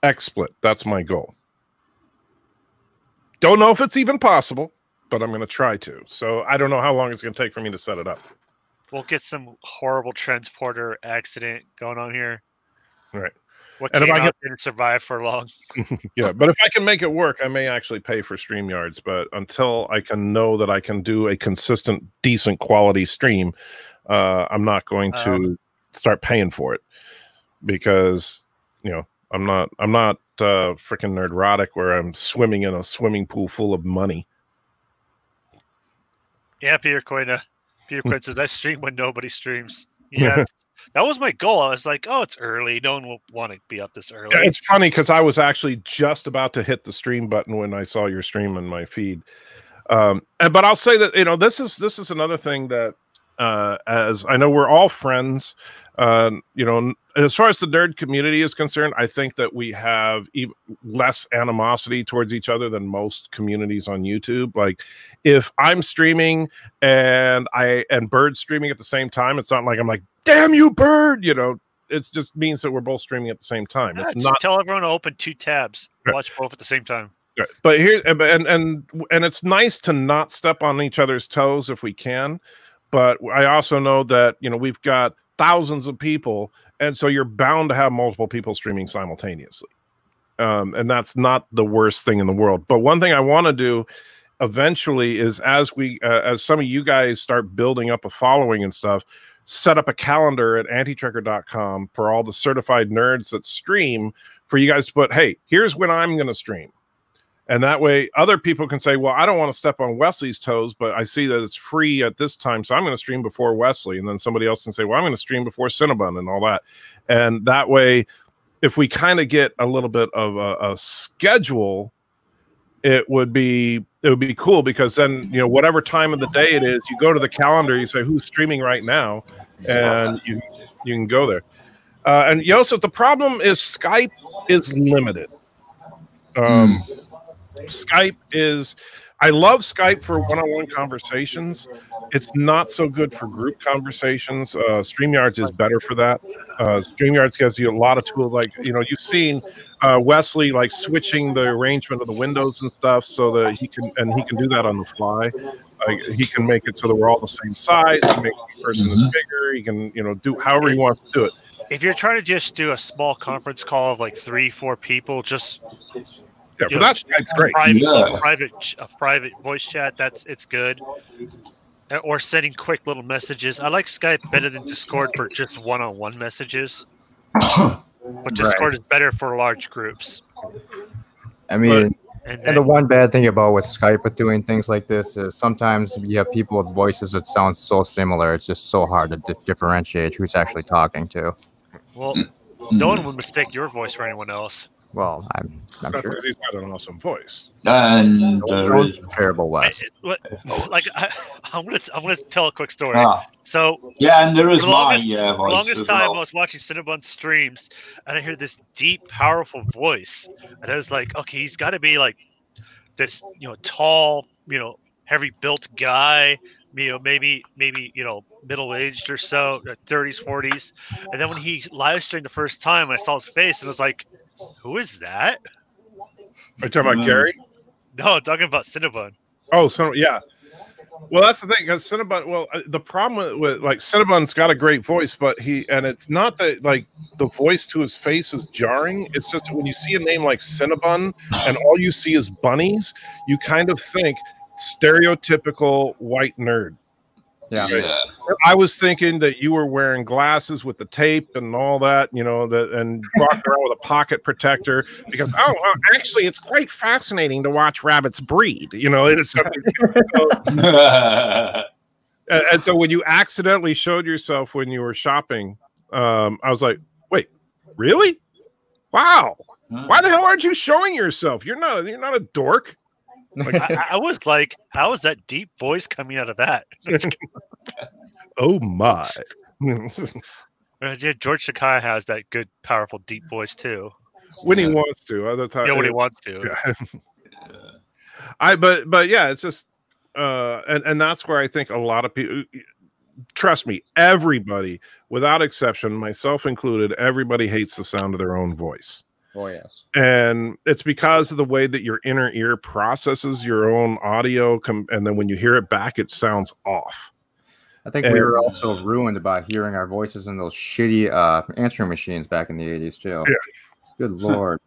XSplit. That's my goal. Don't know if it's even possible, but I'm going to try to. So I don't know how long it's going to take for me to set it up. We'll get some horrible transporter accident going on here. Right. What came out didn't survive for long. Yeah, but if I can make it work, I may actually pay for StreamYards. But until I can know that I can do a consistent, decent quality stream, I'm not going to start paying for it, because, you know, I'm not freaking Nerdrotic where I'm swimming in a swimming pool full of money. Yeah, Peter Quinn says, I stream when nobody streams. Yeah, that was my goal. I was like, oh, it's early. No one will want to be up this early. Yeah, it's funny because I was actually just about to hit the stream button when I saw your stream in my feed. But I'll say that, you know, this is another thing that, as I know we're all friends, you know, as far as the nerd community is concerned, I think that we have less animosity towards each other than most communities on YouTube. Like, if I'm streaming and Bird's streaming at the same time, it's not like I'm like, "Damn you, Bird!" You know, it just means that we're both streaming at the same time. It's Just not tell everyone to open 2 tabs, watch both at the same time. Right. But here, and it's nice to not step on each other's toes if we can. But I also know that, you know, we've got thousands of people, and so you're bound to have multiple people streaming simultaneously. And that's not the worst thing in the world. But one thing I want to do eventually is, as some of you guys start building up a following and stuff, set up a calendar at antitrekker.com for all the certified nerds that stream, for you guys to put, hey, here's when I'm going to stream. And that way other people can say, well, I don't want to step on Wesley's toes, but I see that it's free at this time, so I'm going to stream before Wesley. And then somebody else can say, well, I'm going to stream before Cinnabon and all that. And that way, if we kind of get a little bit of a schedule, it would be cool, because then, you know, whatever time of the day it is, you go to the calendar, you say who's streaming right now, and you can go there. And Joseph, the problem is Skype is limited. Skype is, I love Skype for one-on-one conversations. It's not so good for group conversations. StreamYards is better for that. StreamYards gives you a lot of tools, like, you know, you've seen Wesley like switching the arrangement of the windows and stuff so that he can do that on the fly. He can make it so that we're all the same size. He can make the person is bigger. He can, you know, do however he wants to do it. If you're trying to just do a small conference call of like 3-4 people, just but that's great. A private voice chat, it's good. Or sending quick little messages. I like Skype better than Discord for just one-on-one messages. But Discord is better for large groups. I mean, and the one bad thing about with Skype with doing things like this is sometimes you have people with voices that sound so similar. It's just so hard to differentiate who's actually talking to. Well, no one would mistake your voice for anyone else. Well, I'm sure he's got an awesome voice. And terrible Wes. Like I'm gonna tell a quick story. So yeah, and there is longest time I was watching Cinnabon streams, and I hear this deep, powerful voice, and I was like, okay, he's got to be like this, you know, tall, you know, heavy built guy, you know, maybe you know, middle aged or so, 30s, 40s, and then when he live streamed the first time, I saw his face, and I was like, who is that? Are you talking about Gary? No, I'm talking about Cinnabon. Oh, so yeah. Well, that's the thing, because Cinnabon. Well, the problem with like Cinnabon's got a great voice, but it's not that like the voice to his face is jarring. It's just when you see a name like Cinnabon and all you see is bunnies, you kind of think stereotypical white nerd. Yeah. Right? Yeah. I was thinking that you were wearing glasses with the tape and all that, you know, and walking around with a pocket protector, because actually it's quite fascinating to watch rabbits breed, you know. It's something. And so when you accidentally showed yourself when you were shopping, I was like, wait, really? Wow. Why the hell aren't you showing yourself? You're not a dork. Like, I was like, how is that deep voice coming out of that? Oh my. Yeah, George Takei has that good, powerful, deep voice too. When he wants to. Other times, when he wants to. Yeah. But yeah, it's just and that's where I think a lot of people, trust me, everybody, without exception, myself included, everybody hates the sound of their own voice. Oh, yes. And it's because of the way that your inner ear processes your own audio, and then when you hear it back, it sounds off. I think we were also ruined by hearing our voices in those shitty answering machines back in the 80s, too. Yeah. Good Lord.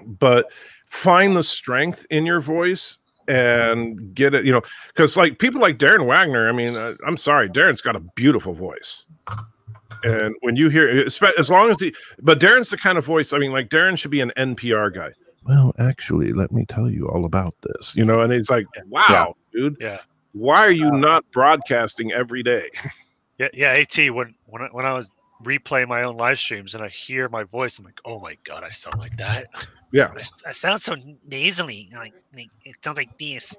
But find the strength in your voice and get it, you know, because like people like Darren Wagner, I mean, I'm sorry, Darren's got a beautiful voice. And when you hear, as long as but Darren's the kind of voice, I mean, like Darren should be an NPR guy. Well, actually, let me tell you all about this, you know, and it's like, wow, dude. Yeah. Why are you not broadcasting every day? Yeah. AT, when I was replaying my own live streams and I hear my voice, I'm like, oh my God, I sound like that. Yeah. I sound so nasally. Like it sounds like this.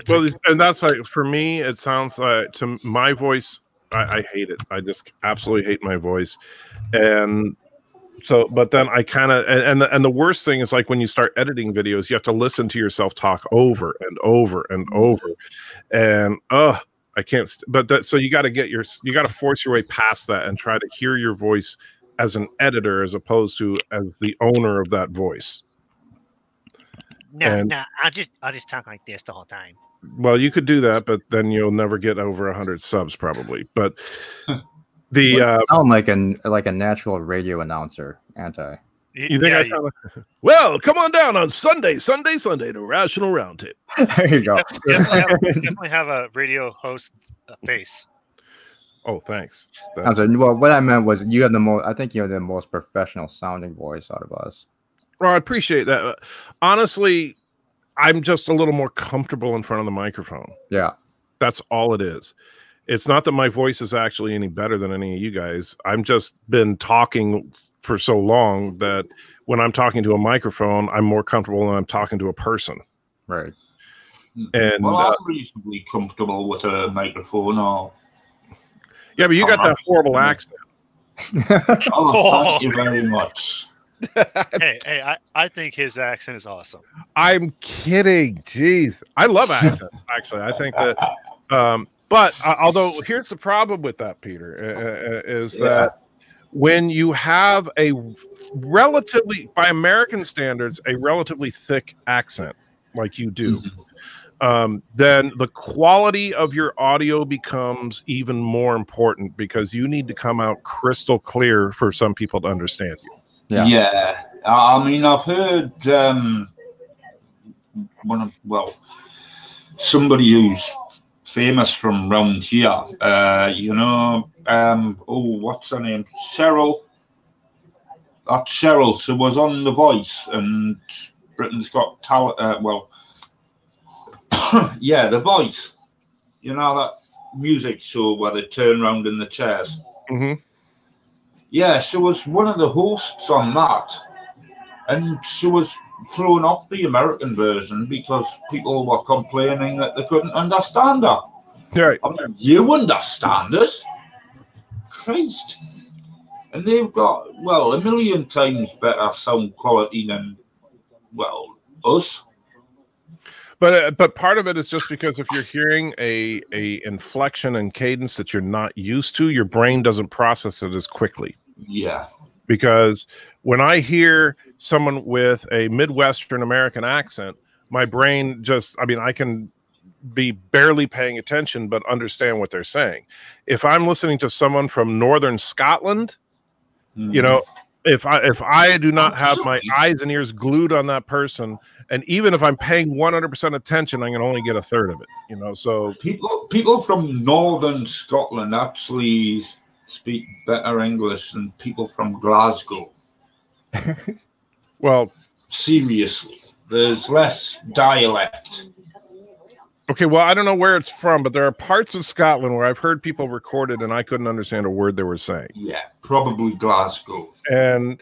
Well, and that's like, for me, it sounds like, to my voice, I hate it. I just absolutely hate my voice. And so, but then I kind of, and the worst thing is like when you start editing videos, you have to listen to yourself talk over and over and over. And, I can't, so you got to force your way past that and try to hear your voice as an editor as opposed to as the owner of that voice. No, I just talk like this the whole time. Well, you could do that, but then you'll never get over 100 subs probably. But the sound like a natural radio announcer, anti. You think I sound like, well, come on down on Sunday to Rational Roundtable. There you go. Definitely have a radio host face. Oh, thanks. Well, what I meant was you have the most. I think you have the most professional sounding voice out of us. Well, I appreciate that. Honestly, I'm just a little more comfortable in front of the microphone. Yeah, that's all it is. It's not that my voice is actually any better than any of you guys. I'm just been talking for so long that when I'm talking to a microphone, I'm more comfortable than I'm talking to a person. Right. And well, I'm reasonably comfortable with a microphone. Or yeah, but you got that horrible accent. Thank you very much. hey, I think his accent is awesome. I'm kidding. Jeez, I love accents. Actually, I think that. But although here's the problem with that, Peter, is that when you have a relatively, by American standards, a relatively thick accent like you do, then the quality of your audio becomes even more important because you need to come out crystal clear for some people to understand you. Yeah. I mean, I've heard somebody who's famous from round here, what's her name? Cheryl. That's Cheryl. She was on The Voice and Britain's Got Talent. The Voice. You know, that music show where they turn around in the chairs. Yeah, she was one of the hosts on that, and she was throwing off the American version because people were complaining that they couldn't understand her. Right. I mean, you understand us? Christ. And they've got, a million times better sound quality than, us. But part of it is just because if you're hearing a inflection and cadence that you're not used to, your brain doesn't process it as quickly. Yeah. Because when I hear someone with a Midwestern American accent, my brain I can be barely paying attention but understand what they're saying. If I'm listening to someone from Northern Scotland, if I do not have my eyes and ears glued on that person, and even if I'm paying 100% attention, I can only get a third of it. So people from Northern Scotland actually speak better English than people from Glasgow. Well, seriously, there's less dialect. Okay, well, I don't know where it's from, but there are parts of Scotland where I've heard people record it and I couldn't understand a word they were saying. Yeah, probably Glasgow. And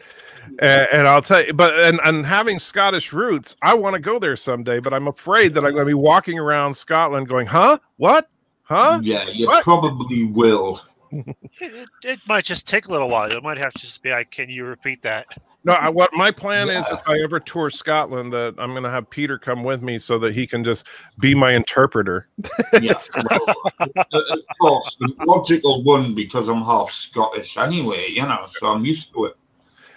I'll tell you, and having Scottish roots, I want to go there someday, but I'm afraid that I'm going to be walking around Scotland going, huh? What? Huh? Yeah, you probably will. It might just take a little while. It might have to just be like, can you repeat that? No, what my plan is, if I ever tour Scotland, that I'm going to have Peter come with me so that he can just be my interpreter. Yes, of course, the logical one because I'm half Scottish anyway, so I'm used to it.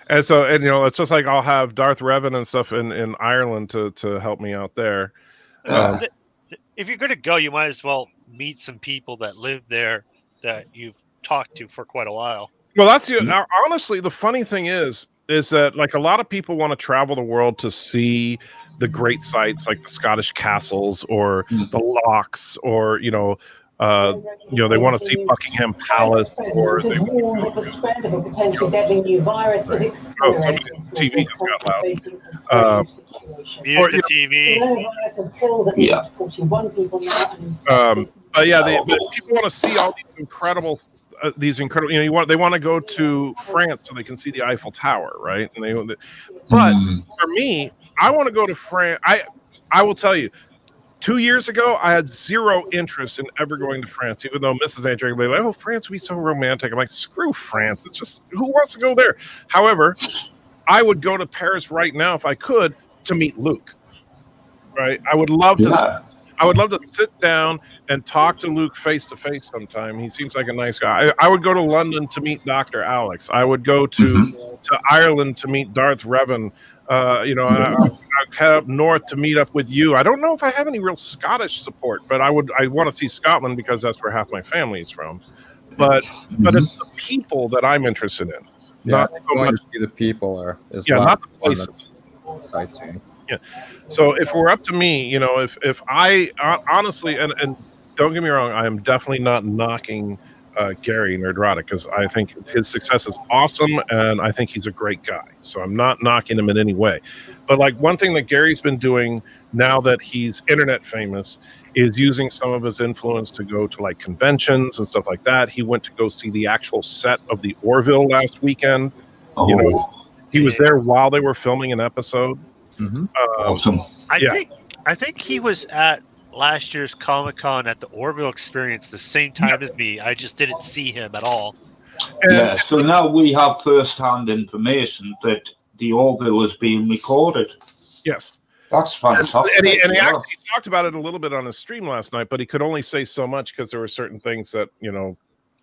And so, it's just like I'll have Darth Revan and stuff in Ireland to help me out there. If you're going to go, you might as well meet some people that live there that you've talked to for quite a while. Well, that's honestly, the funny thing is that like a lot of people want to travel the world to see the great sites like the Scottish castles or the locks, or they want to see Buckingham Palace, or they the spread of a potentially deadly new virus is accelerating. TV just got loud. Mute the TV. Coronavirus has killed at least 41 people now. But people want to see all these incredible. They want to go to France so they can see the Eiffel Tower, right? And but for me, I want to go to France. I will tell you, 2 years ago, I had zero interest in ever going to France, even though Mrs. Andrew would be like, "Oh, France would be so romantic." I'm like, "Screw France! It's just who wants to go there?" However, I would go to Paris right now if I could to meet Luke. Right? I would love to. I would love to sit down and talk to Luke face to face sometime. He seems like a nice guy. I would go to London to meet Dr. Alex. I would go to Ireland to meet Darth Revan. I'd head up north to meet up with you. I don't know if I have any real Scottish support, but I want to see Scotland because that's where half my family is from. But it's the people that I'm interested in. Not so much to see the people not the places. Sightseeing. Yeah. So if we're up to me, if I honestly, and don't get me wrong, I am definitely not knocking Gary Nerdrotic because I think his success is awesome and I think he's a great guy. So I'm not knocking him in any way. But like one thing that Gary's been doing now that he's internet famous is using some of his influence to go to like conventions and stuff like that. He went to go see the actual set of the Orville last weekend. He was there while they were filming an episode. Awesome. I think he was at last year's Comic-Con at the Orville Experience the same time as me. I just didn't see him at all. So now we have first-hand information that the Orville is being recorded. Yes. That's fantastic. And he actually talked about it a little bit on his stream last night, but he could only say so much because there were certain things that,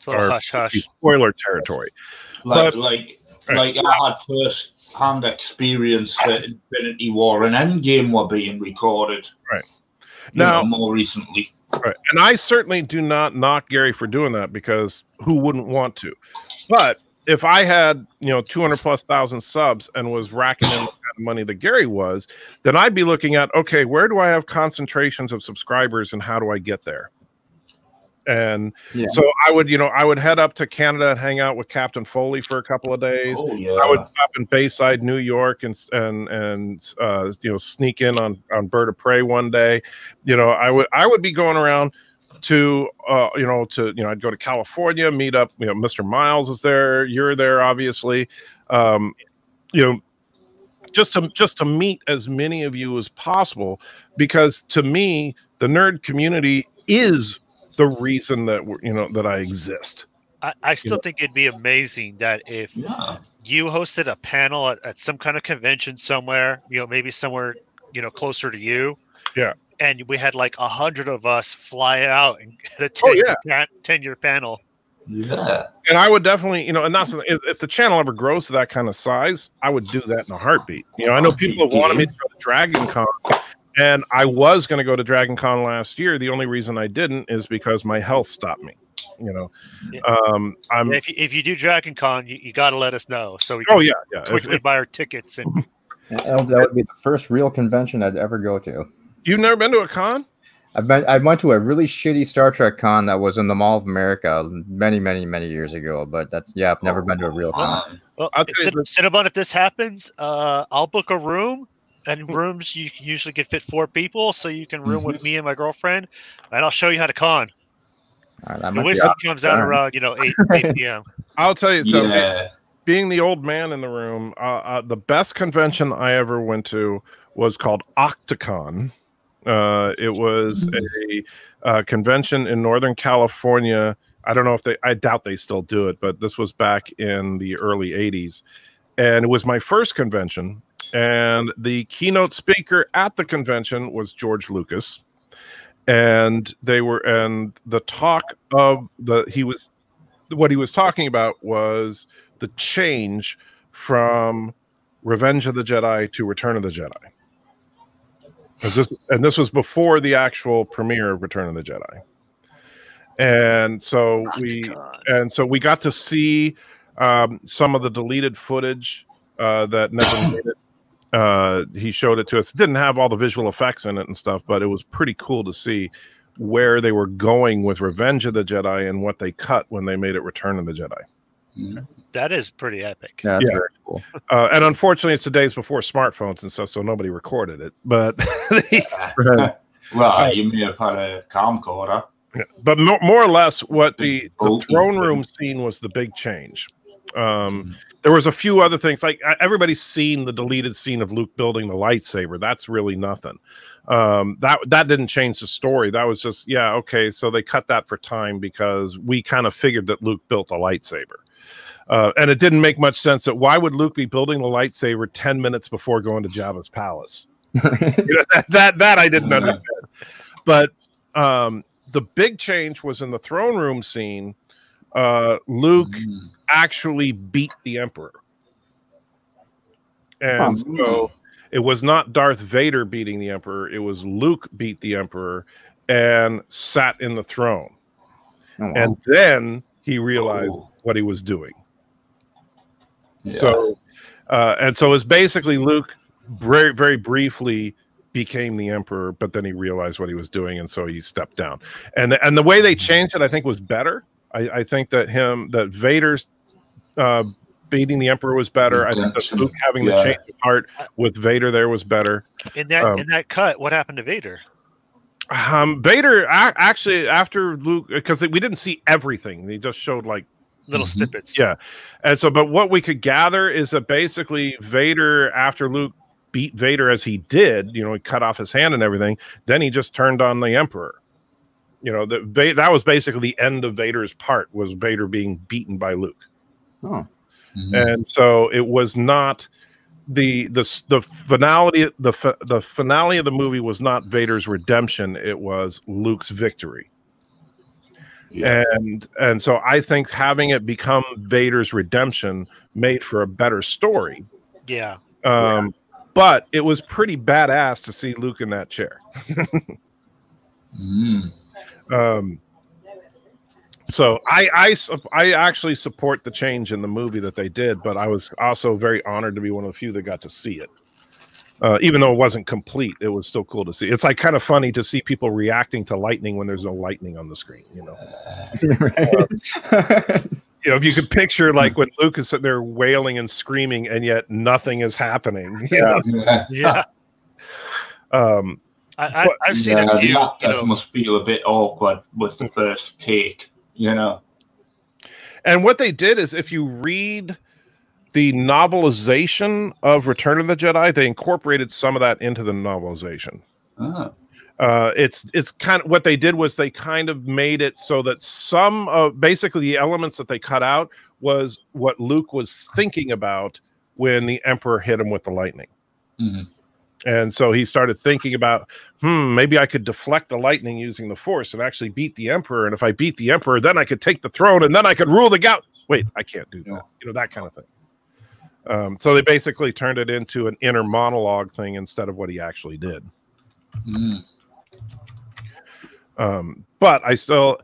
are hush-hush. Spoiler territory. Like I had first-hand experience that Infinity War and Endgame were being recorded. Right. Now, more recently. Right. And I certainly do not knock Gary for doing that because who wouldn't want to? But if I had, 200,000+ subs and was racking in the kind of money that Gary was, then I'd be looking at, okay, where do I have concentrations of subscribers and how do I get there? And so I would head up to Canada and hang out with Captain Foley for a couple of days. I would stop in Bayside, New York, and sneak in on Bird of Prey one day. I would be going around to I'd go to California, meet up. Mr. Miles is there. You're there, obviously. Just to meet as many of you as possible, because to me, the nerd community is the reason that that I exist. I still think it'd be amazing that if you hosted a panel at some kind of convention somewhere, maybe somewhere, closer to you. Yeah. And we had like 100 of us fly out and get a 10-year panel. Yeah. And I would definitely, and that's if the channel ever grows to that kind of size, I would do that in a heartbeat. I know people have wanted me to go to Dragon Con. And I was going to go to Dragon Con last year. The only reason I didn't is because my health stopped me. If you do Dragon Con, you got to let us know so we can quickly buy our tickets. And that would be the first real convention I'd ever go to. You've never been to a con? I went to a really shitty Star Trek con that was in the Mall of America many, many, many years ago. But I've never been to a real con. Well, Cinnabon, if this happens, I'll book a room. And rooms you can usually get fit 4 people, so you can room with me and my girlfriend, and I'll show you how to con. The wisdom comes out around 8 p.m. I'll tell you something. Being the old man in the room, the best convention I ever went to was called Octocon. It was a convention in Northern California. I don't know I doubt they still do it, but this was back in the early 80s. And it was my first convention. And the keynote speaker at the convention was George Lucas. And the talk of what he was talking about was the change from Revenge of the Jedi to Return of the Jedi. And this was before the actual premiere of Return of the Jedi. And so we got to see some of the deleted footage that never made it. He showed it to us. It didn't have all the visual effects in it and stuff, but it was pretty cool to see where they were going with Revenge of the Jedi and what they cut when they made it Return of the Jedi. That is pretty epic. Yeah, that's very cool. And unfortunately, it's the days before smartphones and stuff, so nobody recorded it. But well, you may have had a camcorder. But more or less, what the throne room scene was the big change. There was a few other things, like everybody's seen the deleted scene of Luke building the lightsaber. That's really nothing. That didn't change the story. That was just, yeah, okay, so they cut that for time because we kind of figured that Luke built a lightsaber. And it didn't make much sense that why would Luke be building the lightsaber 10 minutes before going to Jabba's palace? that I didn't understand. But the big change was in the throne room scene. Luke actually beat the Emperor. And so it was not Darth Vader beating the Emperor. It was Luke beat the Emperor and sat in the throne. Oh, wow. And then he realized what he was doing. Yeah. So, and so it's basically Luke very, very briefly became the Emperor, but then he realized what he was doing, and so he stepped down. And the way they changed it, I think, was better. I think that Vader's beating the Emperor was better. I think that Luke having the change of heart with Vader there was better. In that cut, what happened to Vader? Vader actually, after Luke, because we didn't see everything, they just showed like little snippets. Yeah, and so, but what we could gather is that basically Vader, after Luke beat Vader as he did, you know, he cut off his hand and everything, then he just turned on the Emperor. You know, that was basically the end of Vader's part, was Vader being beaten by Luke. Oh. And so it was not the finale. The finale of the movie was not Vader's redemption; it was Luke's victory. Yeah. And so I think having it become Vader's redemption made for a better story. Yeah. But it was pretty badass to see Luke in that chair. So I actually support the change in the movie that they did, but I was also very honored to be one of the few that got to see it. Even though it wasn't complete, it was still cool to see. It's like kind of funny to see people reacting to lightning when there's no lightning on the screen, you know. You know, if you could picture like when Luke is sitting there wailing and screaming, and yet nothing is happening. Yeah. I've seen a few. The actors must feel a bit awkward with the first take, you know. And what they did is, if you read the novelization of Return of the Jedi, they incorporated some of that into the novelization. Oh. It's kind of what they did was they kind of made it so that some of basically the elements that they cut out was what Luke was thinking about when the Emperor hit him with the lightning. And so he started thinking about, maybe I could deflect the lightning using the Force and actually beat the Emperor. And if I beat the Emperor, then I could take the throne and then I could rule the galaxy. Wait, I can't do that. You know, that kind of thing. So they basically turned it into an inner monologue thing instead of what he actually did. But I still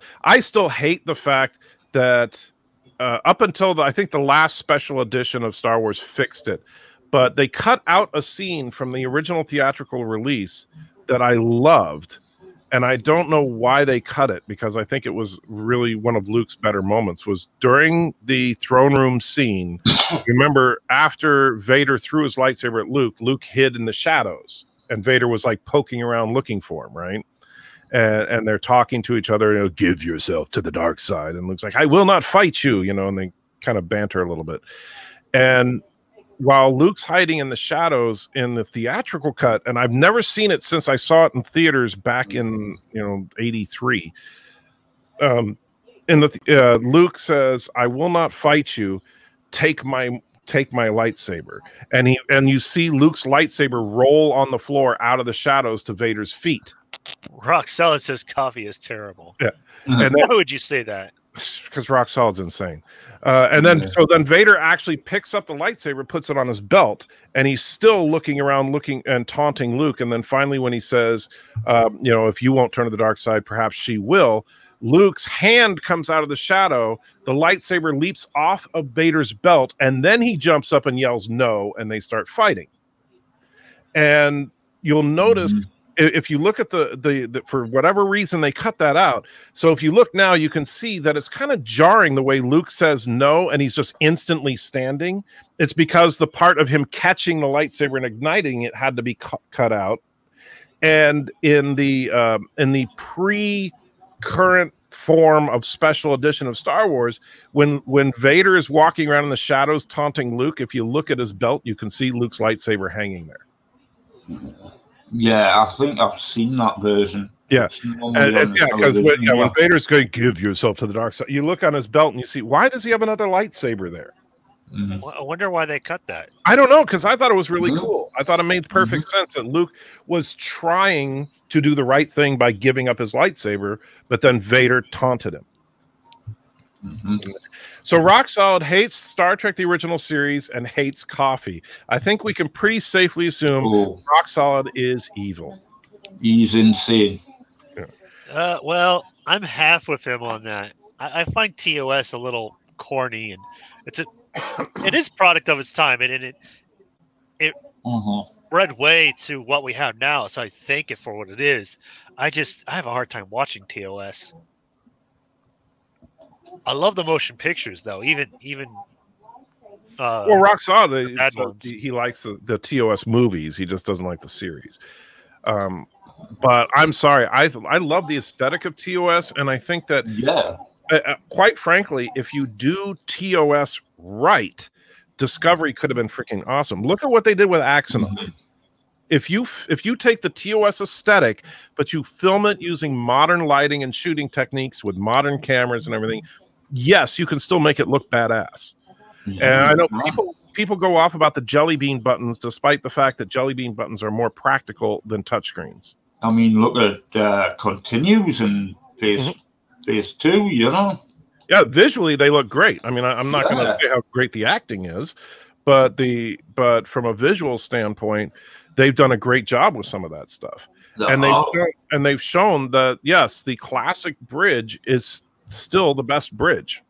hate the fact that up until I think the last special edition of Star Wars fixed it, but they cut out a scene from the original theatrical release that I loved, and I don't know why they cut it, because I think it was really one of Luke's better moments. Was during the throne room scene. Remember, after Vader threw his lightsaber at Luke, Luke hid in the shadows, and Vader was like poking around looking for him, right? And they're talking to each other, you know, give yourself to the dark side. And Luke's like, I will not fight you, you know, and they kind of banter a little bit. And while Luke's hiding in the shadows in the theatrical cut, and I've never seen it since I saw it in theaters back in, you know, 83. Luke says, I will not fight you. Take my lightsaber. And you see Luke's lightsaber roll on the floor out of the shadows to Vader's feet. Rock Solid says coffee is terrible. Yeah. And why would you say that? Because Rock Solid's insane. And then Vader actually picks up the lightsaber, puts it on his belt, and he's still looking around, looking and taunting Luke. And then finally, when he says, you know, if you won't turn to the dark side, perhaps she will, Luke's hand comes out of the shadow, the lightsaber leaps off of Vader's belt, and then he jumps up and yells no, and they start fighting. And you'll notice, if you look at the for whatever reason they cut that out. So if you look now, you can see that it's kind of jarring the way Luke says no and he's just instantly standing. It's because the part of him catching the lightsaber and igniting it had to be cut out. And in the pre-current form of special edition of Star Wars, when Vader is walking around in the shadows taunting Luke, if you look at his belt, you can see Luke's lightsaber hanging there. Yeah, I think I've seen that version. Yeah, because when Vader's going, give yourself to the dark side, you look on his belt and you see, why does he have another lightsaber there? Mm-hmm. I wonder why they cut that. I don't know, because I thought it was really cool. I thought it made perfect sense that Luke was trying to do the right thing by giving up his lightsaber, but then Vader taunted him. So Rock Solid hates Star Trek the original series and hates coffee. I think we can pretty safely assume Rock Solid is evil. He's insane. Well, I'm half with him on that. I find TOS a little corny, and it is product of its time, and it bred way to what we have now. So I thank it for what it is. I have a hard time watching TOS. I love the motion pictures, though. Even well, Rock Solid, he likes the TOS movies. He just doesn't like the series. But I'm sorry, I love the aesthetic of TOS, and I think that quite frankly, if you do TOS right, Discovery could have been freaking awesome. Look at what they did with Axanon. If you take the TOS aesthetic, but you film it using modern lighting and shooting techniques with modern cameras and everything, yes, you can still make it look badass. And I know people go off about the Jelly Bean buttons, despite the fact that Jelly Bean buttons are more practical than touchscreens. I mean, look at Continues and Phase 2, you know? Yeah, visually they look great. I mean, I'm not going to say how great the acting is, but from a visual standpoint, they've done a great job with some of that stuff. And they've shown that, yes, the classic bridge is still the best bridge.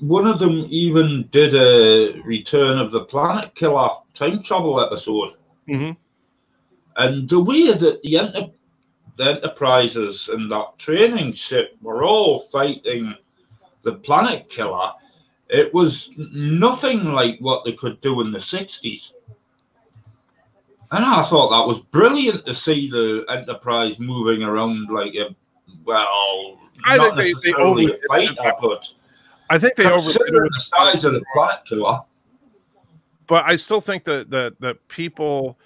One of them even did a Return of the Planet Killer time travel episode. And the way that the Enterprises and that training ship were all fighting the Planet Killer, it was nothing like what they could do in the 60s. And I thought that was brilliant to see the Enterprise moving around like a, well, I not think necessarily a fighter, but I think they overdid the size of the Planet Killer. But I still think that people,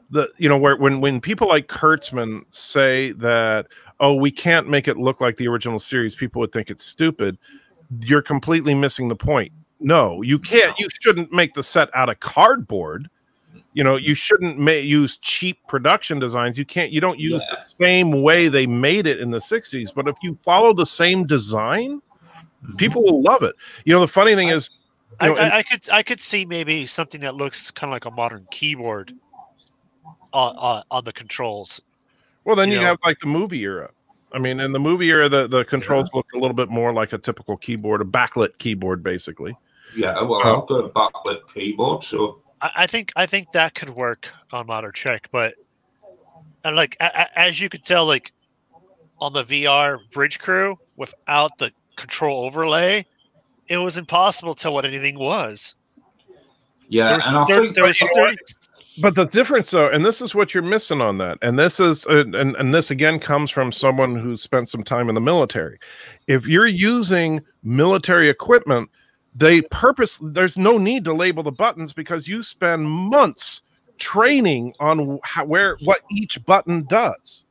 when people like Kurtzman say that, oh, we can't make it look like the original series, people would think it's stupid. You're completely missing the point. No, you can't. You shouldn't make the set out of cardboard. You shouldn't use cheap production designs. You don't use the same way they made it in the 60s. But if you follow the same design, people will love it. The funny thing is, I could see maybe something that looks kind of like a modern keyboard on the controls. Well, then you have like the movie era. I mean, in the movie era, the controls look a little bit more like a typical keyboard, a backlit keyboard, basically. Yeah, well, I've got a backlit keyboard, so I think that could work on Modern Trek, but like as you could tell, like on the VR Bridge Crew, without the control overlay, it was impossible to tell what anything was. Yeah, but the difference, though, and this is what you're missing on that, and this is, and this again comes from someone who spent some time in the military. If you're using military equipment, there's no need to label the buttons because you spend months training on what each button does.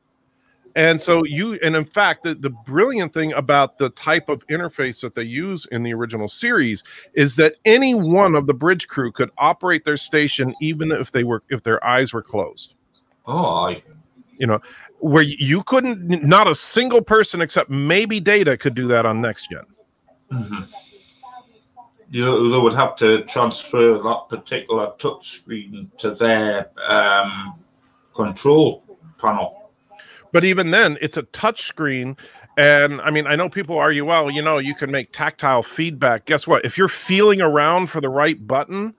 And so in fact, the brilliant thing about the type of interface that they use in the original series is that any one of the bridge crew could operate their station even if their eyes were closed. Where you couldn't, not a single person except maybe Data could do that on Next Gen. They would have to transfer that particular touchscreen to their control panel. But even then, it's a touch screen. And I mean, I know people argue, well, you can make tactile feedback. Guess what? If you're feeling around for the right button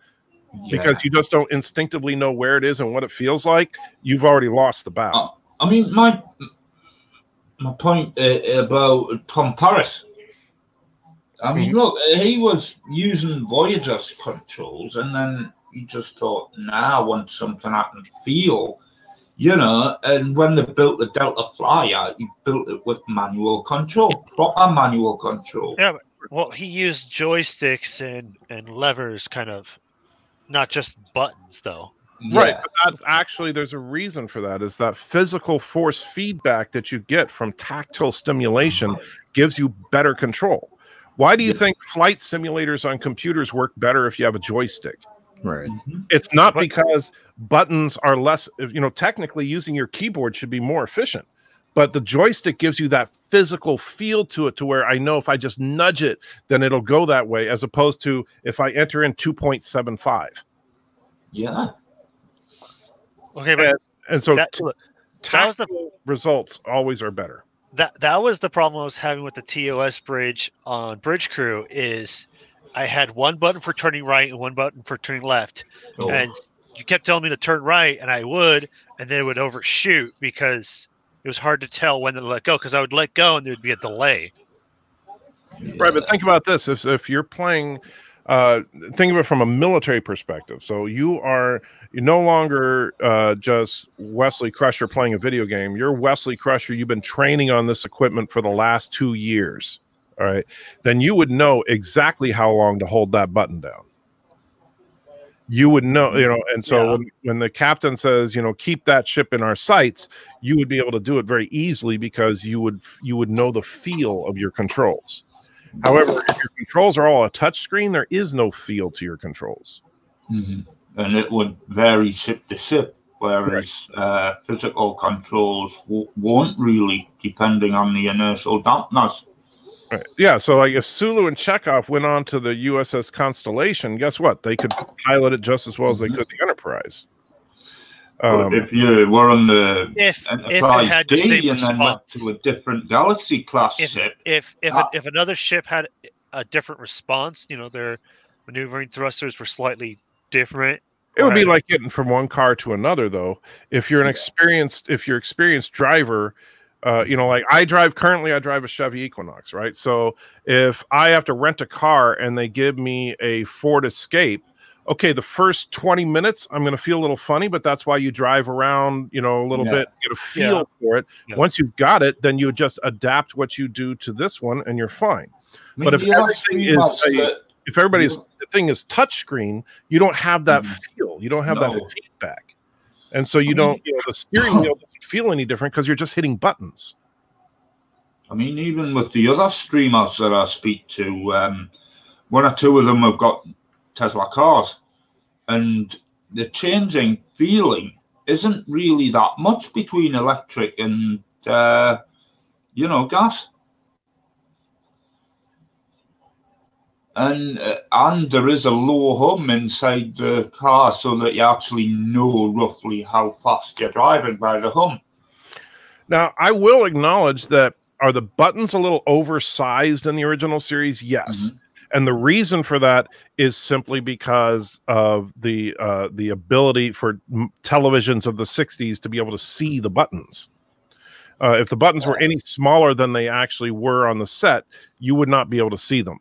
because you just don't instinctively know where it is and what it feels like, you've already lost the battle. I mean, my point about Tom Paris. I mean, look, he was using Voyager's controls, and then he just thought, nah, I want something I can feel. You know, and when they built the Delta Flyer, he built it with manual control, proper manual control. Yeah, but, well, he used joysticks and levers, kind of, not just buttons, though. Right, Yeah. but that's actually, there's a reason for that, is that physical force feedback that you get from tactile stimulation gives you better control. Why do you think flight simulators on computers work better if you have a joystick? Right. It's not because buttons are less, you know, technically using your keyboard should be more efficient, but the joystick gives you that physical feel to it, to where I know if I just nudge it, then it'll go that way, as opposed to if I enter in 2.75. Yeah. Okay, but and so that was the results always are better. That was the problem I was having with the TOS bridge on Bridge Crew. Is I had one button for turning right and one button for turning left, and you kept telling me to turn right, and I would, and then it would overshoot because it was hard to tell when to let go, because I would let go and there'd be a delay. Right, but think about this: if you're playing, think of it from a military perspective. So you're no longer just Wesley Crusher playing a video game. You're Wesley Crusher. You've been training on this equipment for the last 2 years. All right, then you would know exactly how long to hold that button down. You would know, you know, and so when the captain says, you know, keep that ship in our sights, you would be able to do it very easily because you would know the feel of your controls. However, if your controls are all a touch screen, there is no feel to your controls. And it would vary ship to ship, whereas physical controls won't really, depending on the inertial dampness. Right. Yeah, so like if Sulu and Chekhov went on to the USS Constellation, guess what? They could pilot it just as well as they could the Enterprise. But if you were on the Enterprise had D the same and then went to a different Galaxy class ship, if another ship had a different response, you know, their maneuvering thrusters were slightly different. It would be like getting from one car to another, though. If you're an experienced driver, you know, like I drive a Chevy Equinox, right? So if I have to rent a car and they give me a Ford Escape, okay, the first 20 minutes I'm going to feel a little funny, but that's why you drive around, you know, a little bit, get a feel for it. Once you've got it, then you just adapt what you do to this one, and you're fine. But if everything is the thing is touchscreen, you don't have that feel, you don't have that feedback, and so you don't. You know, the steering wheel doesn't feel any different because you're just hitting buttons. I mean, even with the other streamers that I speak to, one or two of them have got Tesla cars, and the changing feeling isn't really that much between electric and you know, gas. And there is a low hum inside the car so that you actually know roughly how fast you're driving by the hum. Now, I will acknowledge that, are the buttons a little oversized in the original series? Yes. And the reason for that is simply because of the ability for televisions of the 60s to be able to see the buttons. If the buttons were any smaller than they actually were on the set, you would not be able to see them.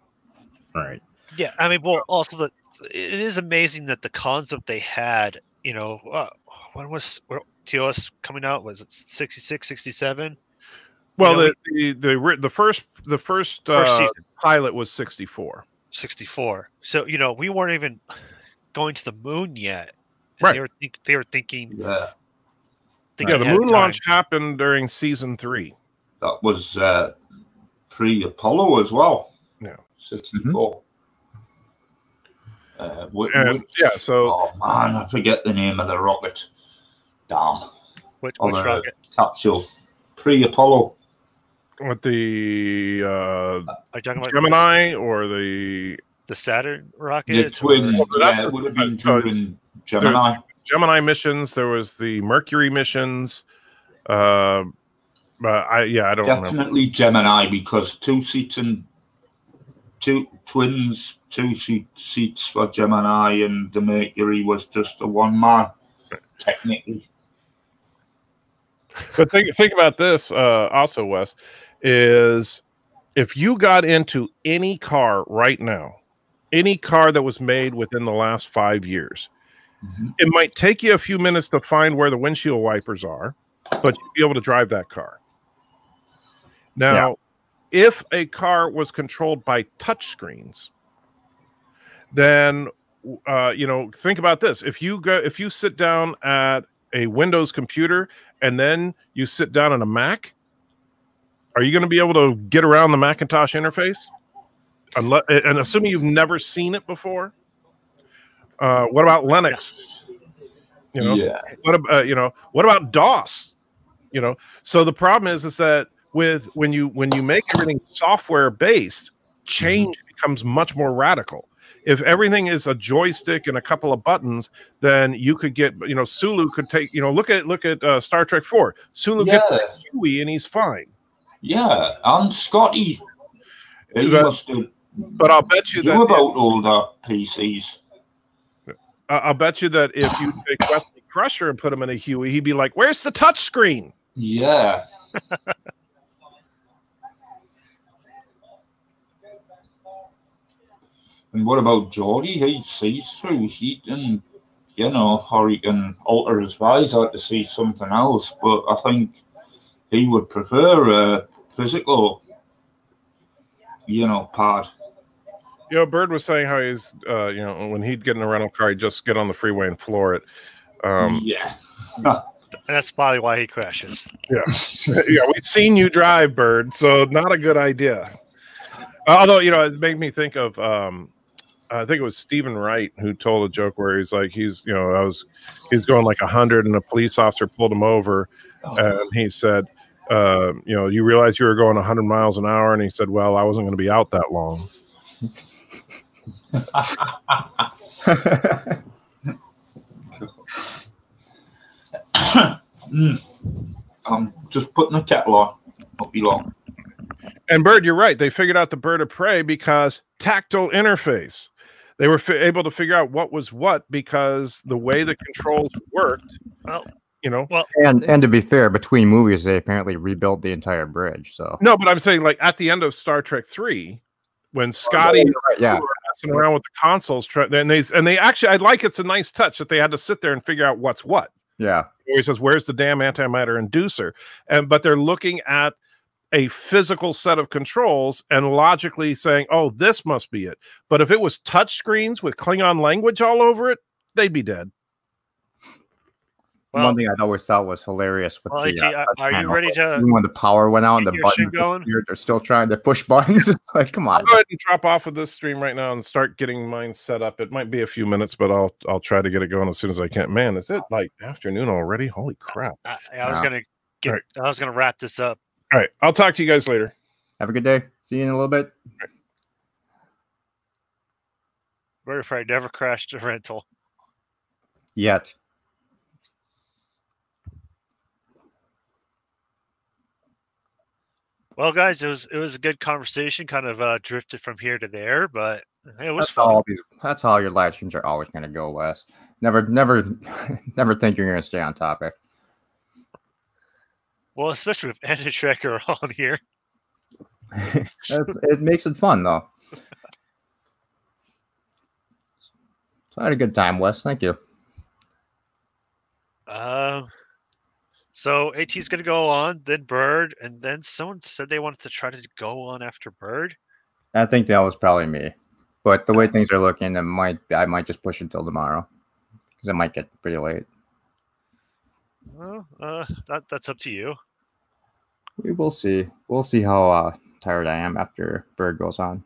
Right. Yeah, I mean, well, also it is amazing that the concept they had, you know, when was TOS coming out? Was it 66, 67? Well, you know, the first pilot was 64. 64. So, you know, we weren't even going to the moon yet. Right. They were thinking. Yeah. The moon launch happened during season 3. That was pre-Apollo as well. Yeah. 64. So. Oh man, I forget the name of the rocket. Damn. Which rocket? Capsule. Pre-Apollo. What, the are you talking about Gemini or the Saturn rocket? The twin. It would have been during Gemini. Gemini missions. There was the Mercury missions. But I don't definitely remember. Gemini, because 2 seats and two seats for Gemini, and the Mercury was just a one man, technically. But think about this also, Wes, is if you got into any car right now, any car that was made within the last 5 years, It might take you a few minutes to find where the windshield wipers are, but you'll be able to drive that car. Now, if a car was controlled by touch screens, then think about this. If you sit down at a Windows computer and then you sit down on a Mac, are you going to be able to get around the Macintosh interface? And assuming you've never seen it before, what about Linux? What about DOS? So the problem is that when you make everything software based, change becomes much more radical. If everything is a joystick and a couple of buttons, then you could get, Sulu could take, look at Star Trek 4. Sulu gets a Huey and he's fine. Yeah, and Scotty. But I'll bet you that about older PCs. I'll bet you that if you take Wesley Crusher and put him in a Huey, he'd be like, "Where's the touch screen?" Yeah. And what about Geordie? He sees through. He can, or he can alter his visor to see something else. But I think he would prefer a physical, pad. Bird was saying how he's, when he'd get in a rental car, he'd just get on the freeway and floor it. That's probably why he crashes. Yeah. We've seen you drive, Bird, so not a good idea. Although, it made me think of, I think it was Stephen Wright who told a joke where he's like, he's going like 100 and a police officer pulled him over. And he said, you realize you were going 100 miles an hour? And he said, well, I wasn't going to be out that long. I'm just putting the kettle on. Won't be long. And Bird, you're right. They figured out the bird of prey because tactile interface. They were able to figure out what was what because the way the controls worked. And to be fair, between movies, they apparently rebuilt the entire bridge. So no, but I'm saying like at the end of Star Trek 3, when Scotty were messing around with the consoles, and they actually, I like it's a nice touch that they had to sit there and figure out what's what. Yeah, he says, "Where's the damn antimatter inducer?" But they're looking at a physical set of controls and logically saying, "Oh, this must be it." But if it was touch screens with Klingon language all over it, they'd be dead. One thing I always thought was hilarious with are you ready to? When the power went out and the buttons disappeared, they're still trying to push buttons. It's like, come on. I'll go ahead and drop off of this stream right now and start getting mine set up. It might be a few minutes, but I'll try to get it going as soon as I can. Man, is it like afternoon already? Holy crap! I was gonna wrap this up. All right, I'll talk to you guys later. Have a good day. See you in a little bit. Very afraid. Never crashed a rental yet. Well, guys, it was a good conversation. Kind of drifted from here to there, but it was fun. That's how your live streams are always going to go, Wes. Never think you're going to stay on topic. Well, especially with Ed and Trekker on here. It makes it fun, though. So I had a good time, Wes. Thank you. So AT's going to go on, then Bird, and then someone said they wanted to try to go on after Bird. I think that was probably me, but the way things are looking, I might just push it till tomorrow because it might get pretty late. Well, that's up to you. We will see. We'll see how tired I am after Bird goes on.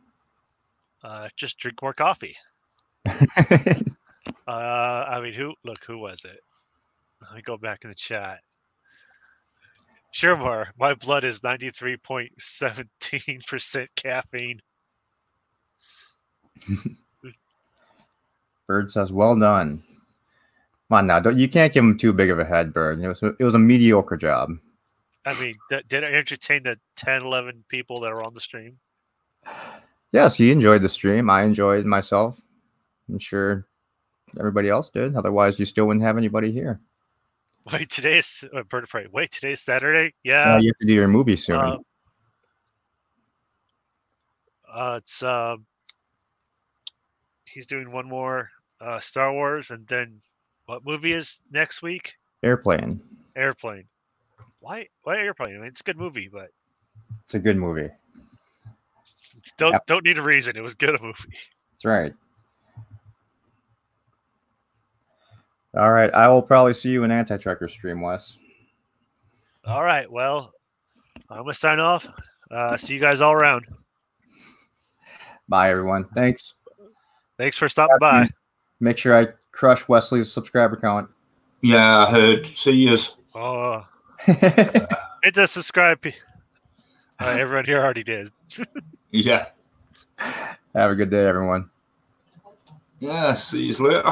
Just drink more coffee. I mean, who was it? Let me go back in the chat. Shermar, my blood is 93.17% caffeine. Bird says, "Well done." Come on now, you can't give him too big of a head, Bird. It was a mediocre job. I mean, did I entertain the 10, 11 people that are on the stream? Yes, he enjoyed the stream. I enjoyed myself. I'm sure everybody else did. Otherwise, you still wouldn't have anybody here. Wait, today's Bird of Prey. Wait, today's Saturday? Yeah. You have to do your movie soon. He's doing one more Star Wars, and then What movie is next week? Airplane. Airplane. Why Airplane? I mean, it's a good movie, but It's a good movie. don't need a reason. It was good a movie. That's right. All right. I will probably see you in Anti-Trucker stream, Wes. All right. Well, I'm gonna sign off. See you guys all around. Bye, everyone. Thanks. Thanks for stopping by. Make sure I crush Wesley's subscriber count. Yeah, I heard. See yous. Oh, hit the subscribe. Everyone here already did. Yeah. Have a good day, everyone. Yeah, see yous later.